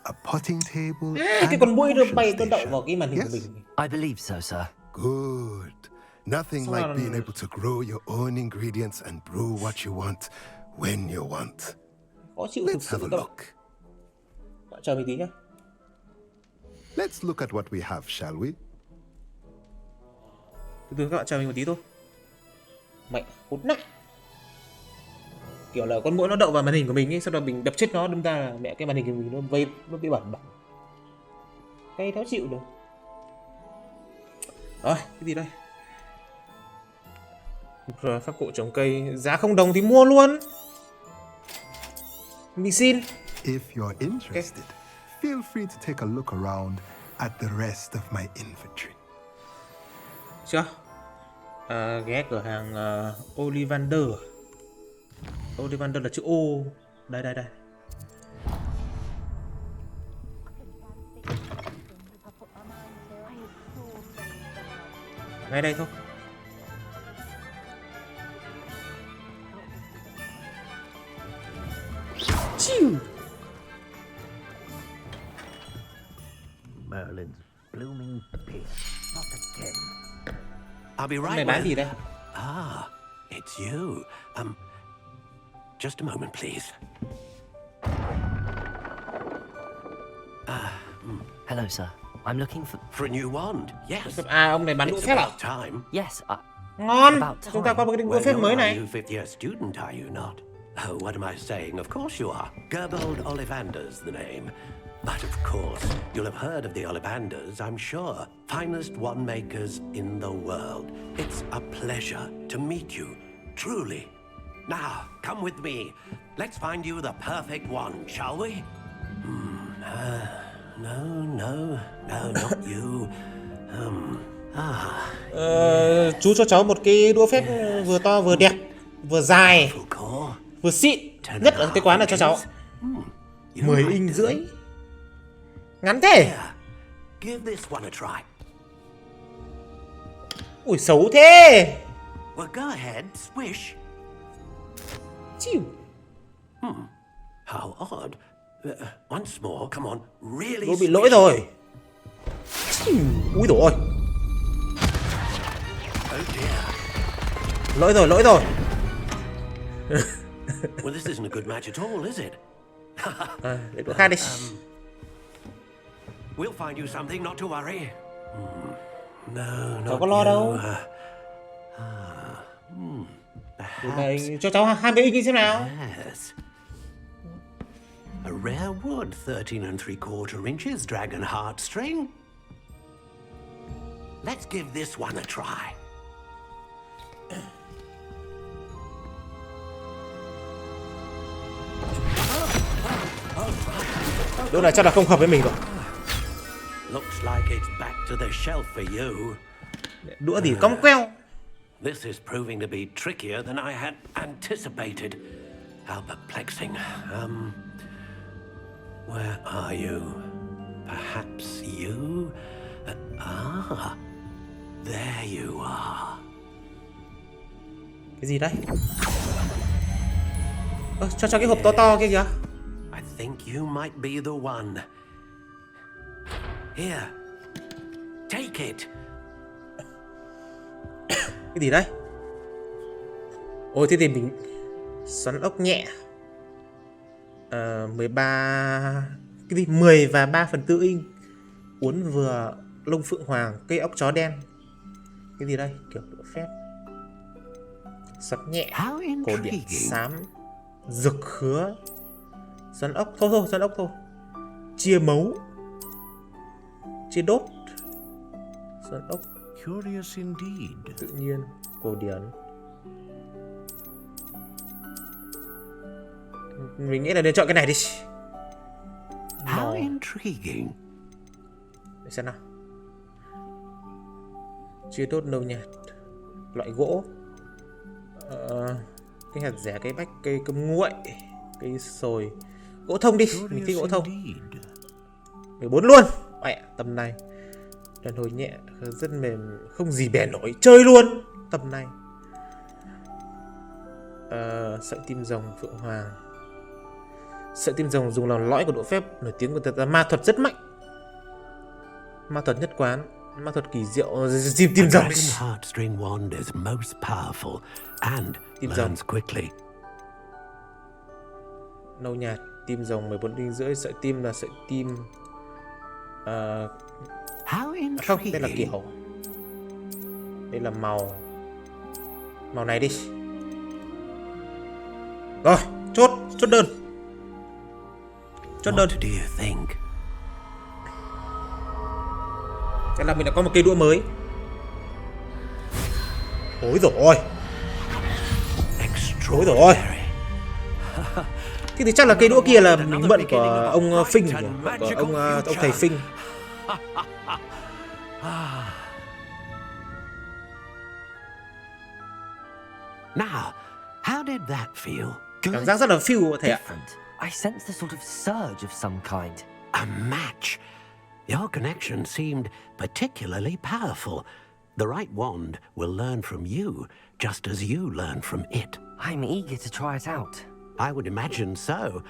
A potting table cái con muỗi nó bay con đậu vào cái màn hình của mình. I believe so, sir. Good. Nothing like being able to grow your own ingredients and brew what you want when you want. Khó chịu thực sự các bạn. Bạn chờ mình tí nhé. Let's look at what we have, shall we? Từ từ các bạn chờ mình một tí thôi. Mẹ khốn nạn. Kiểu là con muỗi nó đậu vào màn hình của mình ấy, sau đó mình đập chết nó, đâm ra là mẹ cái màn hình của mình nó bị bẩn. Cái tháo chịu được. Rồi, cái gì đây? Rồi, pháp cụ trồng cây giá không đồng thì mua luôn. Mình xin. If you're interested, feel free to take a look around at the rest of my inventory. Chưa? Ghé cửa hàng Ollivander. Ollivander là chữ O. Đây. Ngay đây thôi. Chiu. Merlin's blooming pear, not again. I'll be right with... Ah, it's you. Just a moment, please. Hello, sir. I'm looking for a new wand. Yes. Ông này bán đũa phép à? Yes. Ngon. Chúng ta có một cái đũa phép mới này. You fifth year student, are you not? Oh, what am I saying? Of course you are. Gerbold Ollivander's the name. But of course, you'll have heard of the Ollivanders, I'm sure. Finest wand makers in the world. It's a pleasure to meet you, truly. Now, come with me. Let's find you the perfect one, shall we? No, not you. Chú cho cháu một cái đũa phép vừa to vừa đẹp, vừa dài, vừa xịn. Nhất ở cái quán này cho cháu. 10 inch rưỡi. Ngắn thế. Give this one a try. Ui xấu thế. Well, go ahead, swish. Chiu. How odd. Once more, come on, really. Nó bị lỗi rồi. Úi dồi ôi. Oh dear. Lỗi rồi. Well, this isn't a good match at all, is it? Để đũa khác đi. We'll find you something, not to worry. No, Cháu có lo đâu. Này, cho cháu 20 inch xem nào. Yes. A rare wood, 13 3/4 inches, dragon heartstring. Let's give this one a try. Đũa này chắc là không hợp với mình rồi. Looks like it's back to the shelf for you. Đũa thì cong queo. This is proving to be trickier than I had anticipated. How perplexing. Where are you? Perhaps you? There you are. Cái gì đây? Cho cái hộp to kia kìa. I think you might be the one. Here. Take it. Cái gì đây? Ôi thế thì mình xoắn ốc nhẹ. 13 cái gì 10 và 3/4 inch, uốn vừa, lông phượng hoàng, cây ốc chó đen. Cái gì đây? Kiểu đũa phép. Sập nhẹ, cổ điển xám, rực khứa, xoắn ốc. Thôi xoắn ốc thôi. Chia mấu, chia đốt, xoắn ốc. Curious indeed. Tự nhiên, cổ điển. Mình nghĩ là nên chọn cái này đi. How intriguing. Để xem nào. Chia đốt nâu nhạt, loại gỗ, cây hạt rẻ, cây bách, cây cơm nguội, cây sồi, gỗ thông đi, mình thích gỗ thông. 14 luôn. Mẹ, tầm này đàn hồi nhẹ, rất mềm, không gì bẻ nổi, chơi luôn tầm này. Sợi tim rồng phượng hoàng. Sợi tim rồng dùng làm lõi của đũa phép nổi tiếng của tật ma thuật rất mạnh. Ma thuật nhất quán, ma thuật kỳ diệu, tim rồng. Heartstring wand is most powerful and learns quickly. Nâu nhạt, tim rồng 14 đinh rưỡi, sợi tim là sợi tim. Không, đây là kiểu. Đây là màu. Màu này đi. Rồi, chốt đơn. Chốt đơn. Thế là mình đã có một cây đũa mới. Ôi dồi ôi. Ôi dồi ôi. Thế thì chắc là cây đũa kia là mình mượn của ông Phinh, của ông thầy Phinh. Now, how did that feel? Cảm giác rất là feel thầy ạ. I sensed a sort of surge of some kind. A match. Your connection seemed particularly powerful. The right wand will learn from you, just as you learn from it. I'm eager to try it out. I would imagine so.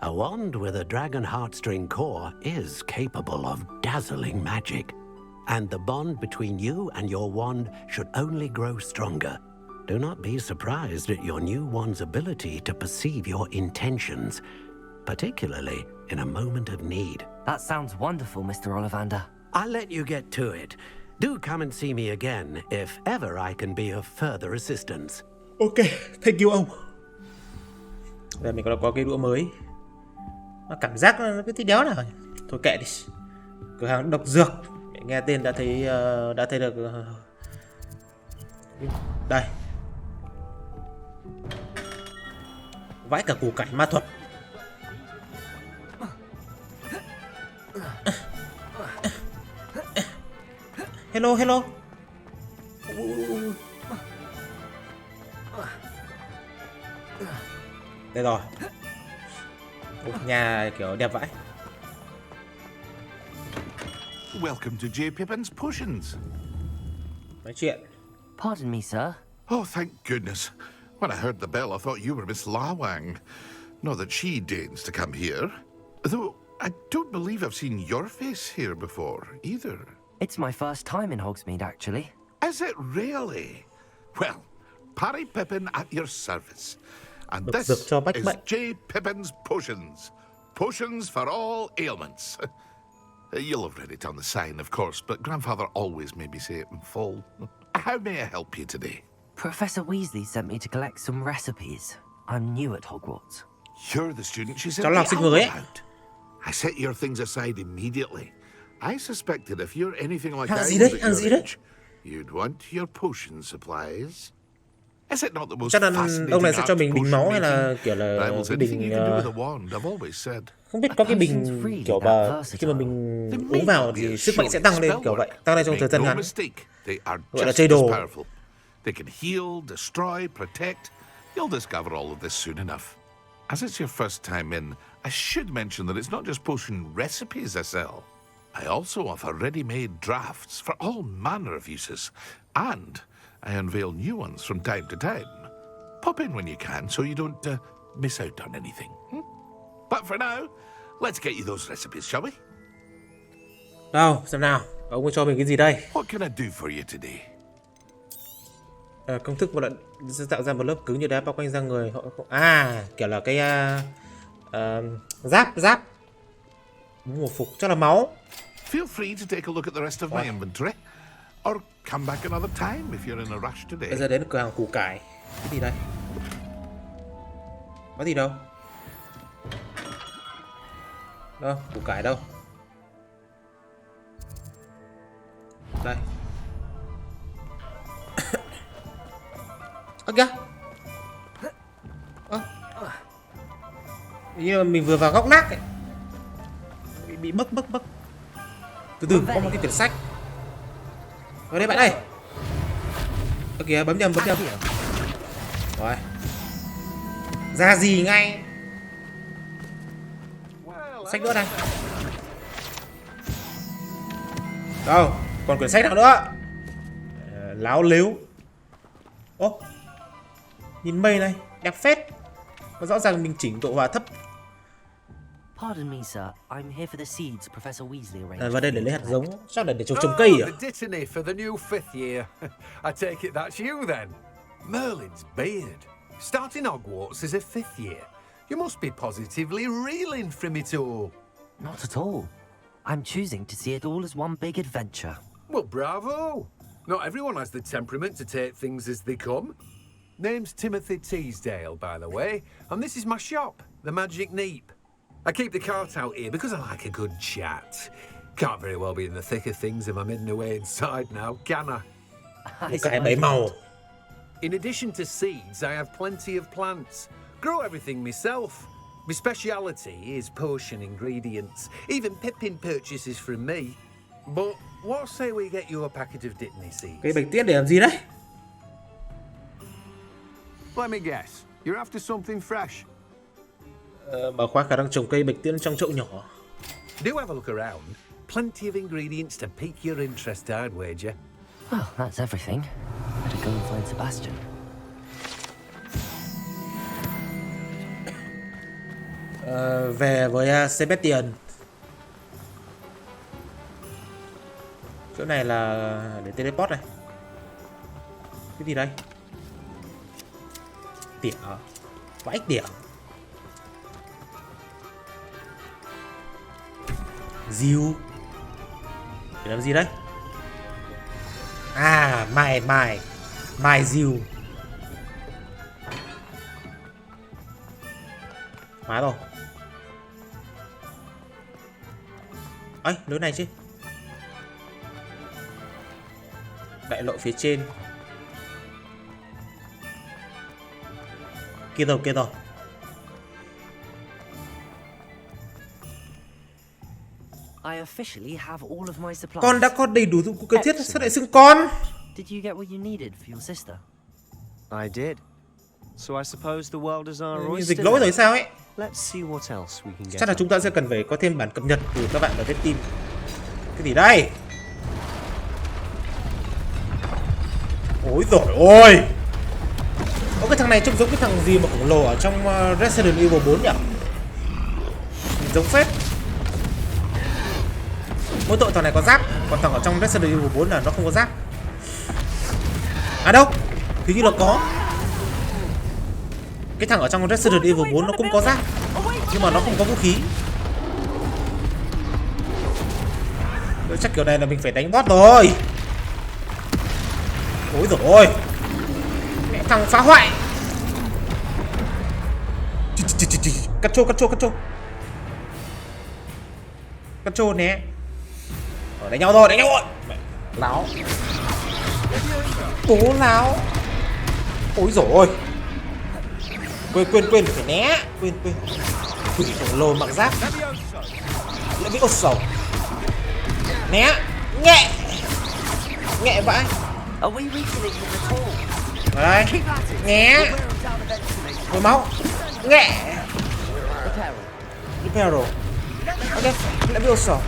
A wand with a dragon heartstring core is capable of dazzling magic. And the bond between you and your wand should only grow stronger. Do not be surprised at your new wand's ability to perceive your intentions, particularly in a moment of need. That sounds wonderful, Mr. Ollivander. I'll let you get to it. Do come and see me again if ever I can be of further assistance. Ok, thank you ông. Giờ mình có cái đũa mới. Mà cảm giác nó cứ tí đéo nào. Thôi kệ đi. Cửa hàng độc dược. Nghe tên đã thấy được. Đây. Vãi cả củ cải ma thuật. Hello. Đây rồi. Nhà kiểu đẹp vãi. Welcome to J. Pippin's Potions. Nói chuyện. Pardon me, sir. Oh, thank goodness. When I heard the bell, I thought you were Miss Lawang. Not that she deigns to come here. Though I don't believe I've seen your face here before, either. It's my first time in Hogsmeade, actually. Is it really? Well, Parry Pippin at your service. And this is J. Pippin's Potions. Potions for all ailments. You'll have read it on the sign, of course, but Grandfather always made me say it in full. How may I help you today? Professor Weasley sent me to collect some recipes. I'm new at Hogwarts. You're the student she sent me out about. I set your things aside immediately. I suspected if you're anything like I was at your age, you'd want your potion supplies. Is it not the most fascinating art of potion making? Rivals anything you can do with a wand, I've always said. Không biết có cái bình kiểu mà khi mà mình uống vào thì sức mạnh sẽ tăng lên kiểu vậy, tăng lên trong thời gian ngắn. Gọi là chơi đồ. They can heal, destroy, protect. You'll discover all of this soon enough. As it's your first time in, I should mention that it's not just potion recipes I sell. I also offer ready-made drafts for all manner of uses, and I unveil new ones from time to time. Pop in when you can so you don't miss out on anything. But for now, let's get you those recipes, shall we? Đâu, xem nào, ông có cho mình cái gì đây? What can I do for you today? Công thức một đoạn sẽ tạo ra một lớp cứng như đá bao quanh da người. Kiểu là cái Giáp Một phục chắc là máu. Feel free to take a look at the rest of my inventory, or come back another time if you're in a rush today. Bây giờ đến cửa hàng củ cải. Cái gì đây? Có gì đâu? Đâu, củ cải đâu? Đây. Ơ kìa. Như mình vừa vào góc nát ấy. Bị bấc. Từ từ, có một cái quyển sách. Ở đây bạn ơi. Ơ kìa, bấm nhầm. Rồi. Ra gì ngay. Sách nữa này. Đâu, còn quyển sách nào nữa. Láo lếu. Ô, nhìn mây này, đẹp phết. Và rõ ràng mình chỉnh độ hòa thấp. Pardon me, sir. I'm here for the seeds Professor Weasley arranged. Vào đây để lấy hạt giống, chắc là để trồng cây à? The dittany for the new 5th year. I take it that's you then. Merlin's beard. Starting Hogwarts as a 5th year. You must be positively reeling from it all. Not at all. I'm choosing to see it all as one big adventure. Well, bravo. Not everyone has the temperament to take things as they come. Name's Timothy Teasdale, by the way, and this is my shop, the Magic Neep. I keep the cart out here because I like a good chat. Can't very well be in the thick of things if I'm hidden away inside now, can I? Cái bảy màu. In addition to seeds, I have plenty of plants. Grow everything myself. My speciality is potion ingredients. Even Pippin purchases from me. But what say we get you a packet of Dittany seeds? Cái bạch tiết để làm gì đấy? Let me guess. You're after something fresh. Bảo khóa khả năng trồng cây bạch tiễn trong chậu nhỏ. Do have a look around. Plenty of ingredients to pique your interest, I'd wager. Well, that's everything. Better go and find Sebastian. Về với Sebastian. Chỗ này là để teleport này. Cái gì đây? Tỉa. Vãi tỉa. Diêu. Để làm gì đấy? À, mài diêu. Hóa rồi. Ấy, lối này chứ. Đại lộ phía trên. Kia rồi. I officially have all of my supplies. Con đã có đầy đủ dụng cụ cần thiết, sao lại xưng con? Did you get what you needed for your sister? I did. So I suppose the world is our oyster. Dịch lỗi rồi sao ấy? Let's see what else we can get. Chắc là chúng ta sẽ cần phải có thêm bản cập nhật từ các bạn ở trên team. Cái gì đây? Ôi dồi ôi. Ô, cái thằng này trông giống cái thằng gì mà khổng lồ ở trong Resident Evil 4 nhỉ? Giống phết. Mỗi tội thằng này có giáp, còn thằng ở trong Resident Evil 4 là nó không có giáp. À đâu? Hình như là có. Cái thằng ở trong Resident Evil 4 nó cũng có giáp, nhưng mà nó không có vũ khí. Chắc kiểu này là mình phải đánh boss rồi. Ôi dồi ôi. Mẹ thằng phá hoại. Cắt trô. Cắt trô nè. Đánh nhau rồi. Láo. Cố láo. Ôi dồi ôi. Quên phải né. Quên. Quỷ khổng lồ mặc giáp. Lại bị ột sầu. Né. Nhẹ vãi. Ở đây. Né. Hồi máu. Nhẹ. Repair. Ok, lại bị ột sầu.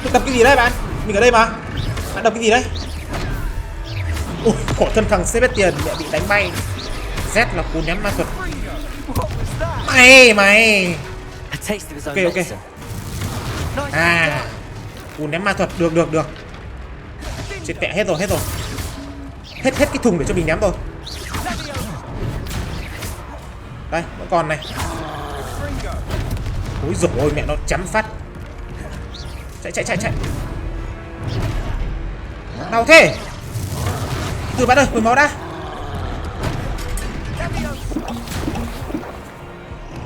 Tôi đập cái gì đấy bạn? Mình ở đây mà. Bạn đập cái gì đấy? Ui, khổ thân thằng Sebastian lại bị đánh bay. Z là cú ném ma thuật. Mày. Ok. À, cú ném ma thuật, được. Chết mẹ, hết rồi. Hết cái thùng để cho mình ném rồi. Đây, vẫn còn này. Ôi dồi ôi, mẹ nó chấm phát. Chạy. Nào thế. Từ bạn ơi, hồi máu đã.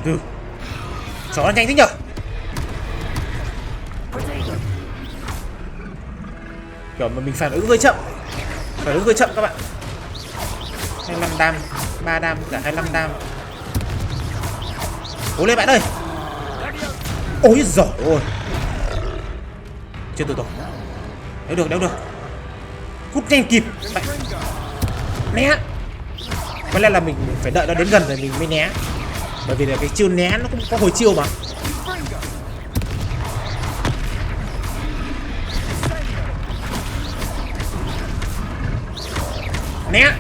Từ. Chó nó nhanh thế nhở. Kiểu mà mình phản ứng hơi chậm. Các bạn. 25 đam, 3 đam, cả 25 đam. Cố lên bạn ơi. Ôi giời ơi. Chưa từ rồi. Đéo được. Cút nhanh kịp. Né. Có lẽ là mình phải đợi nó đến gần rồi mình mới né. Bởi vì là cái chiêu né nó cũng có hồi chiêu mà. Né.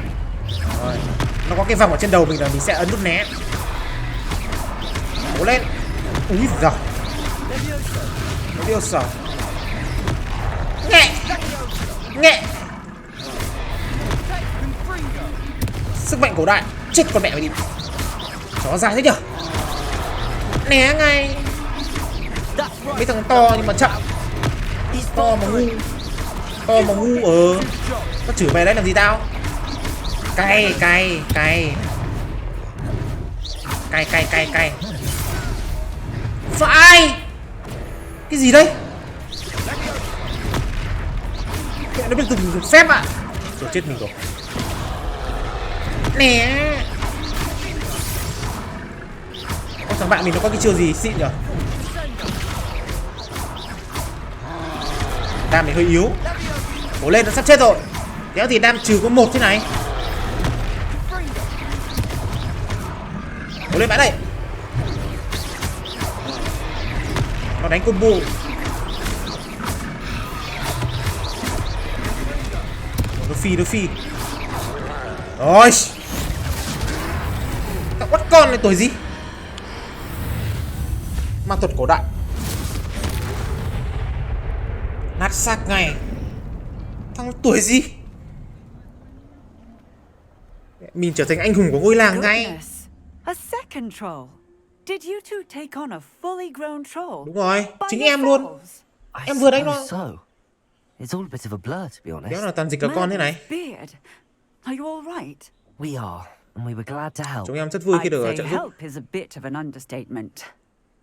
Rồi. Nó có cái vòng ở trên đầu mình là mình sẽ ấn nút né. Cố lên. Úi giời. Leviosa. Nghệ. Sức mạnh cổ đại. Chết con mẹ mày đi. Chó dài thế nhở. Né ngay. Mấy thằng to nhưng mà chậm. To mà ngu. Nó chửi mày đấy làm gì tao. Cay. Phải. Cái gì đây? Nó biết dùng phép ạ. Rồi chết mình rồi. Nè. Thằng bạn mình nó có cái chiêu gì xịn nhở? Đam này hơi yếu. Cố lên, nó sắp chết rồi. Kéo thì đam trừ có 1 thế này. Cố lên bạn ơi. Nó đánh combo. Nó phi. Rồi. Thằng bắt con này tuổi gì? Ma thuật cổ đại. Nát xác ngay. Thằng tuổi gì? Mình trở thành anh hùng của ngôi làng ngay. A second troll. Did you two take on a fully grown troll? Đúng rồi, chính em luôn. Em vừa đánh nó. It's all a bit of a blur, to be honest. Đéo là toàn dịch cả con thế này. Beard. Are you all right? We are, and we were glad to help. Chúng em rất vui khi được trợ giúp. Help is a bit of an understatement.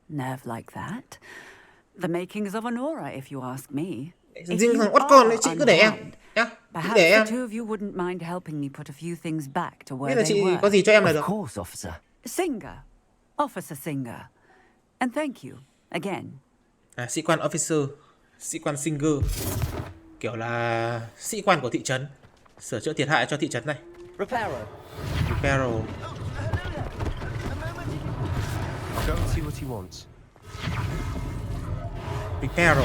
Nerve like that. The makings of an aura, if you ask me. Riêng thằng oắt con ấy chị cứ để em nhá. Cứ để em. The two of you wouldn't mind helping me put a few things back to where Biết là they chị were. có gì cho em là được. Of course, officer. Singer. Officer Singer. And thank you again. Sĩ quan officer, sĩ quan singer. Kiểu là sĩ quan của thị trấn. Sửa chữa thiệt hại cho thị trấn này. Reparo. Reparo. I'll go and see what he wants. Reparo.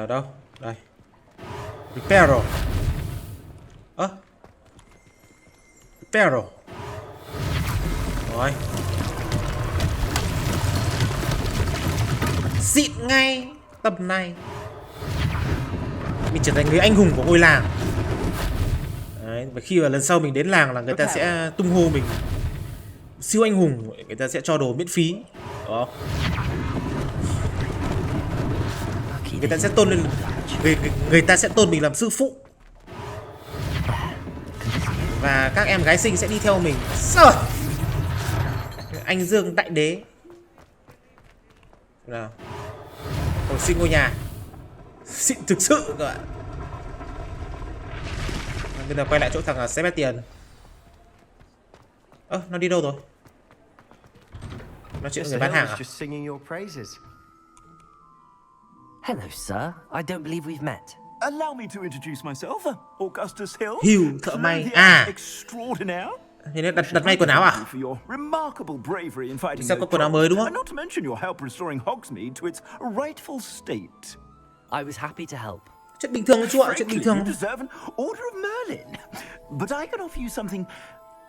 Đâu? Đây. Reparo. Reparo. Rồi. Xịn ngay tầm này. Mình trở thành người anh hùng của ngôi làng. Đấy, và khi mà lần sau mình đến làng là người ta sẽ tung hô mình siêu anh hùng, người ta sẽ cho đồ miễn phí. Đó. Người ta sẽ tôn lên, người ta sẽ tôn mình làm sư phụ. Và các em gái xinh sẽ đi theo mình. Sao? Anh Dương đại đế. Nào. Hồi sinh ngôi nhà. Xịn thực sự các bạn. Bây giờ quay lại chỗ thằng Sebastian. Nó đi đâu rồi? Nói chuyện với người bán hàng à? Hello, sir. I don't believe we've met. Allow me to introduce myself, Augustus Hill. Hill, thợ may. Extraordinaire. Thế nên đặt may quần áo à? Sao có quần áo mới đúng không? Not to mention your help restoring Hogsmeade to its rightful state. I was happy to help. Chuyện bình thường chú ạ, chuyện bình thường. You deserve an Order of Merlin, but I can offer you something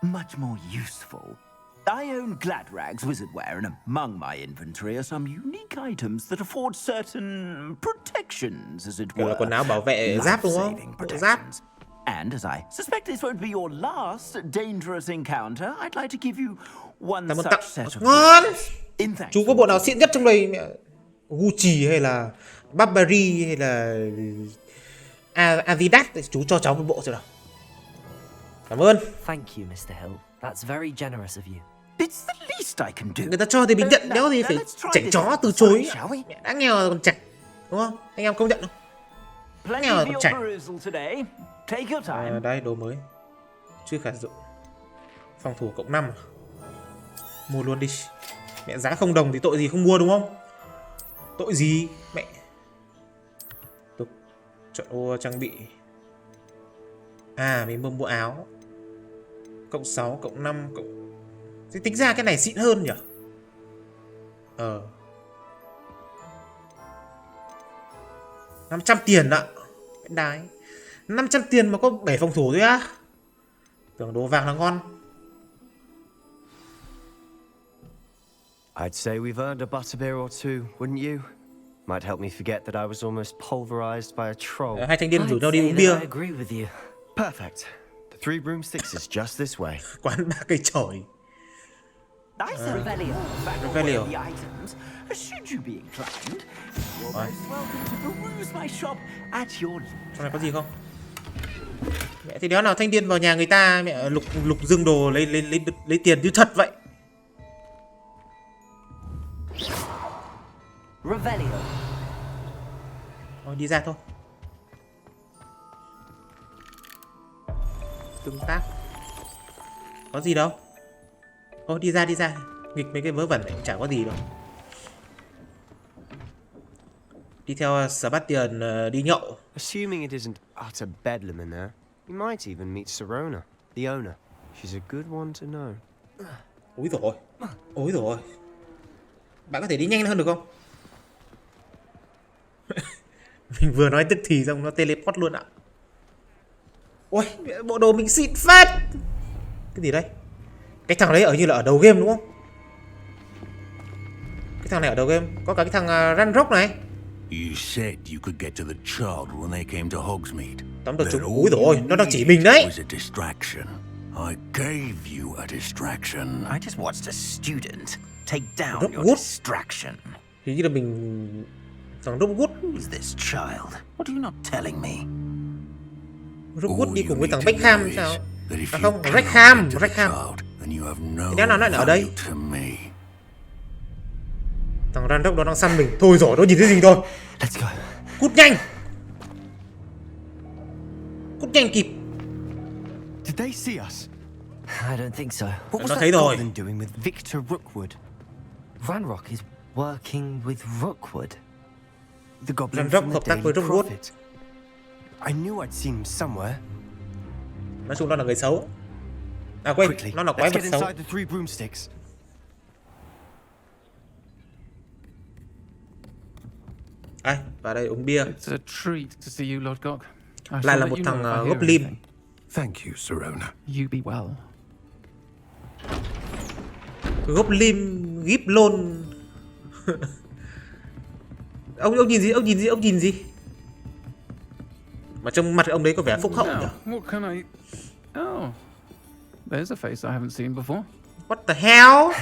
much more useful. I own Gladrag's wizardware, and among my inventory are some unique items that afford certain protections, as it were. Quần áo bảo vệ giáp đúng không? Bộ giáp. And as I suspect this won't be your last dangerous encounter, I'd like to give you one such set of ngon. in thanks. Chú có bộ nào xịn nhất trong đây mẹ? Gucci hay là Burberry hay là Adidas thì chú cho cháu một bộ xem nào. Cảm ơn. Thank you, Mr. Hill. That's very generous of you. It's the least I can do. Người ta cho thì mình nhận, đéo gì phải chảnh chó từ chối. Mẹ đã nghèo rồi còn chảnh, đúng không? Anh em công nhận không? Nghèo rồi còn chảnh. Đây đồ mới, chưa khả dụng. Phòng thủ cộng 5. Mua luôn đi. Mẹ giá 0 đồng thì tội gì không mua đúng không? Tội gì mẹ. Tục chọn ô trang bị. À mình mua áo. Cộng 6 cộng 5 cộng. Thì tính ra cái này xịn hơn nhỉ? 500 tiền ạ. Cái đái 500 tiền mà có 7 phòng thủ thôi á. Tưởng đồ vàng là ngon. I'd say we've earned a butterbeer or two, wouldn't you? Might help me forget that I was almost pulverized by a troll. Hai thanh niên rủ nhau đi uống bia. I agree with you. Perfect. The 3 broomsticks is just this way. Quán 3 cây chổi. Revelio. Revelio. The items. Should you be inclined, you're most welcome to peruse my shop at your. Trong này có gì không? Mẹ thì đéo nào thanh niên vào nhà người ta mẹ lục dưng đồ lấy tiền như thật vậy. Revelio. Thôi đi ra thôi. Tương tác. Có gì đâu. Thôi đi ra. Nghịch mấy cái vớ vẩn này cũng chả có gì đâu. Đi theo Sebastian đi nhậu. Assuming it isn't utter bedlam in there, you might even meet Sirona, the owner. She's a good one to know. Ôi rồi. Bạn có thể đi nhanh hơn được không? Mình vừa nói tức thì xong nó teleport luôn ạ. Ôi, bộ đồ mình xịn phết. Cái gì đây? Cái thằng đấy ở như là ở đầu game đúng không? Cái thằng này ở đầu game. Có cả cái thằng Ranrock này. You said you could get to the child when they came to Hogsmeade. Tóm được chúng. Úi rồi, nó đang chỉ mình đấy. Was a distraction. I gave you a distraction. I just watched a student take down your distraction. Thì như là mình thằng Rookwood. Who's this child? What are you not telling me? Rookwood đi cùng với thằng Beckham sao? À không, Rackham. Đéo nào lại ở đây? Thằng Ranrock đó đang săn mình. Thôi rồi, nó nhìn thấy gì rồi. Let's go. Cút nhanh kịp. Did they see us? I don't think so. What was Nó that thấy rồi. goblin doing with Victor Rookwood? Ranrock is working with Rookwood. The goblin Ranrock from hợp the tác với Daily Rookwood. Prophet. I knew I'd seen him somewhere. Nói chung nó là người xấu. À quên, nó là quái Let's vật get xấu. inside the 3 broomsticks. Ai, vào đây uống bia. It's a treat to see you, Lord Gok. Lại là một thằng Goblin. Thank you, Sirona. You be well. Goblin gíp lôn. Ông nhìn gì? Mà trong mặt ông đấy có vẻ phúc hậu nhỉ? What can I... Oh, there's a face I haven't seen before. What the hell?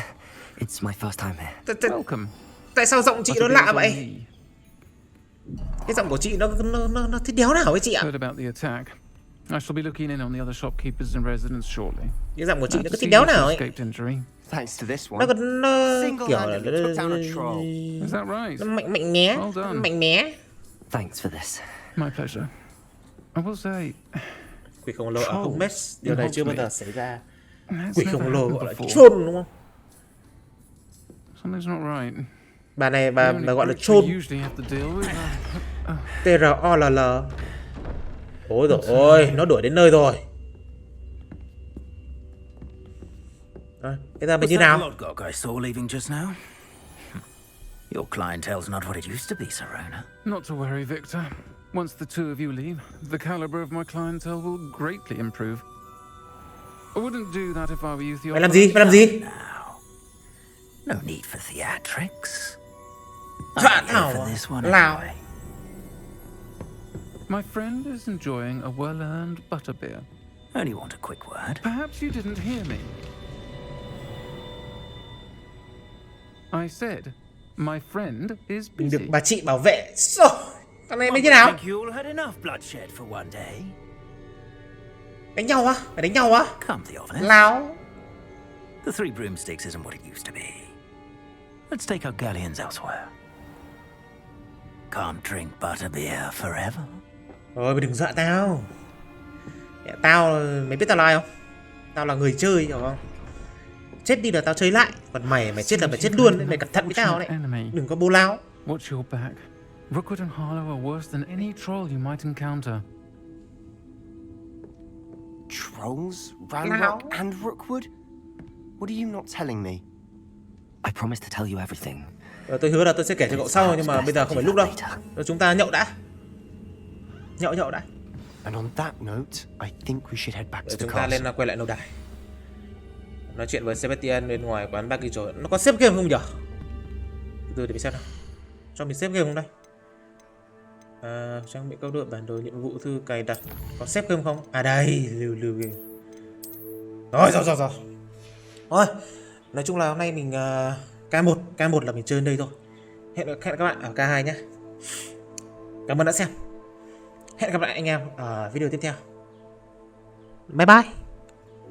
It's my first time here. Welcome. Tại sao giọng chị nó lạ vậy? Cái giọng của chị nó thế đéo nào ấy chị ạ? Heard about the attack. I shall be looking in on the other shopkeepers and residents shortly. Cái giọng của chị nó cứ thế đéo nào ấy. Thanks to this one. Nó còn kiểu là Is that right? nó mạnh mẽ, Well done. mạnh mẽ. Thanks for this. My pleasure. I will say, Quỷ khổng lồ ở Hogwarts, điều này chưa bao giờ xảy ra. That's Quỷ never khổng lồ happened gọi là before. chôn đúng không? Something's not right. Bà này bà gọi là creature chôn. we usually have to deal with. TROLL. Ôi dồi ôi, nó đuổi đến nơi rồi. Cái ra bên như nào? Lord Gok I saw leaving just now? Your clientele's not what it used to be, Sirona. Not to worry, Victor. Once the two of you leave, the caliber of my clientele will greatly improve. I wouldn't do that if I were you, Theo. Mày làm gì? No need for theatrics. Chọn I'm here for this one nào. anyway. My friend is enjoying a well-earned butterbeer. Only want a quick word. Perhaps you didn't hear me. I said, my friend is Mình busy. được bà chị bảo vệ. Rồi, thằng này mới như nào? I think you all had enough bloodshed for one day. Đánh nhau á? Phải đánh nhau á? Come the honest. Láo. The Three Broomsticks isn't what it used to be. Let's take our galleons elsewhere. Can't drink butterbeer forever. Rồi mày đừng dọa tao. Tao, mày biết tao là ai không? Tao là người chơi, hiểu không? Chết đi là tao chơi lại. Còn mày chết là mày chết luôn đấy. Mày cẩn thận với tao đấy. Đừng có bô láo. Watch your back. Rookwood and Harlow are worse than any troll you might encounter. Trolls? Ranrock and Rookwood? What are you not telling me? I promise to tell you everything. Tôi hứa là tôi sẽ kể cho cậu sau, nhưng mà bây giờ không phải lúc đâu. Rồi chúng ta nhậu đã. Nhậu đã. And on that note, I think we should head back to the Chúng ta castle. lên quay lại lâu đài. Nói chuyện với Sebastian bên ngoài quán Baki rồi. Nó có xếp game không nhỉ? Từ để mình xem nào. Cho mình xếp game không đây? Trang bị cao độ, bản đồ nhiệm vụ, thư cài đặt. Có xếp game không? À đây, lưu game. Rồi. Thôi, nói chung là hôm nay mình K1 là mình chơi đến đây thôi. Hẹn các bạn ở K2 nhé. Cảm ơn đã xem. Hẹn gặp lại anh em ở video tiếp theo. Bye bye.